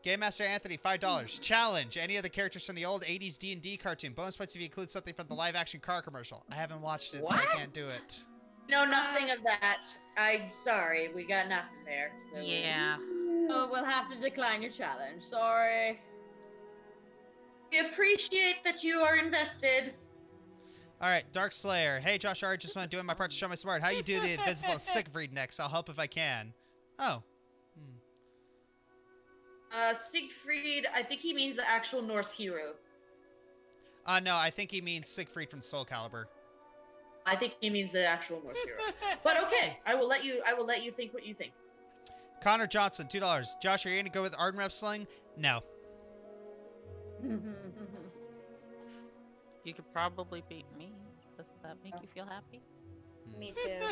Game Master Anthony, $5. Challenge any of the characters from the old 80s D&D cartoon. Bonus points if you include something from the live-action car commercial. I haven't watched it, so I What? can't do it. No, nothing of that. I'm sorry, we got nothing there. So. Yeah. Oh, we'll have to decline your challenge. Sorry. We appreciate that you are invested. All right, Dark Slayer. Hey, Josh R. Just want to do my part to show my smart. How you do the Invincible Siegfried next? I'll help if I can. Oh. Siegfried, I think he means the actual Norse hero. No, I think he means Siegfried from Soul Calibur. I think he means the actual Norse hero. But okay, I will let you think what you think. Connor Johnson, $2. Josh, are you gonna go with Arden Rep Sling? No. You could probably beat me. Does that make you feel happy? Me too.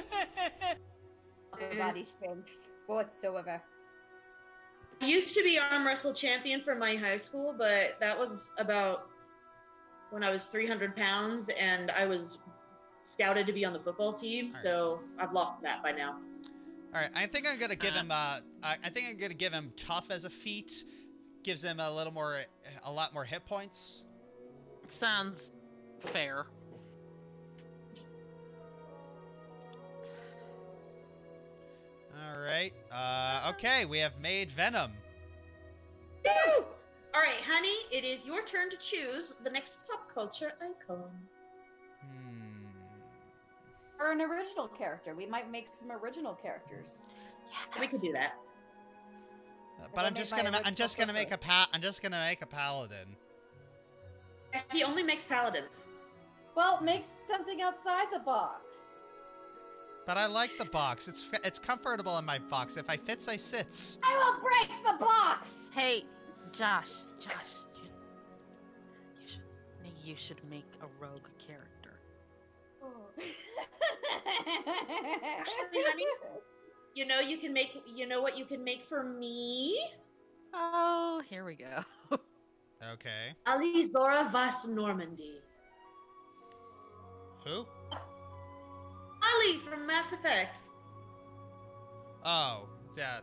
Upper body strength whatsoever. I used to be arm wrestle champion for my high school, but that was about when I was 300 pounds and I was scouted to be on the football team, so I've lost that by now. All right, I think I'm gonna give him. I think I'm gonna give him tough as a feat. Gives him a lot more hit points. Sounds fair. All right. Okay, we have made Venom. Woo! All right, honey, it is your turn to choose the next pop culture icon. Or an original character. We might make some original characters. Yes. We could do that. But I'm just gonna make a paladin. He only makes paladins. Well, make something outside the box. But I like the box. It's comfortable in my box. If I fits, I sits. I will break the box! Hey, Josh, you should make a rogue character. Actually, honey, you know what you can make for me? Oh, here we go. Okay. Alizora Vas Normandy. Who? Ali from Mass Effect. Oh, yeah.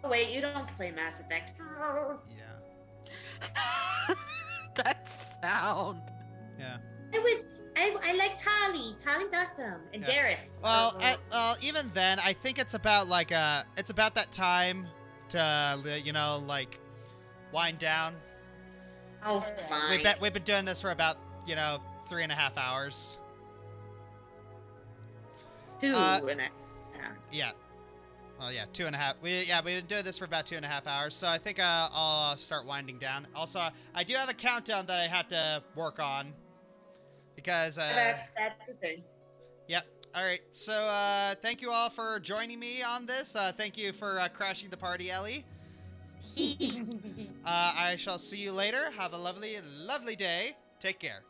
Oh wait, you don't play Mass Effect. Yeah. That sound. Yeah. I like Tali. Tali's awesome. And Yeah. Garrus. Well, even then, I think it's about that time to, wind down. Oh, fine. We've been doing this for about 3.5 hours. 2.5. Yeah. Well, yeah, 2.5. We've been doing this for about 2.5 hours, so I think I'll start winding down. Also, I do have a countdown that I have to work on because That's the thing. Yep. All right. So thank you all for joining me on this. Thank you for crashing the party, Ellie. I shall see you later. Have a lovely, lovely day. Take care.